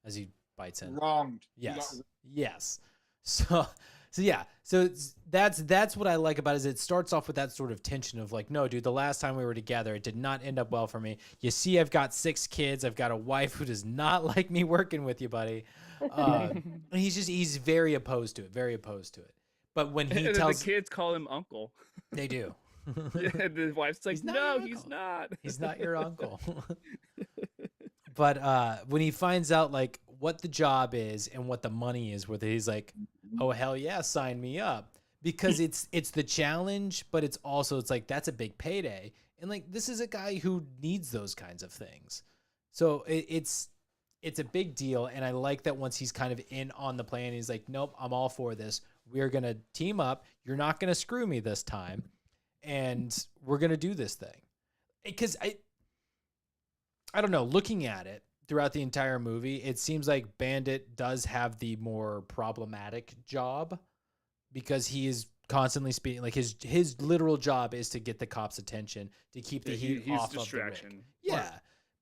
As he bites in. Wronged. Yes. Yes. So So yeah, so that's what I like about it, is it starts off with that sort of tension of like, no, dude, the last time we were together, it did not end up well for me. You see, I've got 6 kids. I've got a wife who does not like me working with you, buddy. And he's very opposed to it, very opposed to it. But when he and tells the kids call him uncle. they do. Yeah, and the wife's like, He's not no, your he's uncle. not. He's not your uncle. But when he finds out like what the job is and what the money is with it, he's like, oh hell yeah, sign me up. Because it's the challenge, but it's like that's a big payday. And like this is a guy who needs those kinds of things. So it's a big deal. And I like that once he's kind of in on the plan, he's like, nope, I'm all for this. We're gonna team up. You're not gonna screw me this time. And we're gonna do this thing. Because I don't know, looking at it throughout the entire movie, it seems like Bandit does have the more problematic job because he is constantly speaking. Like his literal job is to get the cops' attention, to keep the heat he's off distraction. of the rig. Yeah,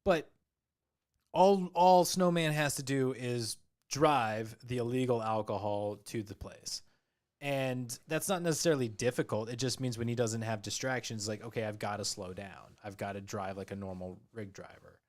but all Snowman has to do is drive the illegal alcohol to the place. And that's not necessarily difficult. It just means when he doesn't have distractions, like, okay, I've got to slow down. I've got to drive like a normal rig driver.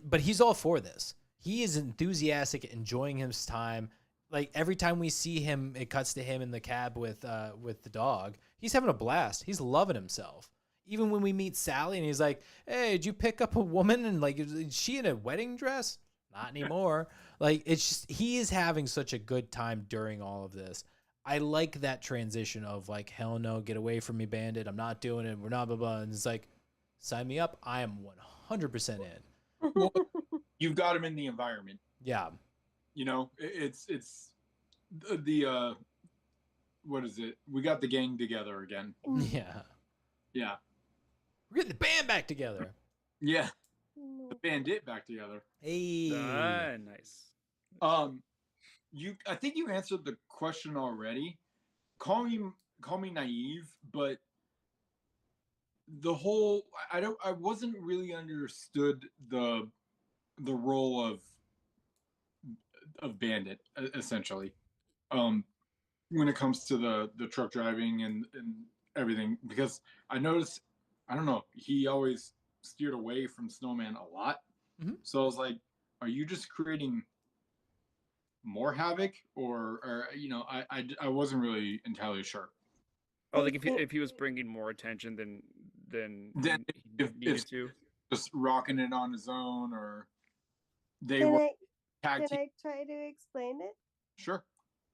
But he's all for this. He is enthusiastic, enjoying his time. Like every time we see him, it cuts to him in the cab with the dog. He's having a blast. He's loving himself. Even when we meet Sally and he's like, hey, did you pick up a woman? And like, is she in a wedding dress? Not anymore. Like, it's just, he is having such a good time during all of this. I like that transition of like, hell no, get away from me, Bandit. I'm not doing it. We're not blah, blah. And it's like, sign me up. I am 100% in. Well, you've got him in the environment. Yeah. You know, it's the what is it? We got the gang together again. Yeah. Yeah. We're getting the band back together. Yeah. The Bandit back together. Hey. Nice. I think you answered the question already. Call me naive, but the whole I wasn't really understood the role of Bandit essentially. When it comes to the truck driving and everything, because I noticed, I don't know, he always steered away from Snowman a lot. Mm-hmm. So I was like, are you just creating more havoc, or you know, I wasn't really entirely sure. Oh, like if he was bringing more attention than he needed to, just rocking it on his own, or they Can were I tag team. try to explain it? Sure.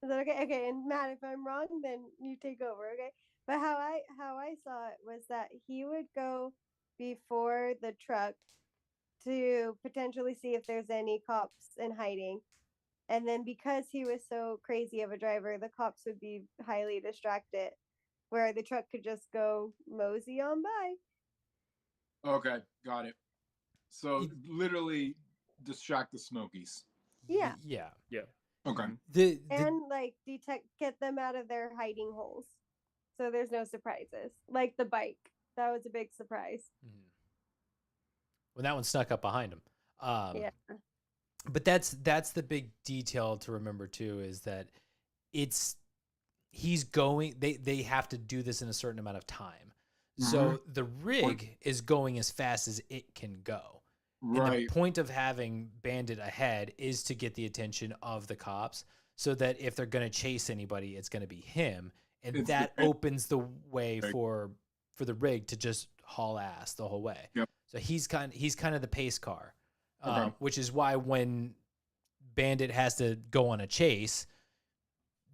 Is that okay? Okay, and Matt, if I'm wrong, then you take over, okay? But how I saw it was that he would go before the truck to potentially see if there's any cops in hiding. And then because he was so crazy of a driver, the cops would be highly distracted, where the truck could just go mosey on by. Okay, got it. So literally distract the Smokies. Yeah. Yeah. Okay. And like get them out of their hiding holes. So there's no surprises. Like the bike. That was a big surprise. When that one snuck up behind him. Yeah. But that's the big detail to remember too, is that he's going, they have to do this in a certain amount of time. Mm-hmm. So the rig is going as fast as it can go. Right. And the point of having Bandit ahead is to get the attention of the cops, so that if they're going to chase anybody, it's going to be him. And that opens the way for the rig to just haul ass the whole way. Yep. So he's kind of the pace car. Which is why when Bandit has to go on a chase,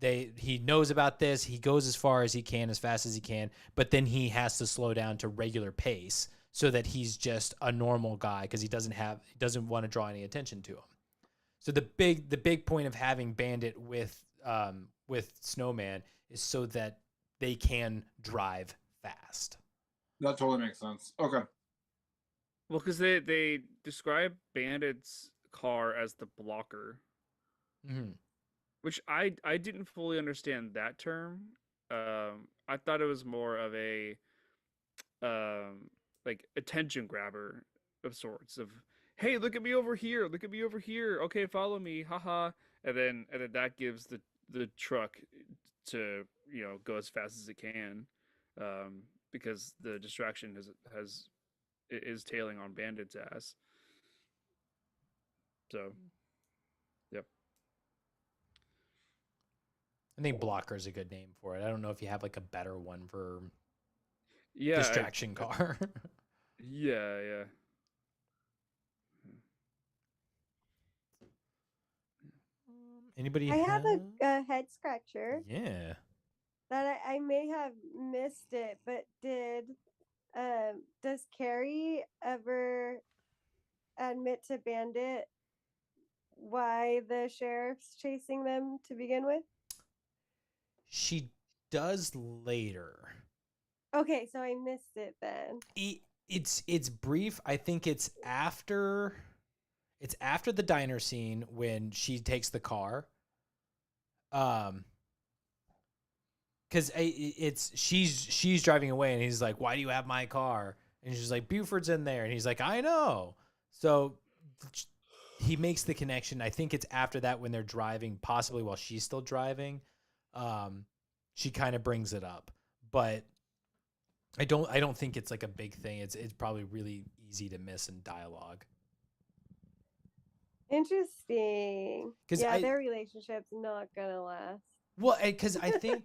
he knows about this. He goes as far as he can, as fast as he can, but then he has to slow down to regular pace so that he's just a normal guy, because he doesn't want to draw any attention to him. So the big point of having Bandit with Snowman is so that they can drive fast. That totally makes sense. Okay. Well, because they describe Bandit's car as the blocker, which I didn't fully understand that term. I thought it was more of a like attention grabber of sorts. Of, hey, look at me over here! Look at me over here! Okay, follow me! Haha! And then that gives the truck to go as fast as it can, because the distraction is tailing on Bandit's ass. So, yep. I think blocker is a good name for it. I don't know if you have like a better one for Yeah, distraction car. yeah. Anybody? I have a head scratcher Yeah. that I may have missed it, but does Carrie ever admit to Bandit why the sheriff's chasing them to begin with? She does later. Okay, so I missed it then. It's brief. I think it's after the diner scene when she takes the car. Because she's driving away and he's like, "Why do you have my car?" And she's like, "Buford's in there," and he's like, "I know." So he makes the connection. I think it's after that when they're driving, possibly while she's still driving. She kind of brings it up, but I don't think it's like a big thing. It's probably really easy to miss in dialogue. Interesting. Yeah, their relationship's not gonna last. Well, because I think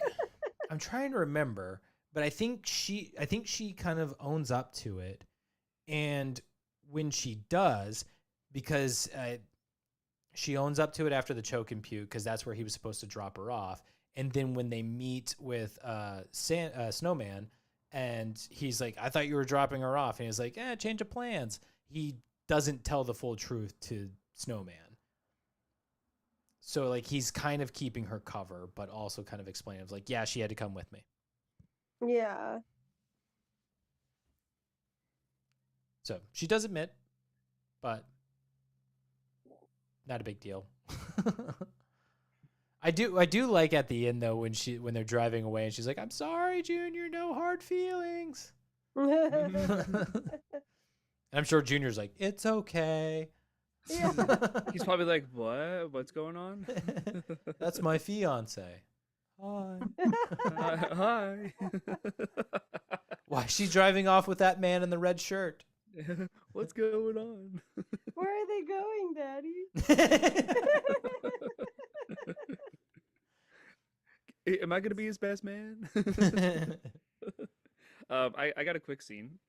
I'm trying to remember, but I think she kind of owns up to it, and when she does, because she owns up to it after the choke and puke, because that's where he was supposed to drop her off, and then when they meet with Snowman, and he's like, "I thought you were dropping her off," and he's like, "Change of plans." He doesn't tell the full truth to Snowman. So like he's kind of keeping her cover, but also kind of explaining, like, yeah, she had to come with me. Yeah. So she does admit, but not a big deal. I do like at the end though when they're driving away and she's like, "I'm sorry, Junior, no hard feelings." And I'm sure Junior's like, "It's okay." Yeah. He's probably like, "What? What's going on?" That's my fiance. Hi. Hi. Why is she driving off with that man in the red shirt? What's going on? Where are they going, Daddy? Am I gonna be his best man? I got a quick scene.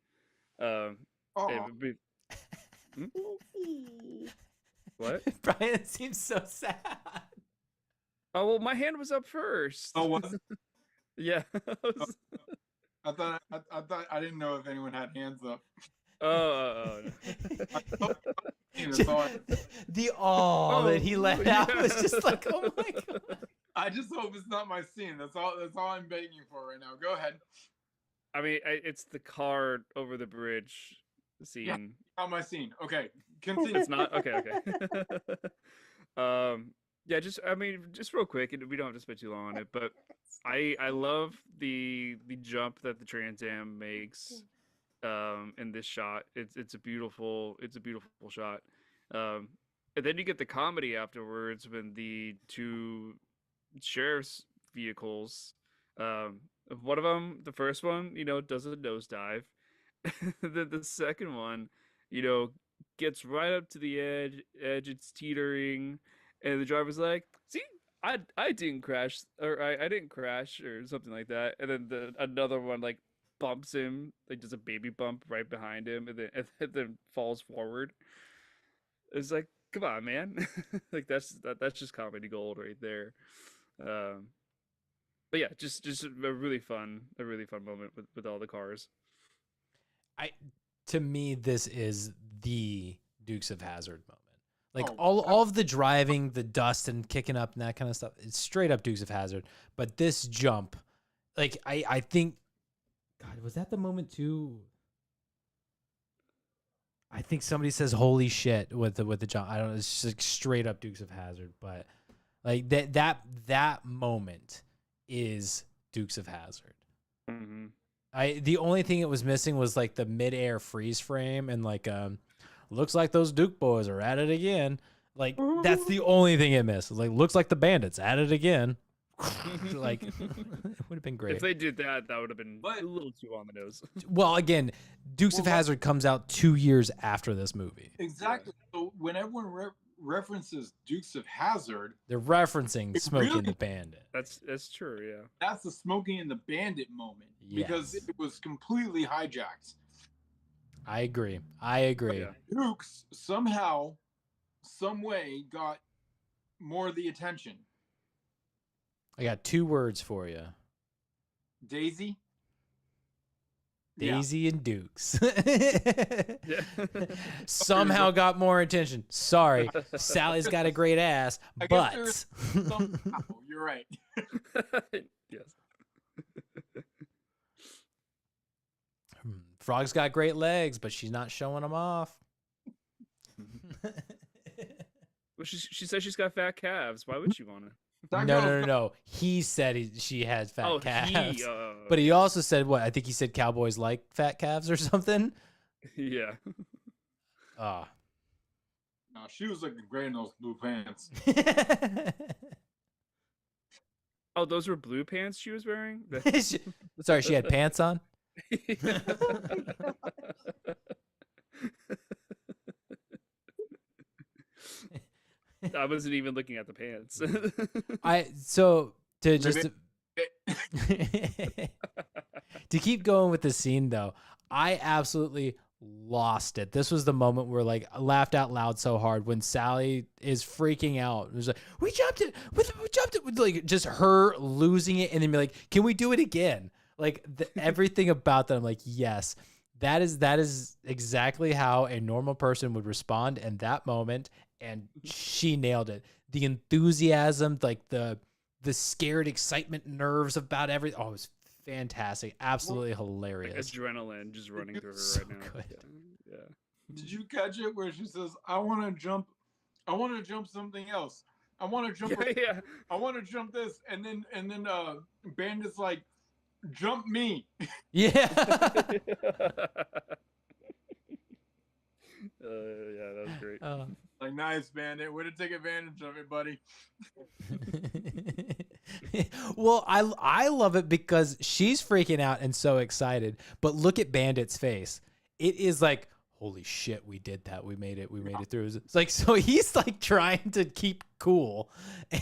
What? Brian seems so sad. Oh well, my hand was up first. Oh, was it? Yeah. I thought I didn't know if anyone had hands up. Oh. The awe that he let out was just like, oh my god. I just hope it's not my scene. That's all I'm begging for right now. Go ahead. I mean, it's the car over the bridge scene. Yeah, not my scene. Okay, continue. It's not okay. Yeah, just real quick, and we don't have to spend too long on it, but I love the jump that the Trans Am makes in this shot. It's a beautiful shot. And then you get the comedy afterwards when the two sheriff's vehicles, one of them, the first one, does a nosedive. Then the second one, gets right up to the edge, it's teetering, and the driver's like, "See, I didn't crash, or I didn't crash," or something like that. And then another one like bumps him, like does a baby bump right behind him, and then falls forward. It's like, come on, man. Like that's just comedy gold right there. But yeah, just a really fun moment with all the cars. To me, this is the Dukes of Hazzard moment. Like all of the driving, the dust and kicking up and that kind of stuff, it's straight up Dukes of Hazzard. But this jump, like I think, God, was that the moment too? I think somebody says "holy shit" with the jump. I don't know. It's just like straight up Dukes of Hazzard. But like that moment is Dukes of Hazzard. Mm-hmm. The only thing it was missing was like the midair freeze frame and like looks like those Duke boys are at it again. Like that's the only thing it missed. Like looks like the Bandits at it again. like it would have been great. If they did that, that would have been But- a little too on the nose. Well, again, Dukes of Well, Hazzard comes out 2 years after this movie. Exactly. So when everyone references Dukes of Hazzard, They're referencing It Smokey really- and the Bandit. That's true. Yeah. that's the Smokey and the Bandit moment because Yes. it was completely hijacked. I agree. I agree. Yeah. Dukes somehow, some way, got more of the attention. I got 2 words for you. Daisy. Yeah. Daisy and Dukes. Yeah. Somehow got more attention. Sorry. Sally's got a great ass, I guess but there's somehow, you're right. Yes. Frog's got great legs, but she's not showing them off. Well, she says she's got fat calves. Why would she want to? That No, girl's no, no, got- no. He said she has fat Oh, calves. he. But he also said what? I think he said cowboys like fat calves or something. Yeah. Ah. No, she was looking great in those blue pants. Oh, those were blue pants she was wearing. Sorry, she had pants on. I wasn't even looking at the pants. So to just Maybe- to keep going with the scene though, I absolutely lost it. This was the moment where like I laughed out loud so hard when Sally is freaking out. It was like, we jumped it, we jumped it, with like just her losing it, and then be like, can we do it again? Like everything about that, I'm like, yes, that is exactly how a normal person would respond in that moment, and she nailed it. The enthusiasm, like the scared excitement, nerves about everything. Oh, it was fantastic, absolutely Like hilarious. adrenaline just running through her So right now. good. Yeah. Did you catch it where she says, I want to jump something else. I want to jump Yeah. Yeah. I want to jump this, and then Bandit's like, jump me. Yeah. Yeah, that was great. Like, nice, Bandit. Way to take advantage of it, buddy. Well, I love it because she's freaking out and so excited. But look at Bandit's face. It is like, holy shit, we did that. We made it through. It's like, so he's like trying to keep cool.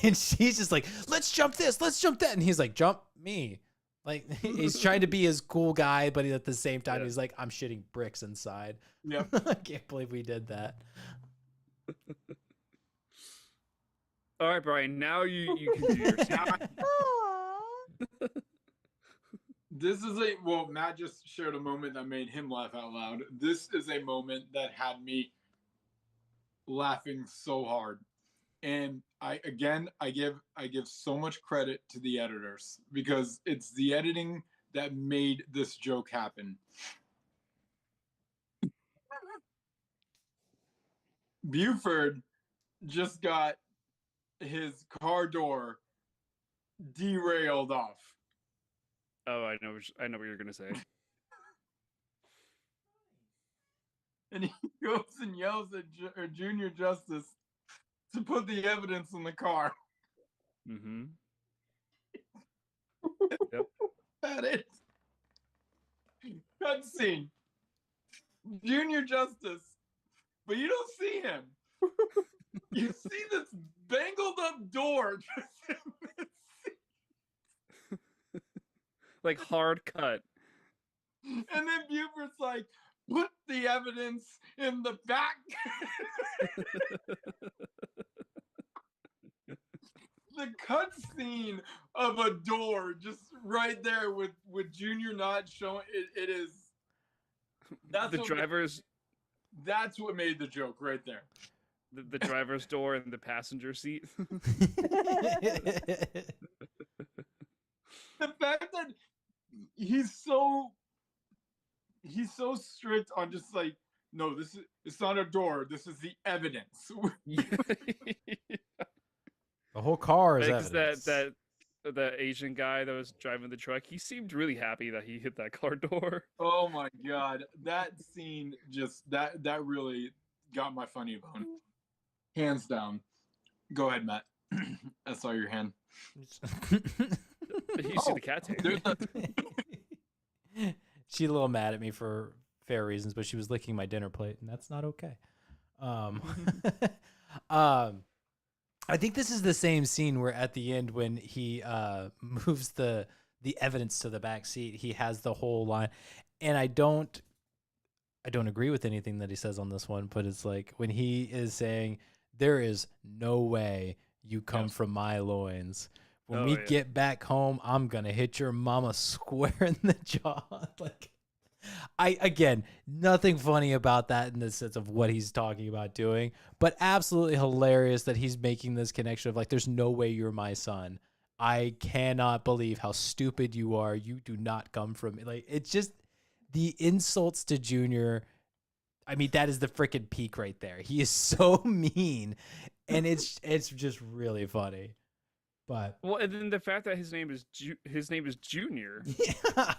And she's just like, let's jump this, let's jump that. And he's like, jump me. Like he's trying to be his cool guy, but at the same time, Yeah. he's like, I'm shitting bricks inside. Yep. I can't believe we did that. All right, Brian. Now you can do your sound. This is Matt just shared a moment that made him laugh out loud. This is a moment that had me laughing so hard. And I give so much credit to the editors because it's the editing that made this joke happen. Buford just got his car door derailed off. Oh, I know what you're gonna say. And he goes and yells at Junior Justice to put the evidence in the car. Mm-hmm. That it. Cutscene. Junior Justice. But you don't see him. You see this bangled up door. Like hard cut. And then Buford's like, put the evidence in the back. The cutscene of a door just right there with Junior not showing it is. That's The what driver's That's what made the joke right there. the driver's door and the passenger seat. The fact that he's so strict on just like, no, it's not a door, this is the evidence. The whole car is Like, 'cause evidence. that Asian guy that was driving the truck, he seemed really happy that he hit that car door. Oh my god, that scene just that really got my funny bone, hands down. Go ahead, Matt. I saw your hand. You see the cat tail. She's a little mad at me for fair reasons, but she was licking my dinner plate, and that's not okay. I think this is the same scene where at the end when he moves the evidence to the back seat, he has the whole line, and I don't agree with anything that he says on this one, but it's like when he is saying, "There is no way you come from my loins. When we get back home, I'm gonna hit your mama square in the jaw." Like, again, nothing funny about that in the sense of what he's talking about doing, but absolutely hilarious that he's making this connection of like, there's no way you're my son. I cannot believe how stupid you are. You do not come from me. Like, it's just the insults to Junior. I mean, that is the freaking peak right there. He is so mean, and it's just really funny. But well, and then the fact that his name is Junior, yeah.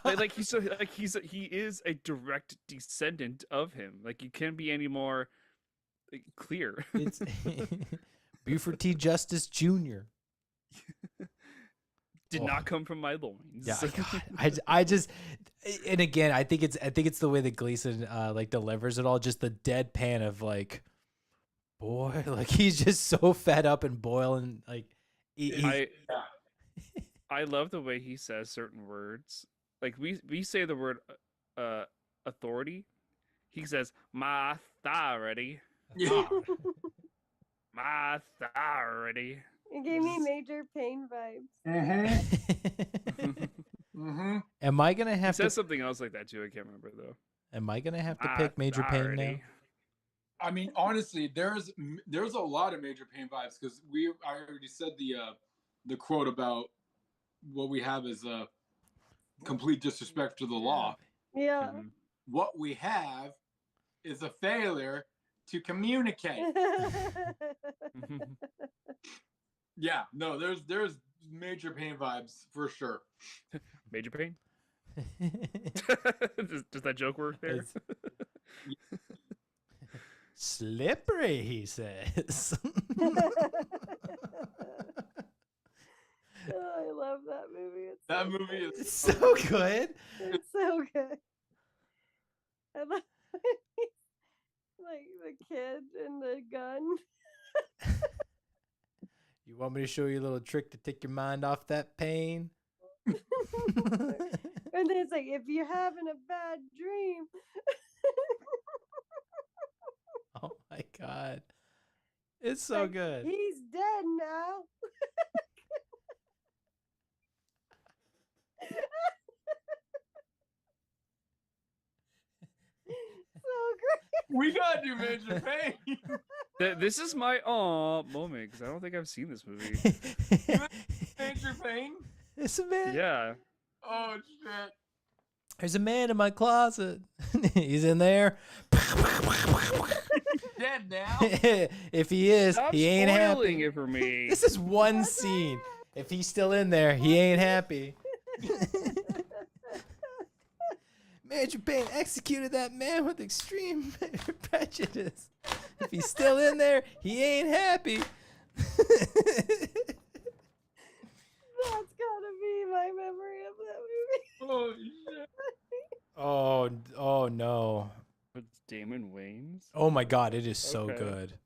he is a direct descendant of him. Like, you can't be any more clear. It's Buford T. Justice Jr. Did not come from my loins. Yeah, God, I just, and again, I think it's the way that Gleason like delivers it all, just the deadpan of like, boy, like he's just so fed up and boiling. Like, I love the way he says certain words. Like we say the word authority. He says my authority. Yeah. My authority. It gave me Major Pain vibes. Am I gonna He have says to? something else like that too. I can't remember though. Am I gonna have to pick Major Pain now? I mean, honestly, there's a lot of Major Pain vibes because I already said the quote about what we have is a complete disrespect to the law. Yeah. Mhm. What we have is a failure to communicate. Yeah, no, there's Major Pain vibes for sure. Major pain. Does that joke work there? Slippery, he says. Oh, I love that movie. That movie is It's so good. It's so good. I love like the kid and the gun. You want me to show you a little trick to take your mind off that pain? And then it's like, if you're having a bad dream. Oh my God. It's so like, good. He's dead now. So great. we gotta do Major Pain. This is my moment because I don't think I've seen this movie. Major Pain? It's a man. Yeah. Oh shit. There's a man in my closet. He's in there. Dead now. If he is, Stop he ain't spoiling happy. it for me. This is one scene. If he's still in there, he ain't happy. Major Payne executed that man with extreme prejudice. If he's still in there, he ain't happy. That's gotta be my memory of that movie. Oh shit. Oh no. It's Damon Wayans. Oh my God, it is so Okay. good.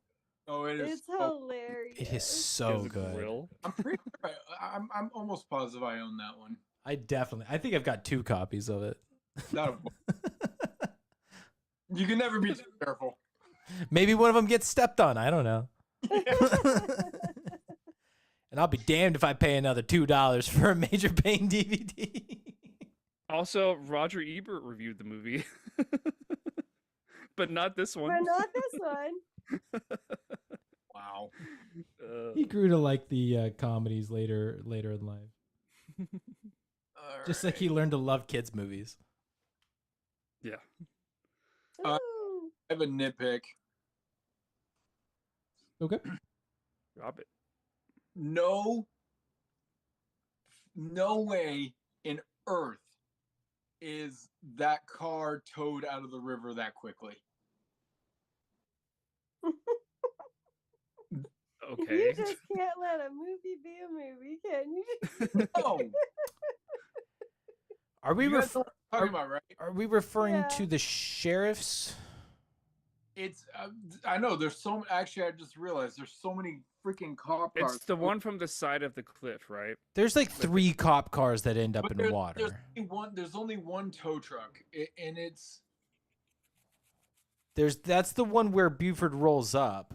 Oh, it is. It's hilarious. It is He so has a good. grill. I'm pretty. I'm almost positive I own that one. I think I've got 2 copies of it. That you can never be too careful. Maybe one of them gets stepped on. I don't know. And I'll be damned if I pay another $2 for a Major Payne DVD. Also, Roger Ebert reviewed the movie, but not this one. But not this one. Wow. He grew to like the comedies later in life. Just like he learned to love kids' movies. Yeah. I Ooh. have a nitpick. Okay. Drop it. No way in Earth is that car towed out of the river that quickly. Okay. okay. You just can't let a movie be a movie, can you? No. Are we You guys know what I'm talking about, right? are we referring Yeah. to the sheriffs? It's I know there's so actually I just realized there's so many freaking cop cars. It's the one from the side of the cliff, right? There's like 3 cop cars that end up But in there's water. there's only one tow truck, and it's That's the one where Buford rolls up.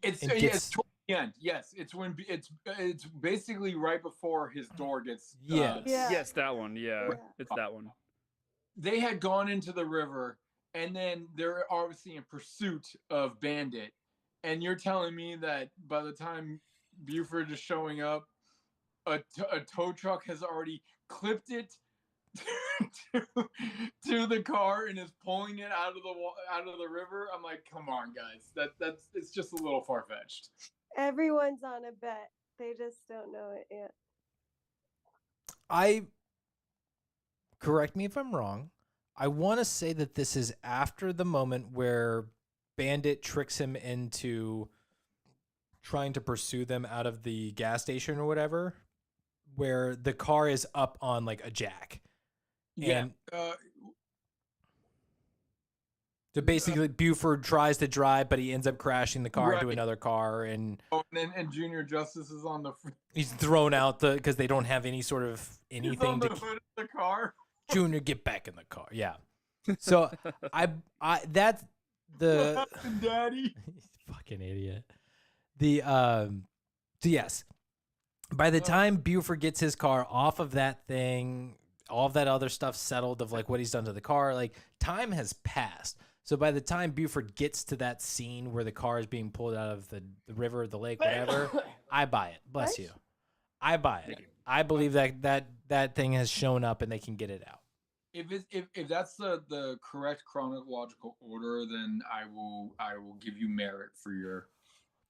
it's And yeah, gets- it's towards the end. Yes, it's when it's basically right before his door gets. Yes. Yeah. Yes, that one. Yeah, Yeah. it's that one. They had gone into the river, and then they're obviously in pursuit of Bandit. And you're telling me that by the time Buford is showing up, a tow truck has already clipped it to the car and is pulling it out of the river. I'm like, come on, guys, that's it's just a little far fetched. Everyone's on a bet. They just don't know it yet. Correct me if I'm wrong. I want to say that this is after the moment where Bandit tricks him into trying to pursue them out of the gas station or whatever, where the car is up on like a jack. Yeah. And so basically Buford tries to drive, but he ends up crashing the car into Right. another car, and And Junior Justice is on the he's thrown out because they don't have any sort of he's anything on the to hood of the car. Junior, get back in the car. Yeah. So that's What the happened, Daddy? fucking idiot. So yes. By the time Buford gets his car off of that thing, all of that other stuff settled of like what he's done to the car, like time has passed. So by the time Buford gets to that scene where the car is being pulled out of the river, the lake, whatever, I buy it. Bless What? you. I buy it. I believe that thing has shown up and they can get it out. If that's the correct chronological order, then I will give you merit for your.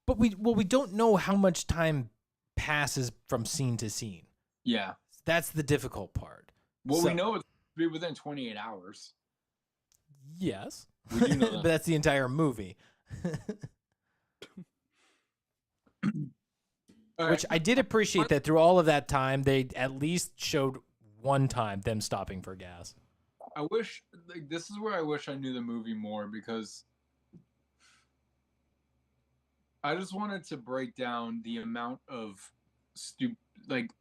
But we don't know how much time passes from scene to scene. Yeah. That's the difficult part. Well, So- we know it's be within 28 hours. Yes. We do know that. But that's the entire movie. All Which I did appreciate that through all of that time, they at least showed one time them stopping for gas. I wish this is where I wish I knew the movie more, because I just wanted to break down the amount of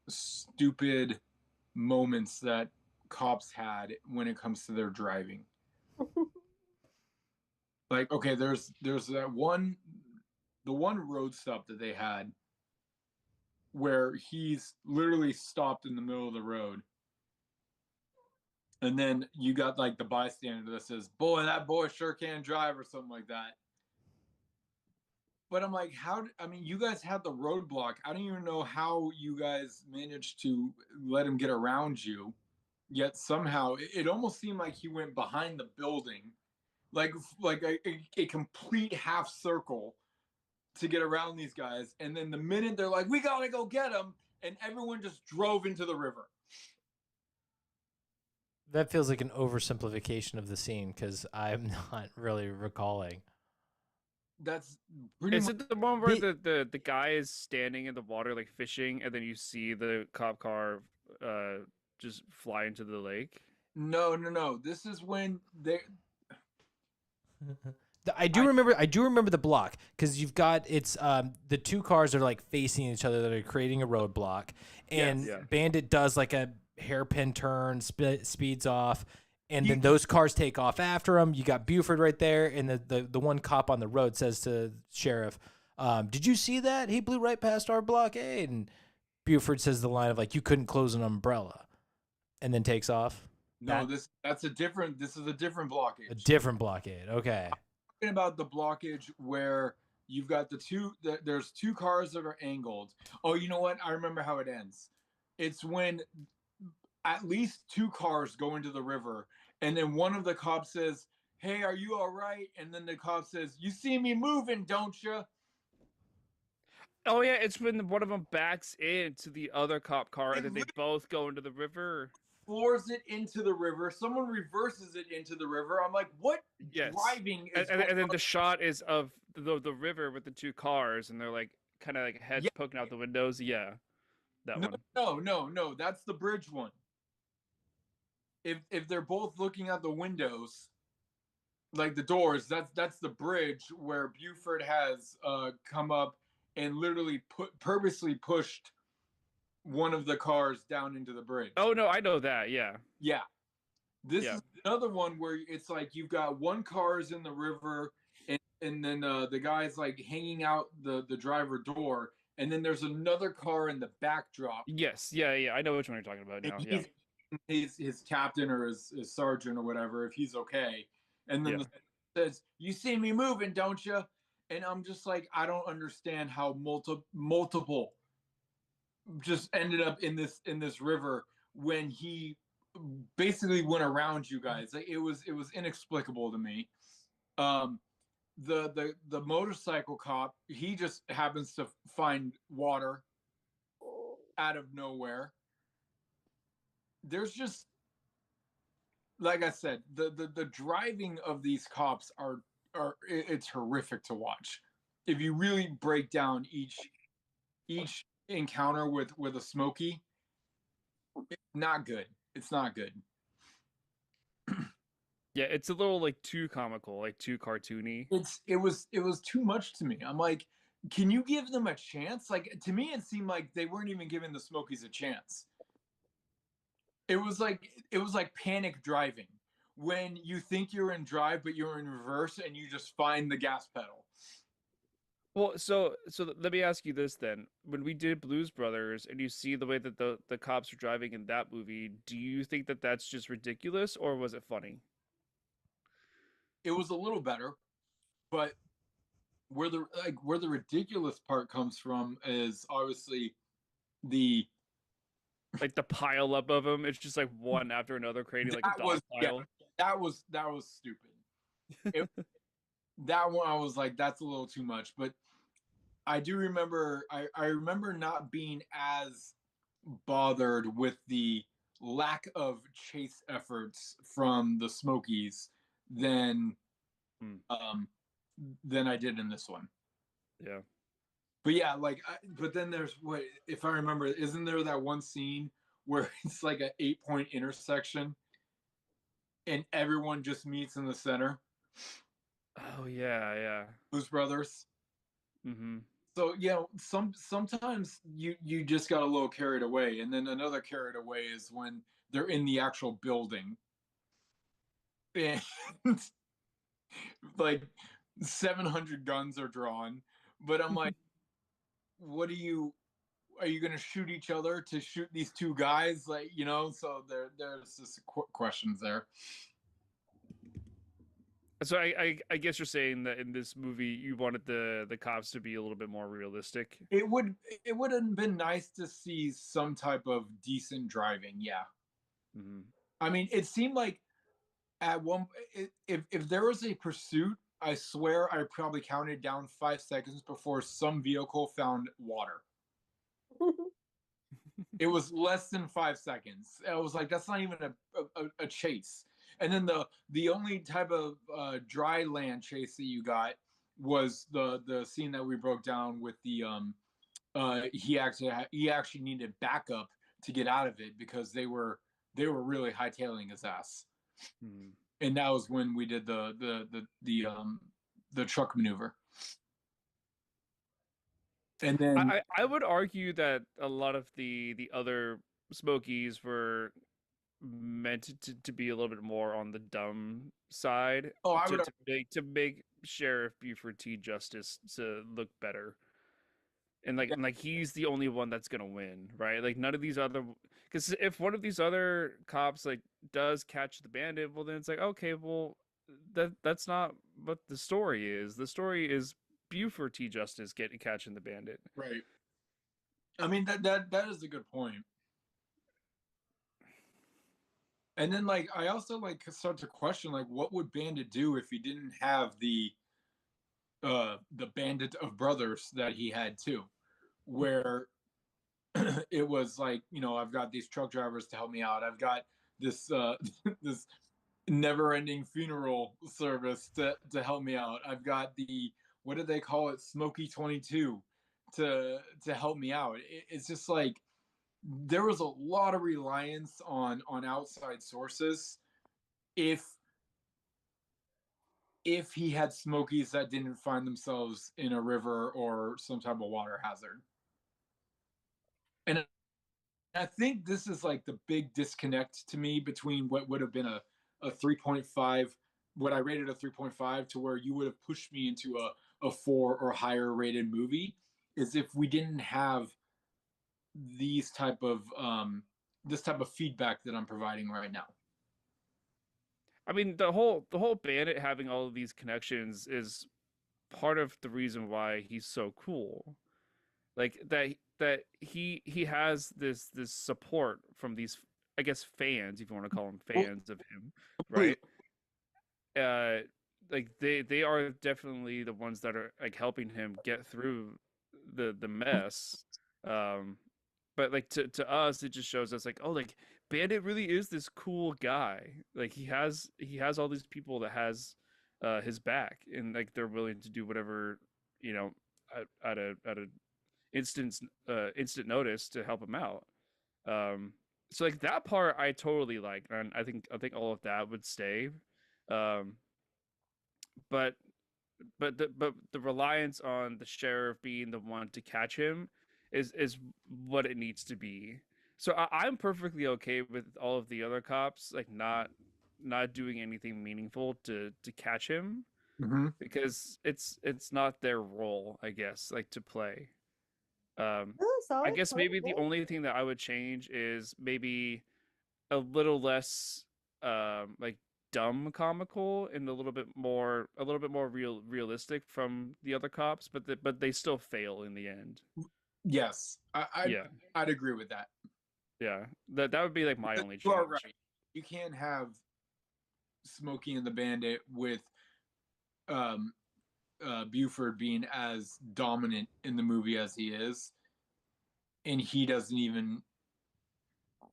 stupid moments that cops had when it comes to their driving. Like, okay, there's that one road stop that they had where he's literally stopped in the middle of the road. And then you got like the bystander that says, "Boy, that boy sure can drive," or something like that. But I'm like, you guys had the roadblock. I don't even know how you guys managed to let him get around you. Yet somehow it almost seemed like he went behind the building, like a complete half circle to get around these guys. And then the minute they're like, "We got to go get him," and everyone just drove into the river. That feels like an oversimplification of the scene because I'm not really recalling. That's pretty Is much. it the one where the guy is standing in the water like fishing, and then you see the cop car just fly into the lake? No. This is when they. I do remember the block because you've got the two cars are like facing each other that are creating a roadblock, and Yes. Yeah. Bandit does like a hairpin turn, speeds off, and then those cars take off after him. You got Buford right there, and the one cop on the road says to sheriff, "Did you see that? He blew right past our blockade." And Buford says the line of like, "You couldn't close an umbrella," and then takes off. No, this is a different blockage. A different blockade. Okay. Talking about the blockage where you've got there's two cars that are angled. Oh, you know what? I remember how it ends. It's when at least two cars go into the river, and then one of the cops says, "Hey, are you all right?" And then the cop says, "You see me moving, don't you?" Oh yeah, it's when one of them backs into the other cop car, and then they both go into the river. Floors it into the river. Someone reverses it into the river. I'm like, what Yes. driving is And going then on? the shot is of the river with the two cars, and they're like kind of like heads Yeah. poking out the windows. Yeah, that No, one. no. That's the bridge one. If they're both looking out the windows, like the doors, that's the bridge where Buford has come up and literally purposely pushed one of the cars down into the bridge. Oh no, I know that. Yeah. Yeah. This Yeah. is another one where it's like you've got one car is in the river, and then the guy's like hanging out the driver door, and then there's another car in the backdrop. Yes. Yeah. Yeah. I know which one you're talking about now. Yeah. He's his captain or his sergeant or whatever, if he's okay. And then Yeah. says, "You see me moving, don't you?" And I'm just like, I don't understand how multiple just ended up in this river when he basically went around you guys. Like, it was inexplicable to me. The motorcycle cop, he just happens to find water out of nowhere. There's just, like I said, the driving of these cops are it's horrific to watch. If you really break down each encounter with a Smokey, it's not good. It's not good. Yeah, it's a little like too comical, like too cartoony. It was too much to me. I'm like, can you give them a chance? Like, to me, it seemed like they weren't even giving the Smokies a chance. It was like panic driving when you think you're in drive, but you're in reverse and you just find the gas pedal. Well, so let me ask you this then. When we did Blues Brothers and you see the way that the cops are driving in that movie, do you think that that's just ridiculous or was it funny? It was a little better, but where the ridiculous part comes from is obviously the Like the pile up of them, it's just like one after another, creating like a dog pile. That was stupid. That one I was like, that's a little too much. But I do remember, I remember not being as bothered with the lack of chase efforts from the Smokies than I did in this one. Yeah. But yeah, like, but then there's what, if I remember, isn't there that one scene where it's like an 8-point intersection and everyone just meets in the center? Oh yeah, yeah. Blues Brothers. Mm-hmm. So yeah, sometimes you just got a little carried away, and then another carried away is when they're in the actual building, and like 700 guns are drawn. But I'm like, what are you going to shoot each other to shoot these two guys? Like, you know, so there's just questions there. So I guess you're saying that in this movie you wanted the cops to be a little bit more realistic. It would have been nice to see some type of decent driving. Yeah. Mm-hmm. I mean, it seemed like at one, if there was a pursuit, I swear I probably counted down 5 seconds before some vehicle found water. It was less than 5 seconds. I was like, that's not even a chase. And then the only type of dry land chase that you got was the scene that we broke down with the he actually needed backup to get out of it because they were really hightailing his ass. Mm-hmm. And that was when we did the truck maneuver. And then I would argue that a lot of the other Smokies were meant to be a little bit more on the dumb side. Oh, I would to make Sheriff Buford T. Justice to look better. And like he's the only one that's gonna win, right? Like none of these other, because if one of these other cops like does catch the bandit, well then it's like, okay, well that's not what the story is. The story is Buford T. Justice catching the bandit. Right. I mean that is a good point. And then like I also like start to question like what would Bandit do if he didn't have the Bandit of Brothers that he had too, where it was like, you know, I've got these truck drivers to help me out. I've got this this never-ending funeral service to help me out. I've got the, what do they call it, Smokey 22 to help me out. It's just like there was a lot of reliance on outside sources. If he had Smokies that didn't find themselves in a river or some type of water hazard. And I think this is like the big disconnect to me between what would have been a 3.5, what I rated a 3.5 to where you would have pushed me into a 4 or higher rated movie, is if we didn't have these type of this type of feedback that I'm providing right now. I mean, the whole Bandit having all of these connections is part of the reason why he's so cool. Like that he has this support from these, I guess, fans, if you want to call them fans of him, right? Like they are definitely the ones that are like helping him get through the mess. But like to us, it just shows us like, oh, like Bandit really is this cool guy. Like he has all these people that has his back, and like they're willing to do whatever, you know, at a instant notice to help him out. So like that part I totally like, and I think all of that would stay. But the reliance on the sheriff being the one to catch him is what it needs to be. So I'm perfectly okay with all of the other cops like not doing anything meaningful to catch him, because it's not their role, I guess, like to play. I guess maybe the only thing that I would change is maybe a little less like dumb comical and a little bit more realistic from the other cops, but they still fail in the end. Yes, I'd agree with that. Yeah, that would be like my only change. You are right. You can't have Smokey and the Bandit with Buford being as dominant in the movie as he is, and he doesn't even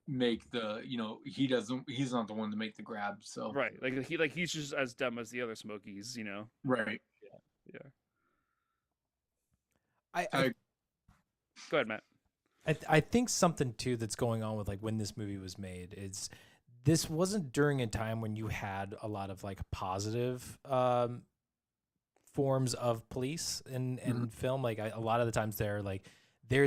make the, you know, he's not the one to make the grab. So right, he's just as dumb as the other Smokies, you know. Right. Yeah. I Go ahead, Matt. I think something too that's going on with like when this movie was made is this wasn't during a time when you had a lot of like positive forms of police in film. Like a lot of the times they're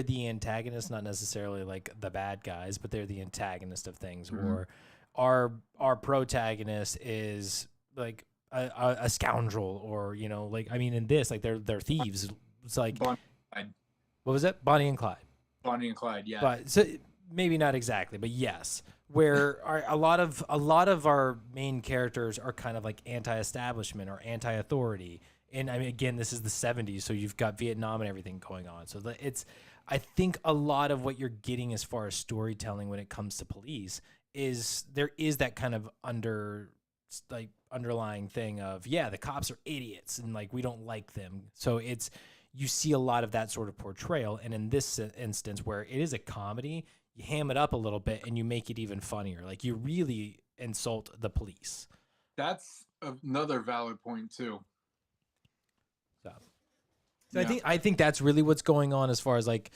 the antagonist, not necessarily like the bad guys, but they're the antagonist of things. Or our protagonist is like a scoundrel, or, you know, like, I mean, in this, like they're thieves. It's like, what was it? Bonnie and Clyde. Bonnie and Clyde, yeah. But so maybe not exactly, but yes, where a lot of our main characters are kind of like anti-establishment or anti-authority. And I mean, again, this is the 70s, so you've got Vietnam and everything going on. So I think a lot of what you're getting as far as storytelling when it comes to police is there is that kind of underlying thing of, yeah, the cops are idiots and like we don't like them. So you see a lot of that sort of portrayal. And in this instance, where it is a comedy, you ham it up a little bit and you make it even funnier. Like you really insult the police. That's another valid point too. So yeah. I think that's really what's going on as far as like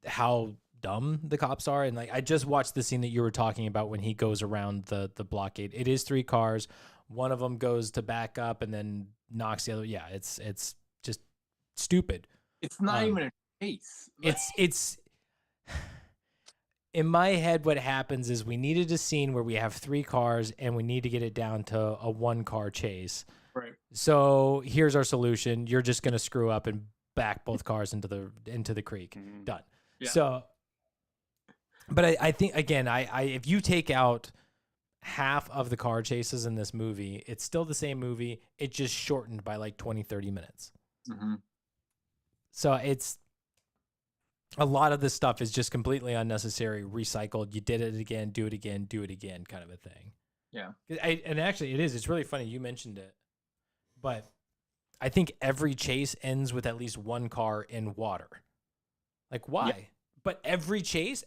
how dumb the cops are. And like I just watched the scene that you were talking about when he goes around the blockade. It is 3 cars. One of them goes to back up and then knocks the other. Yeah, it's just stupid. It's not even a chase. It's in my head, what happens is we needed a scene where we have 3 cars and we need to get it down to a 1-car chase. Right. So here's our solution. You're just going to screw up and back both cars into the creek. Done. Yeah. So, but I think, again, if you take out half of the car chases in this movie, it's still the same movie. It just shortened by like 20, 30 minutes. So it's a lot of this stuff is just completely unnecessary, recycled. You did it again, do it again, do it again, kind of a thing. Yeah. And actually, it is. It's really funny. You mentioned it. But I think every chase ends with at least 1 car in water. Like, why? Yeah. But every chase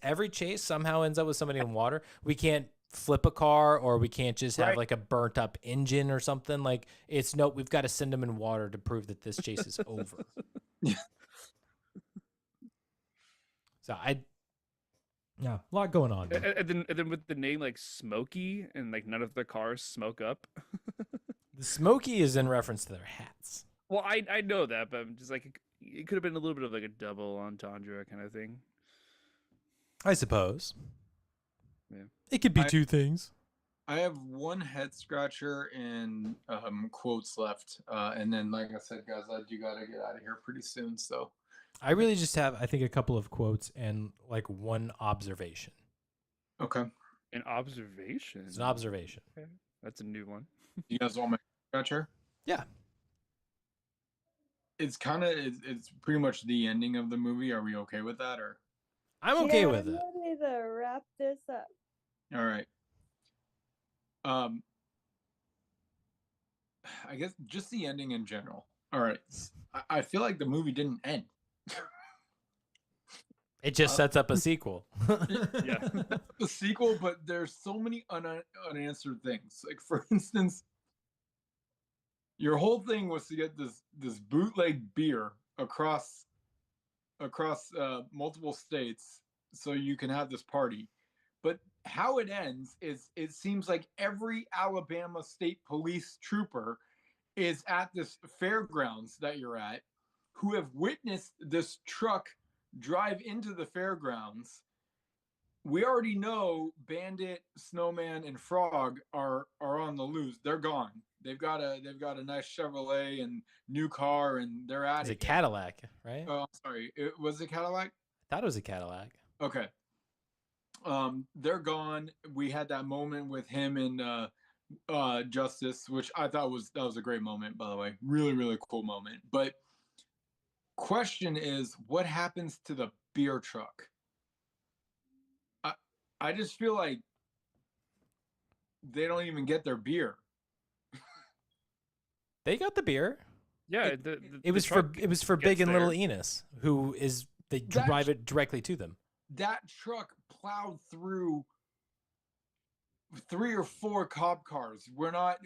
somehow ends up with somebody in water. We can't flip a car, or we can't just have like a burnt up engine or something. Like, we've got to send them in water to prove that this chase is over. So I Yeah, a lot going on. And then with the name like Smokey and like none of the cars smoke up. the Smokey is in reference to their hats. Well, I know that, but I'm just like it could have been a little bit of like a double entendre kind of thing. I suppose. Yeah. It could be I- two things. I have one head scratcher and quotes left, and then like I said, guys, I do gotta get out of here pretty soon. So I really just have, I think, a couple of quotes and like one observation. okay, An observation. It's an observation. Okay. That's a new one. you guys want my scratcher? Yeah. It's kind of it's pretty much the ending of the movie. Are we okay with that, or I'm okay Yeah, with I'm it. ready to wrap this up. all right? I guess just the ending in general. All right, I feel like the movie didn't end. It just sets up a sequel. Yeah. The sequel, but there's so many unanswered things. Like for instance, your whole thing was to get this bootleg beer across multiple states so you can have this party. But how it ends is it seems like every Alabama State Police trooper is at this fairgrounds that you're at who have witnessed this truck drive into the fairgrounds. We already know Bandit, Snowman, and Frog are on the loose. They're gone. They've got a nice Chevrolet and new car, and they're at It's it. a Cadillac, right? Oh, I'm sorry. Was it Cadillac? I thought it was a Cadillac. Okay. They're gone. We had that moment with him and Justice, which I thought was a great moment, by the way. Really, really cool moment. But question is, what happens to the beer truck? I just feel like they don't even get their beer. They got the beer. Yeah, It was for Big gets and Little there. Enos, who is they That- drive it directly to them. That truck plowed through 3 or 4 cop cars. We're not.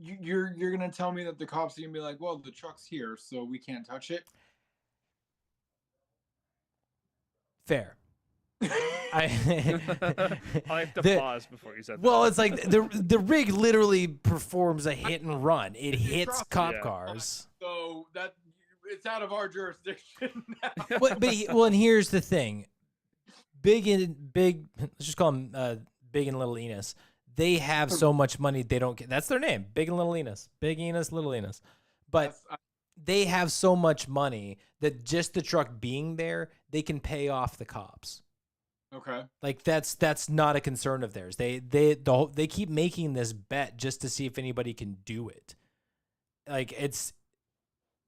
You're gonna tell me that the cops are gonna be like, well, the truck's here, so we can't touch it. Fair. I have to The- pause before you said that. Well, it's like the rig literally performs a hit and run. It hits Drop it. cop Yeah. cars. So that it's out of our jurisdiction now. Well, and here's the thing: big. Let's just call them Big and Little Enos. They have so much money they don't get. That's their name: Big and Little Enos. Big Enos, Little Enos. But they have so much money that just the truck being there, they can pay off the cops. Okay. Like that's not a concern of theirs. They keep making this bet just to see if anybody can do it. Like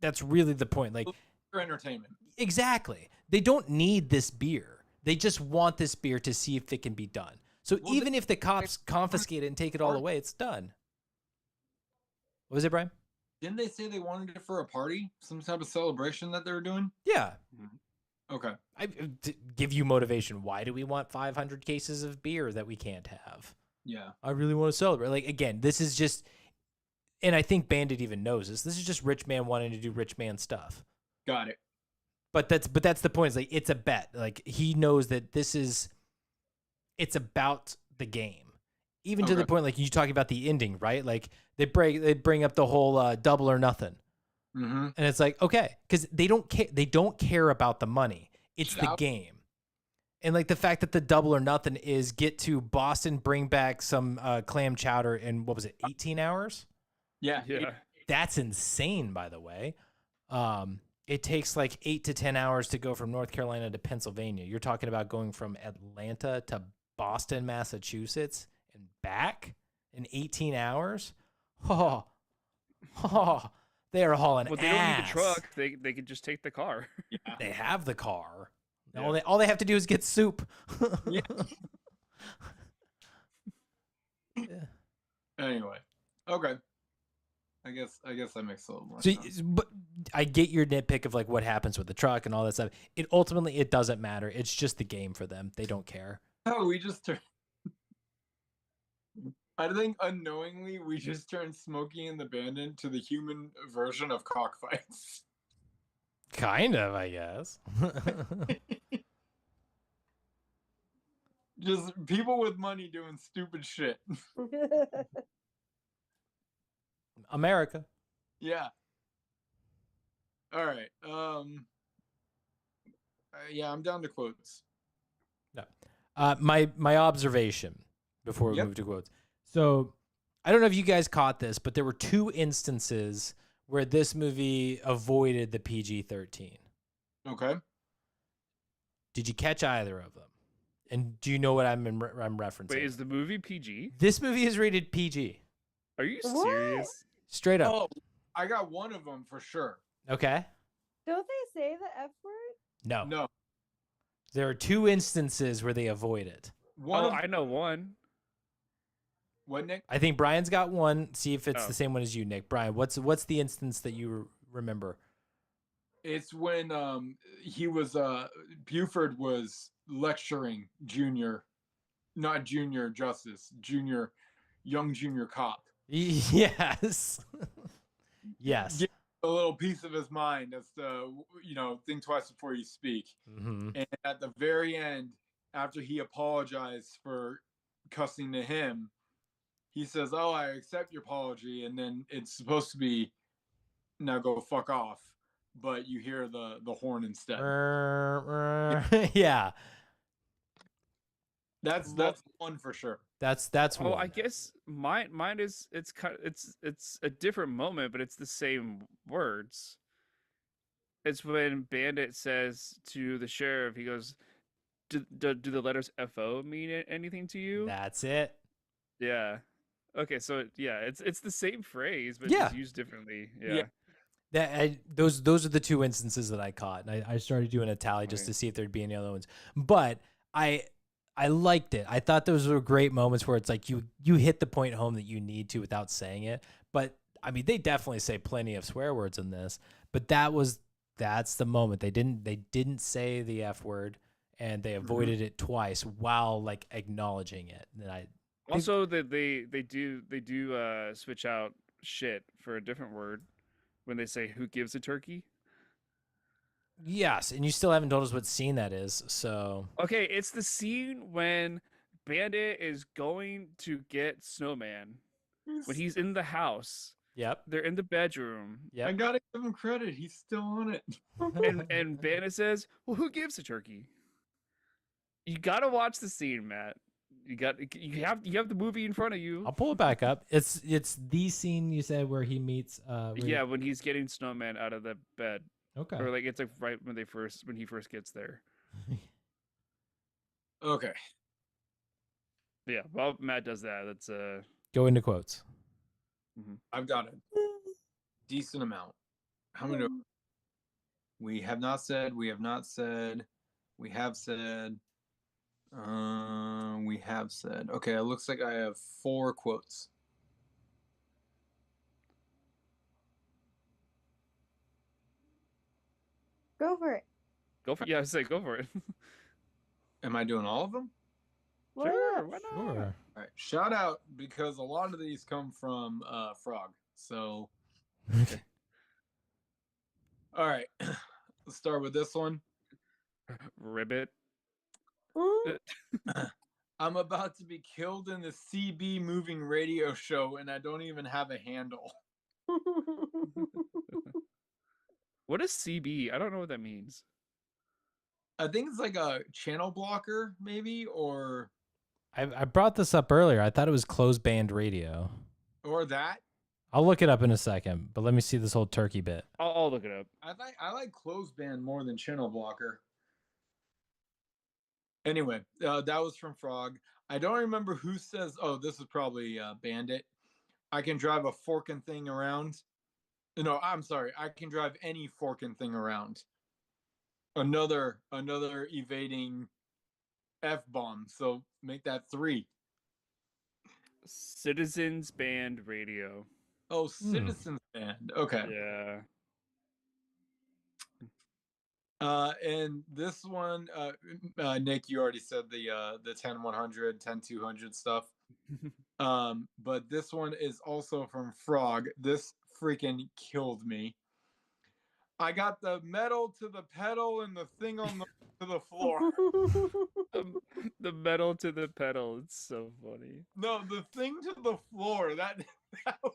that's really the point. Like For entertainment. exactly. They don't need this beer. They just want this beer to see if it can be done. So Well, even if the cops confiscate it and take it all away, it's done. What was it, Brian? Didn't they say they wanted it for a party? Some type of celebration that they were doing? Yeah. Okay. I give you motivation. Why do we want 500 cases of beer that we can't have? Yeah. I really want to celebrate. Like, again, this is just, and I think Bandit even knows this. This is just rich man wanting to do rich man stuff. Got it. But that's the point. It's like, it's a bet. Like, he knows that it's about the game. Even to the Okay. point, like you talking about the ending, right? Like they bring up the whole double or nothing. Mm-hmm. And it's like, okay, because they don't care about the money. It's the Shout- game. And like the fact that the double or nothing is get to Boston, bring back some clam chowder in, what was it, 18 hours? Yeah. Yeah. That's insane, by the way. It takes like 8 to 10 hours to go from North Carolina to Pennsylvania. You're talking about going from Atlanta to Boston, Massachusetts and back in 18 hours. Oh, they are hauling Well, they ass. don't need the truck. They could just take the car. They have the car. Yeah. All they have to do is get soup. Yeah. Yeah. Anyway. Okay. I guess that makes a little more So, sense. but I get your nitpick of like what happens with the truck and all that stuff. It ultimately doesn't matter. It's just the game for them. They don't care. Oh, we just turned. I think unknowingly we just turned Smokey and the Bandit to the human version of cockfights. Kind of, I guess. Just people with money doing stupid shit. America. Yeah. All right. Yeah, I'm down to quotes. No. My observation before we Yep. move to quotes. So I don't know if you guys caught this, but there were 2 instances where this movie avoided the PG-13. Okay. Did you catch either of them? And do you know what I'm referencing? Wait, is the movie PG? This movie is rated PG. Are you What? serious? Straight up. Oh, I got one of them for sure. Okay. Don't they say the F word? No. No. There are 2 instances where they avoid it. One Oh, of I know one. what, Nick? I think Brian's got one. See if it's Oh. the same one as you, Nick. Brian, what's the instance that you remember? It's when he was Buford was lecturing not junior justice, young junior cop. Yes. Yes. Give a little piece of his mind as to think twice before you speak. Mm-hmm. And at the very end, after he apologized for cussing to him, he says, "Oh, I accept your apology," and then it's supposed to be, "Now go fuck off," but you hear the horn instead. Yeah. That's one for sure. That's Oh, one. I guess mine is it's a different moment, but it's the same words. It's when Bandit says to the sheriff, he goes, "Do the letters FO mean anything to you?" That's it. Yeah. Okay, so yeah, it's the same phrase, but Yeah. just used differently. Yeah. Those are the 2 instances that I caught, and I started doing a tally just Right. to see if there'd be any other ones. But I liked it. I thought those were great moments where it's like you hit the point home that you need to without saying it. But I mean, they definitely say plenty of swear words in this. But that's the moment they didn't say the F word, and they avoided it twice while like acknowledging it. And I Also, they do switch out shit for a different word when they say "who gives a turkey." yes, and you still haven't told us what scene that is. So Okay, it's the scene when Bandit is going to get Snowman when he's in the house. yep, They're in the bedroom, I yep. gotta give him credit. He's still on it. and Bandit says, "Well, who gives a turkey?" You gotta watch the scene, Matt. You have the movie in front of you. I'll pull it back up. It's the scene you said where he meets. Yeah, when he's getting Snowman out of the bed, Okay. or like it's like right when he first gets there. Okay. Yeah, while Matt does that, that's Go into quotes. I've got a decent amount. How many? We have not said. We have not said. We have said. We have said. Okay, it looks like I have 4 quotes. Go for it. go for. Yeah, I say go for it. Am I doing all of them? Why Sure, not? why not? Sure. All right. Shout out because a lot of these come from Frog. So, all right. Let's start with this one. Ribbit. Mm. I'm about to be killed in the CB moving radio show, and I don't even have a handle. What is CB? I don't know what that means. I think it's like a channel blocker, maybe, or I brought this up earlier. I thought it was closed band radio. that. I'll look it up in a second, but let me see this whole turkey bit. I'll look it up. I like closed band more than channel blocker. Anyway, that was from Frog. I don't remember who says. Oh, this is probably Bandit. I can drive a forking thing around. No, I'm sorry. I can drive any forking thing around. Another evading F-bomb. So make that 3. Citizens Band Radio. Oh, Citizens Band. Okay. Yeah. And this one, Nick, you already said the 10-100, 10-200 stuff. But this one is also from Frog. This freaking killed me. I got the metal to the pedal and the thing on to the floor. The metal to the pedal. It's so funny. No, the thing to the floor. That was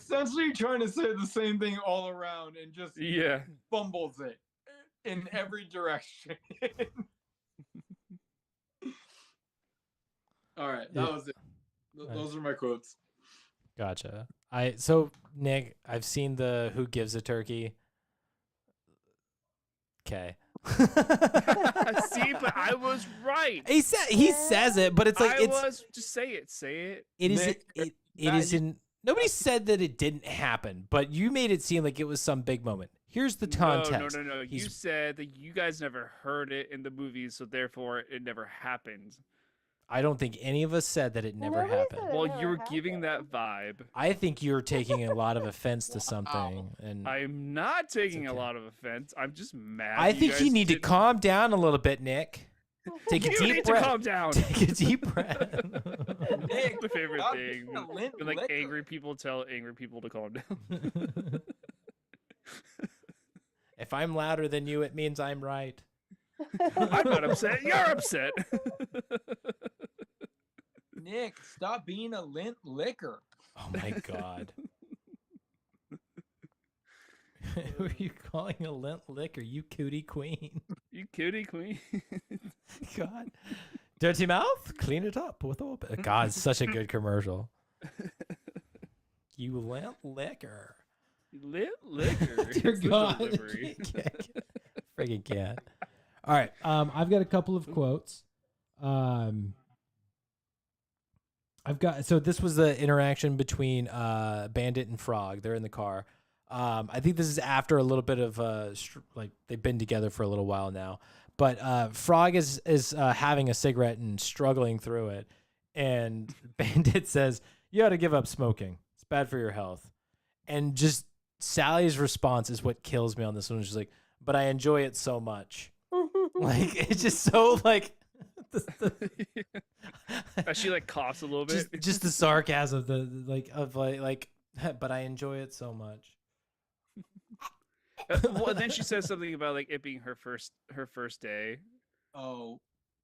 essentially trying to say the same thing all around and just Yeah. fumbles it in every direction. All right, that was it. Those are my quotes. Gotcha. Nick, I've seen the Who Gives a Turkey. Okay. See, but I was right. He says it, but it's like just say it. Say it. It is Nick, it isn't. Nobody said that it didn't happen, but you made it seem like it was some big moment. Here's the context. No. You said that you guys never heard it in the movies, so therefore it never happened. I don't think any of us said that it never Nobody happened. said it Well, never you were happened. giving that vibe. I think you're taking a lot of offense to something, and I'm not taking a okay. lot of offense. I'm just mad. I think you guys need to didn't- calm down a little bit, Nick. Take a You deep need breath. to calm down. Take a deep breath. Nick, My favorite stop thing. being a lint When, like licker. angry people tell angry people to calm down. If I'm louder than you, it means I'm right. I'm not upset. You're upset. Nick, stop being a lint licker. Oh my god. Who are you calling a lint licker? You cootie queen. You cutie queen. God. Dirty mouth? Clean it up with a bit. God, it's such a good commercial. You lint licker. Lit liquor. Dear It's the God. delivery. Friggin' cat. All right. I've got a couple of quotes. So this was the interaction between Bandit and Frog. They're in the car. I think this is after a little bit of like they've been together for a little while now. But Frog is having a cigarette and struggling through it, and Bandit says, "You ought to give up smoking. It's bad for your health." And just Sally's response is what kills me on this one. She's like, "But I enjoy it so much." Like it's just so like. She like coughs a little bit. just the sarcasm, but I enjoy it so much. Well, then she says something about like it being her first day. Oh,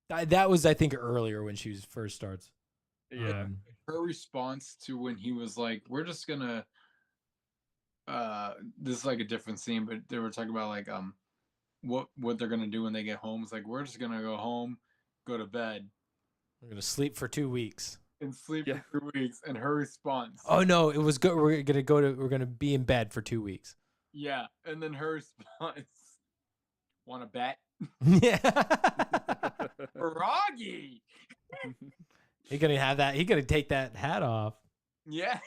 That was, I think, earlier when she first starts. Yeah. her response to when he was like, "We're just gonna," this is like a different scene, but they were talking about like what they're gonna do when they get home. It's like, we're just gonna go home, go to bed, We're gonna sleep for 2 weeks. and sleep Yeah. for 2 weeks. And her response, Oh no, it was good. We're gonna be in bed for 2 weeks. yeah. And then her response, "Want to bet?" Yeah. Froggy. He gonna have that. He gonna take that hat off, Yeah.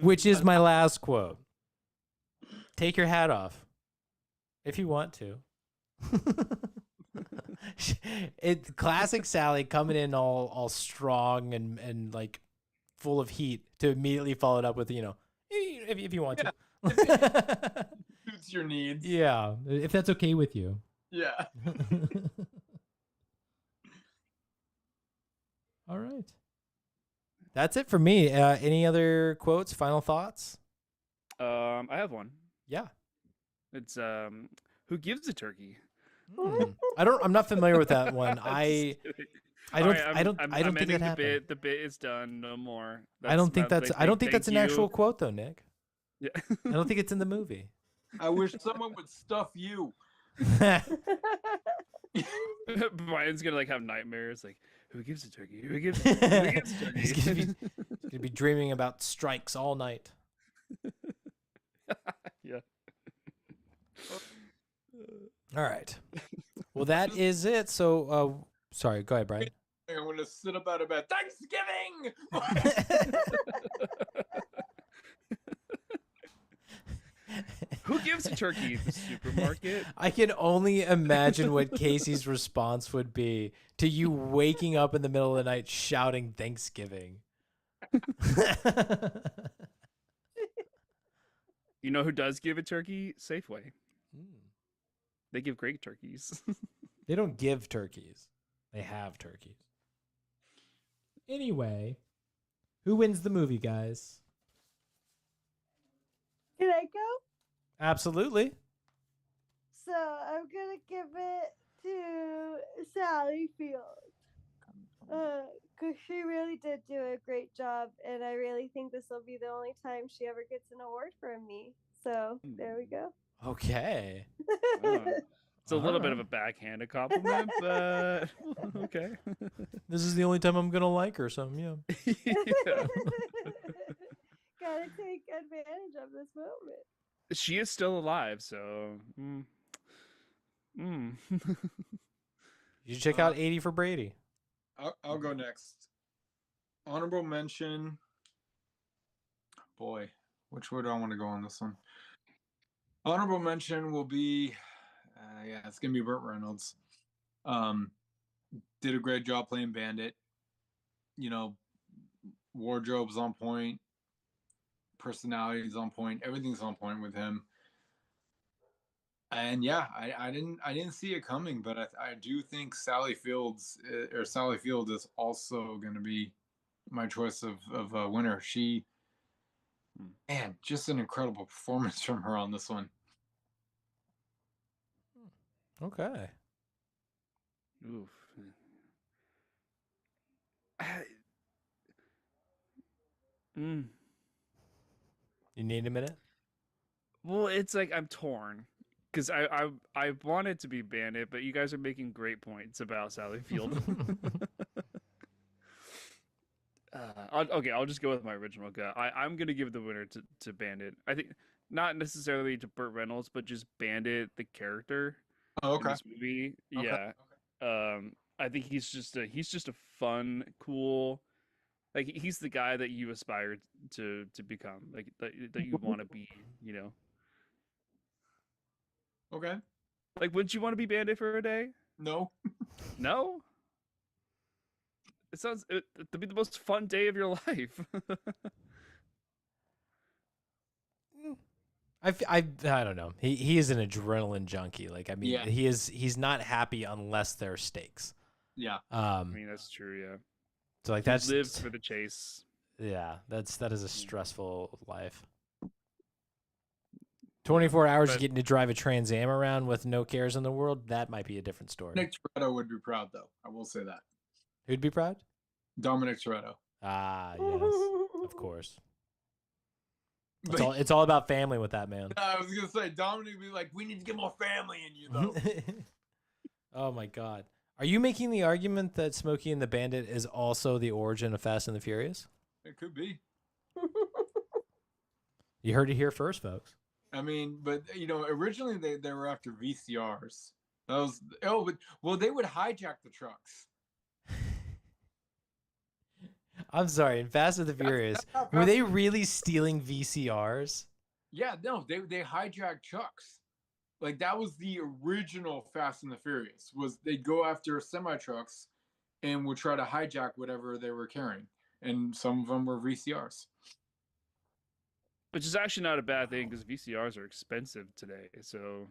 which is my last quote. Take your hat off, if you want to. It's classic Sally coming in all strong and like full of heat to immediately follow it up with if you want to. Suits your needs. Yeah, if that's okay with you. Yeah. All right. That's it for me. Any other quotes? Final thoughts? I have one. Yeah. It's who gives a turkey? I'm not familiar with that one. I don't think that happened. The bit is done. No more. I don't think that's an actual quote. quote though, Nick. Yeah. I don't think it's in the movie. I wish someone would stuff you. Brian's gonna like have nightmares. Like, who gives a turkey? Who gives a turkey? He's gonna be dreaming about strikes all night. Yeah. All right. Well, that is it. So, sorry. Go ahead, Brian. I'm gonna sit up out of bed. Thanksgiving. Who gives a turkey? The supermarket. I can only imagine what Casey's response would be to you waking up in the middle of the night shouting Thanksgiving. You know who does give a turkey? Safeway. They give great turkeys. They don't give turkeys. They have turkeys. Anyway, who wins the movie, guys? I go? Absolutely. So I'm gonna give it to Sally Field. Because she really did do a great job, and I really think this will be the only time she ever gets an award from me. So there we go. Okay. Oh. It's a little bit Alright. of a backhanded compliment, but okay. This is the only time I'm gonna like her, so yeah. Yeah. Gotta take advantage of this moment. She is still alive, so. You should check out 80 for Brady. I'll go next. Honorable mention. Boy, which way do I want to go on this one? Honorable mention will be, it's gonna be Burt Reynolds. Did a great job playing Bandit. You know, wardrobe's on point, personality's on point, everything's on point with him. And yeah, I didn't see it coming, but I do think Sally Field is also going to be my choice of a winner. She, man, just an incredible performance from her on this one. Okay. Oof. You need a minute? Well, it's like I'm torn because I want it to be Bandit, but you guys are making great points about Sally Field. I'll just go with my original gut. I'm gonna give the winner to Bandit. I think not necessarily to Burt Reynolds, but just Bandit the character in this movie. Okay. Yeah. I think he's just a fun, cool. Like he's the guy that you aspire to become, like that you want to be, you know. Okay. Like, wouldn't you want to be Bandit for a day? No. No. It sounds to be the most fun day of your life. I don't know. He is an adrenaline junkie. Like, I mean, Yeah. he's not happy unless there are stakes. Yeah. I mean, that's true. Yeah. So like He that's lives for the chase. yeah, that is a stressful life. 24 hours But- getting to drive a Trans Am around with no cares in the world, that might be a different story. Dominic Toretto would be proud, though. I will say that. Who'd be proud? Dominic Toretto. Ah, yes, of course. But It's all about family with that man. I was gonna say Dominic would be like, we need to get more family in you, though. Oh my God. Are you making the argument that Smokey and the Bandit is also the origin of Fast and the Furious? It could be. You heard it here first, folks. I mean, but originally they were after VCRs. But they would hijack the trucks. I'm sorry, in Fast and the Furious, were they really stealing VCRs? Yeah, no, they hijacked trucks. Like that was the original Fast and the Furious. Was they'd go after semi trucks and would try to hijack whatever they were carrying, and some of them were VCRs. Which is actually not a bad thing because VCRs are expensive today. So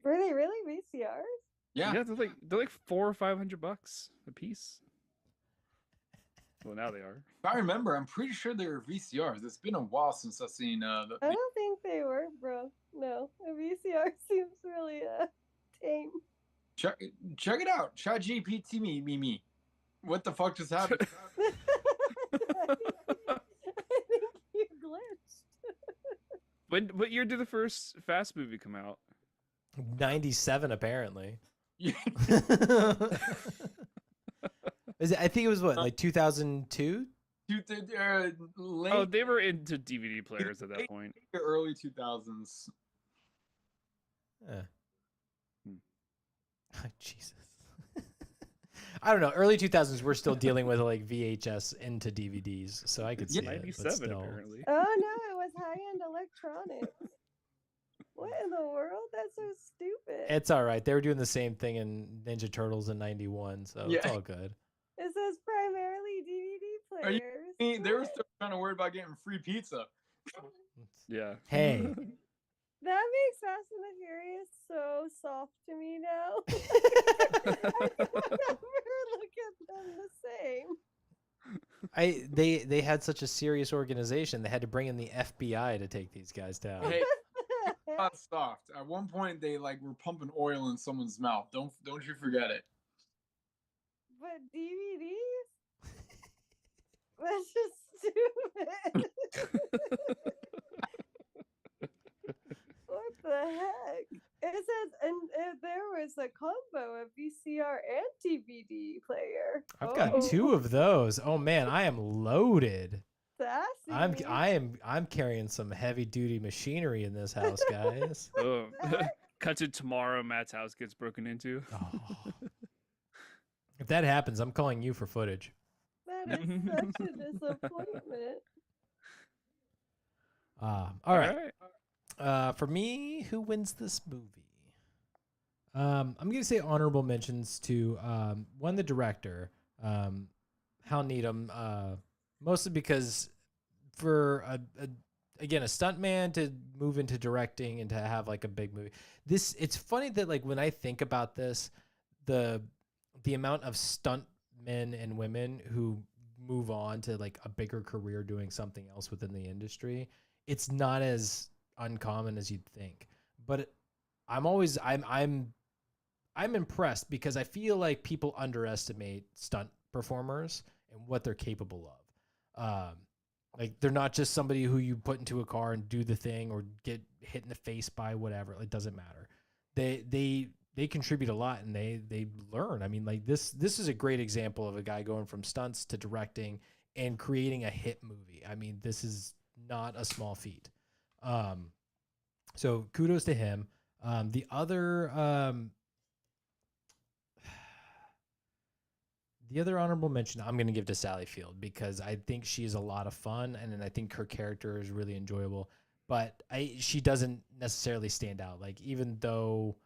Were they really VCRs? Yeah, they're like $400 or $500 a piece. Well, now they are. if I remember, I'm pretty sure they were VCRs. It's been a while since I've seen. I don't think they were, bro. No, a VCR seems really tame. Check it out. ChatGPT me. What the fuck just happened? I think you glitched. What year did the first Fast movie come out? 97, apparently. Yeah. I think it was what, like 2002? Oh, they were into DVD players at that point. Early 2000s. Oh, Jesus. I don't know. Early 2000s, we're still dealing with like VHS into DVDs, so I could see it. But 97 still. apparently. Oh no, it was high-end electronics. What in the world? That's so stupid. It's all right. They were doing the same thing in Ninja Turtles in 91, so it's Yeah. all good. It says primarily DVD Are you players. They were What? still kind of worried about getting free pizza. Yeah. Hey. That makes Fast and the Furious so soft to me now. I will never look at them the same. They had such a serious organization. They had to bring in the FBI to take these guys down. Hey, not soft. At one point, they like were pumping oil in someone's mouth. Don't you forget it. But DVDs? That's just stupid. What the heck? It says, and there was a combo of VCR and DVD player. I've got 2 of those. Oh man, I am loaded. Sassy. I'm carrying some heavy duty machinery in this house, guys. Oh. Cut to tomorrow. Matt's house gets broken into. Oh. If that happens, I'm calling you for footage. That is such a disappointment. All right. For me, who wins this movie? I'm gonna say honorable mentions to one, the director, Hal Needham, mostly because for a stuntman to move into directing and to have like a big movie. It's funny that like when I think about this, the amount of stunt men and women who move on to like a bigger career doing something else within the industry, it's not as uncommon as you'd think. But I'm impressed because I feel like people underestimate stunt performers and what they're capable of. Like they're not just somebody who you put into a car and do the thing or get hit in the face by whatever. It doesn't matter. They contribute a lot and they learn. I mean, like this is a great example of a guy going from stunts to directing and creating a hit movie. I mean, this is not a small feat. So kudos to him. The other honorable mention I'm going to give to Sally Field because I think she's a lot of fun and I think her character is really enjoyable, but she doesn't necessarily stand out. Like, even though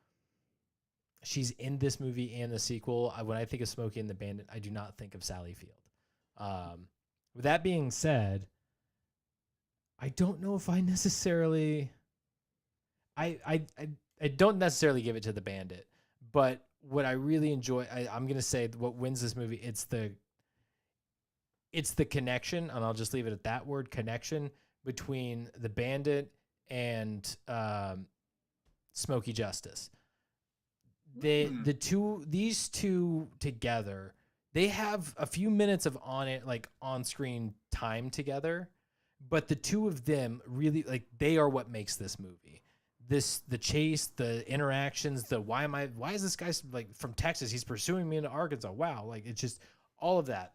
she's in this movie and the sequel, when I think of Smokey and the Bandit, I do not think of Sally Field. With that being said, I don't know if I necessarily... I don't necessarily give it to the Bandit, but what I really enjoy, I'm going to say what wins this movie, it's the connection, and I'll just leave it at that word, connection, between the Bandit and Smokey Justice. These two together, they have a few minutes of on-screen time together, but the two of them really, like, they are what makes this movie. The chase, the interactions, why is this guy like from Texas? He's pursuing me into Arkansas. Wow. Like, it's just all of that.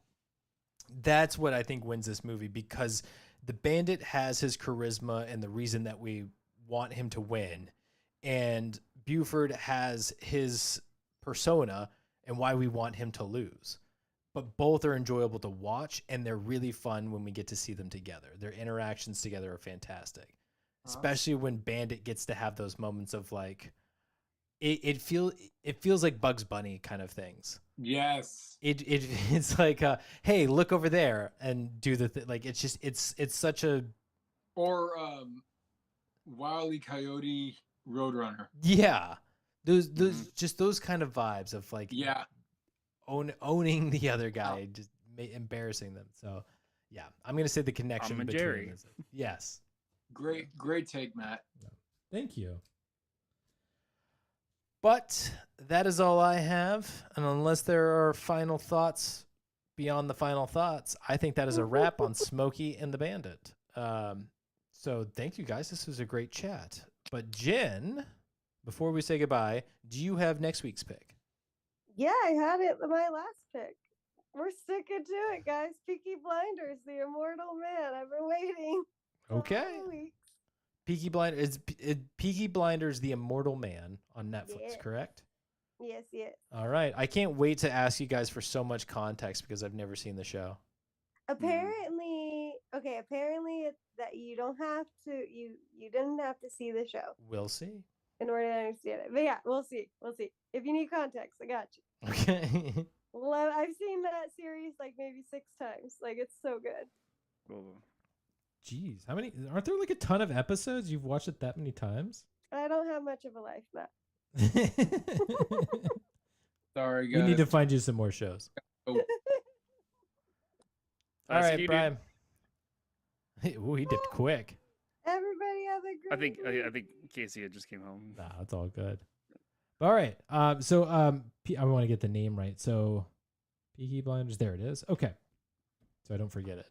That's what I think wins this movie, because the Bandit has his charisma and the reason that we want him to win. And Buford has his persona and why we want him to lose. But both are enjoyable to watch, and they're really fun when we get to see them together. Their interactions together are fantastic. Especially when Bandit gets to have those moments of like, it feels like Bugs Bunny kind of things. Yes. It's like, hey, look over there and do the thing. Like, it's just it's such a. Or Wile E. Coyote Roadrunner. Yeah, those just those kind of vibes of like, yeah, owning the other guy, just embarrassing them. So yeah, I'm gonna say the connection between Jerry. them. Yes. Great take, Matt. Thank you. But that is all I have. And unless there are final thoughts beyond the final thoughts, I think that is a wrap on Smokey and the Bandit. So thank you guys. This was a great chat. But Jen, before we say goodbye, do you have next week's pick? Yeah, I had it my last pick. We're sticking to it, guys. Peaky Blinders, the immortal man. I've been waiting. Okay. Peaky Blinders, the Immortal Man on Netflix, correct? Yes. All right. I can't wait to ask you guys for so much context because I've never seen the show. Apparently, it's that you don't have to, you didn't have to see the show. We'll see. In order to understand it. But yeah, we'll see. If you need context, I got you. Okay. Well, I've seen that series like maybe 6 times. Like, it's so good. Oh. Jeez, how many? Aren't there like a ton of episodes? You've watched it that many times? I don't have much of a life, Matt. Sorry, guys. We need to find you some more shows. Oh. All See right, you, dude. Brian. Ooh, he dipped quick. Everybody have a great week. I think Casey had just came home. Nah, it's all good. All right. I want to get the name right. So, Peaky Blinders. There it is. Okay. So I don't forget it.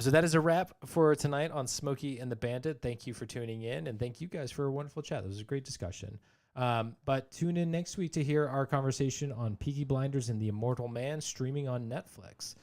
So that is a wrap for tonight on Smokey and the Bandit. Thank you for tuning in, and thank you guys for a wonderful chat. This was a great discussion. But tune in next week to hear our conversation on Peaky Blinders and the Immortal Man streaming on Netflix.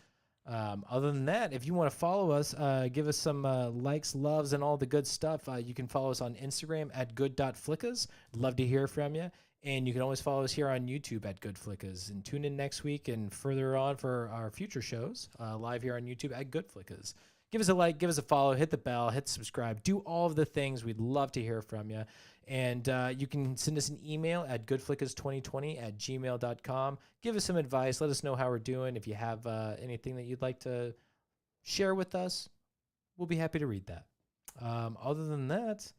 Other than that, if you want to follow us, give us some likes, loves, and all the good stuff. You can follow us on Instagram at good.flickas. Love to hear from you. And you can always follow us here on YouTube at GoodFlickas. And tune in next week and further on for our future shows live here on YouTube at GoodFlickas. Give us a like, give us a follow, hit the bell, hit subscribe, do all of the things. We'd love to hear from you. And you can send us an email at goodflickas2020@gmail.com. Give us some advice. Let us know how we're doing. If you have anything that you'd like to share with us, we'll be happy to read that. Other than that,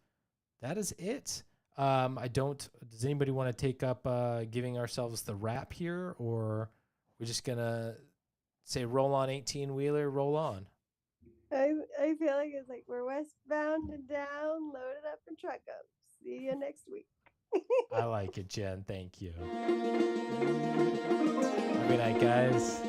that is it. Does anybody want to take up giving ourselves the wrap here, or we're just going to say roll on 18-wheeler, roll on? I feel like it's like we're westbound and down, loaded up and truck up. See you next week. I like it, Jen. Thank you. Good night, guys.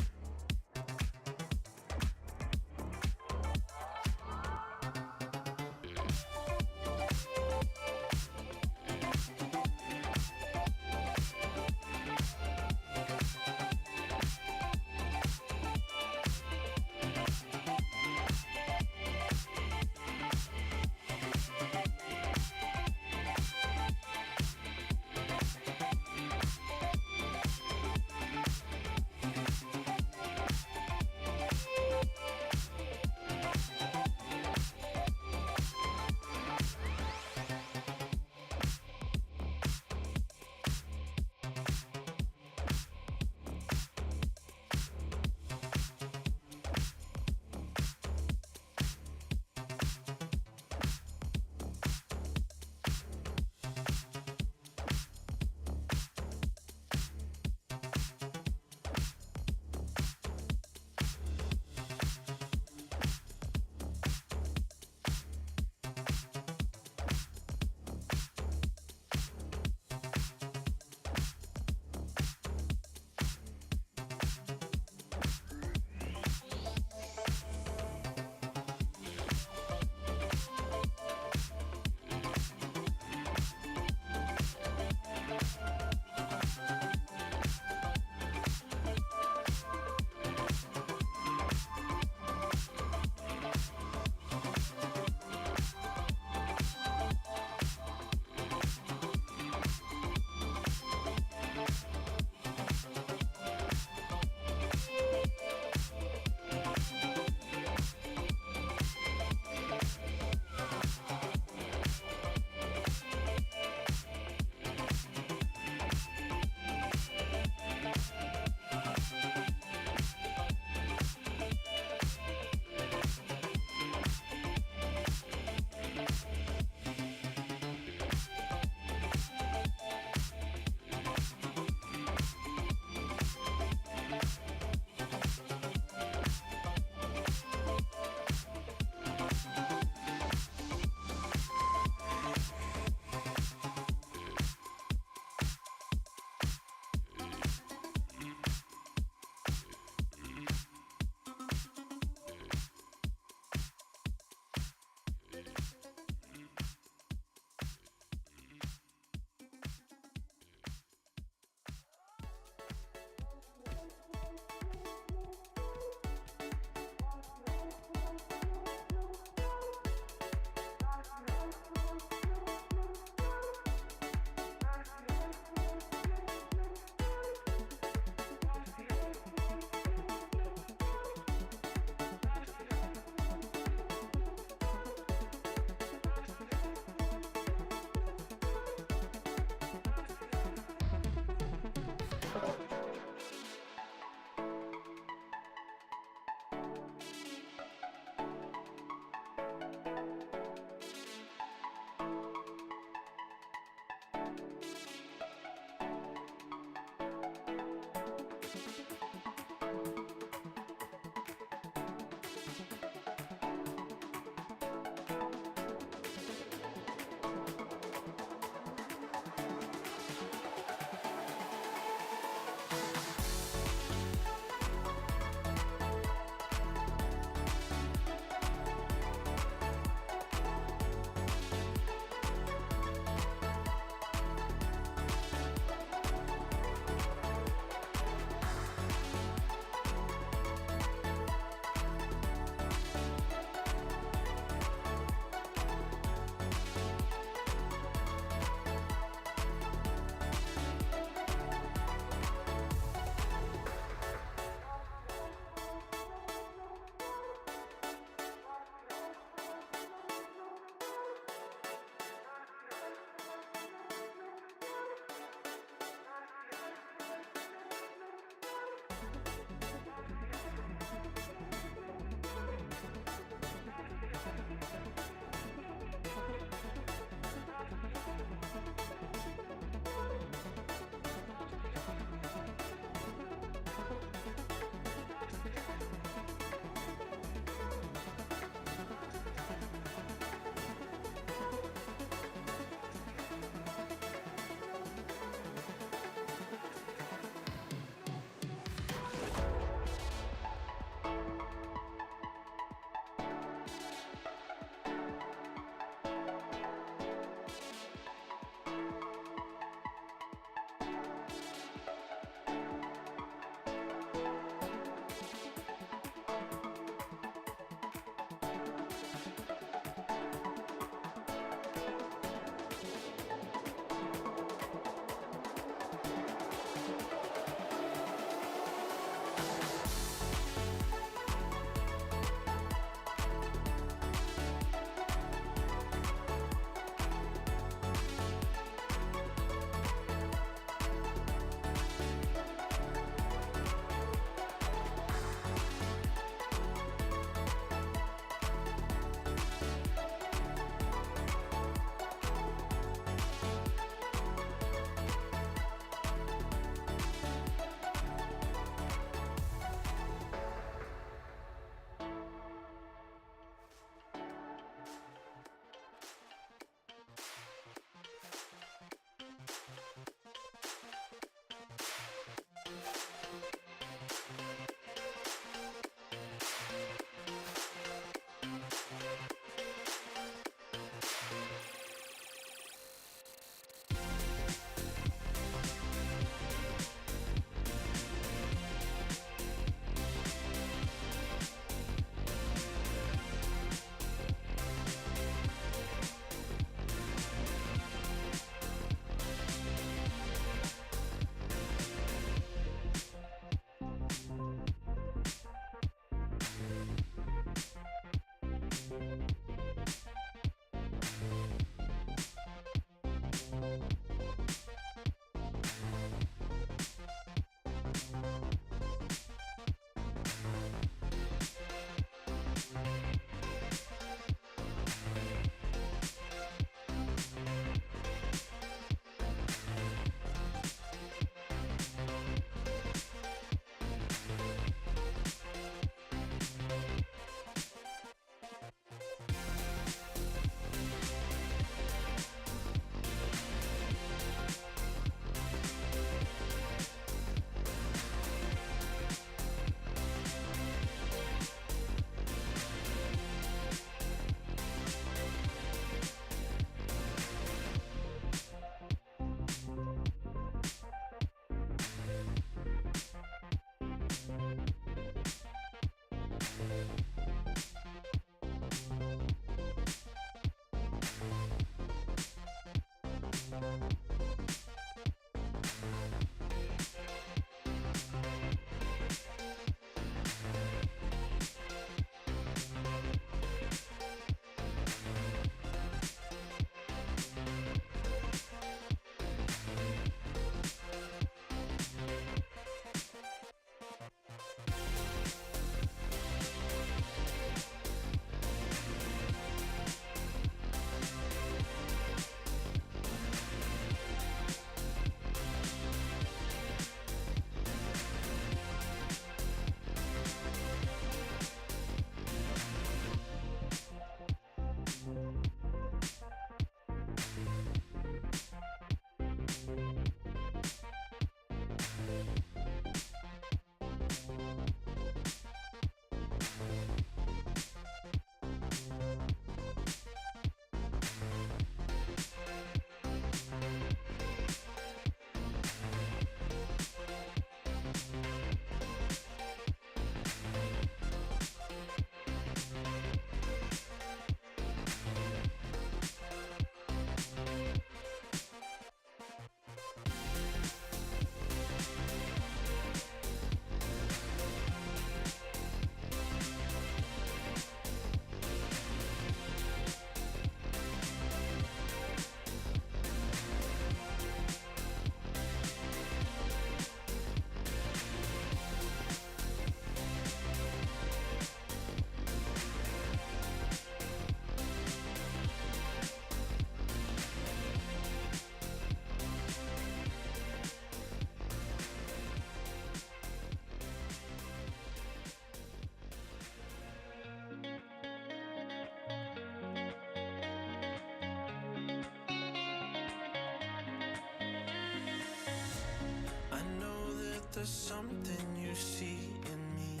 There's something you see in me,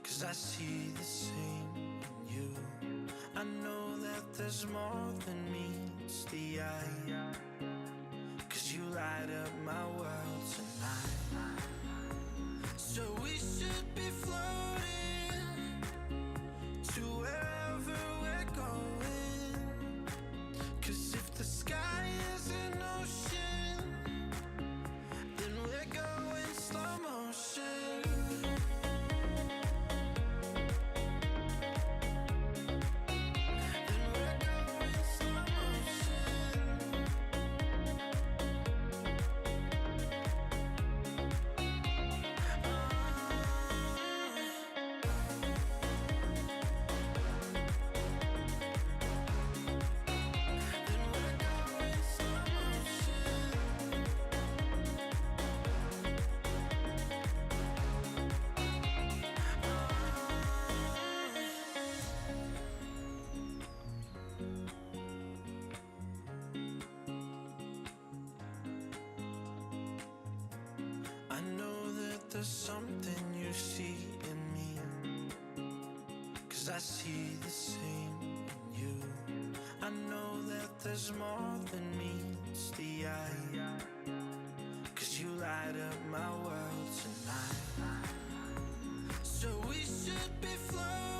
'cause I see the same in you. I know that there's more than meets the eye, 'cause you light up my world tonight. So we should be floating to wherever we're going, 'cause if the sky is an ocean, then we're going slow motion. Then we're going slow motion. Then we're going slow motion. I know that there's something you see in me, 'cause I see the same in you. I know that there's more than meets the eye, 'cause you light up my world tonight. So we should be floating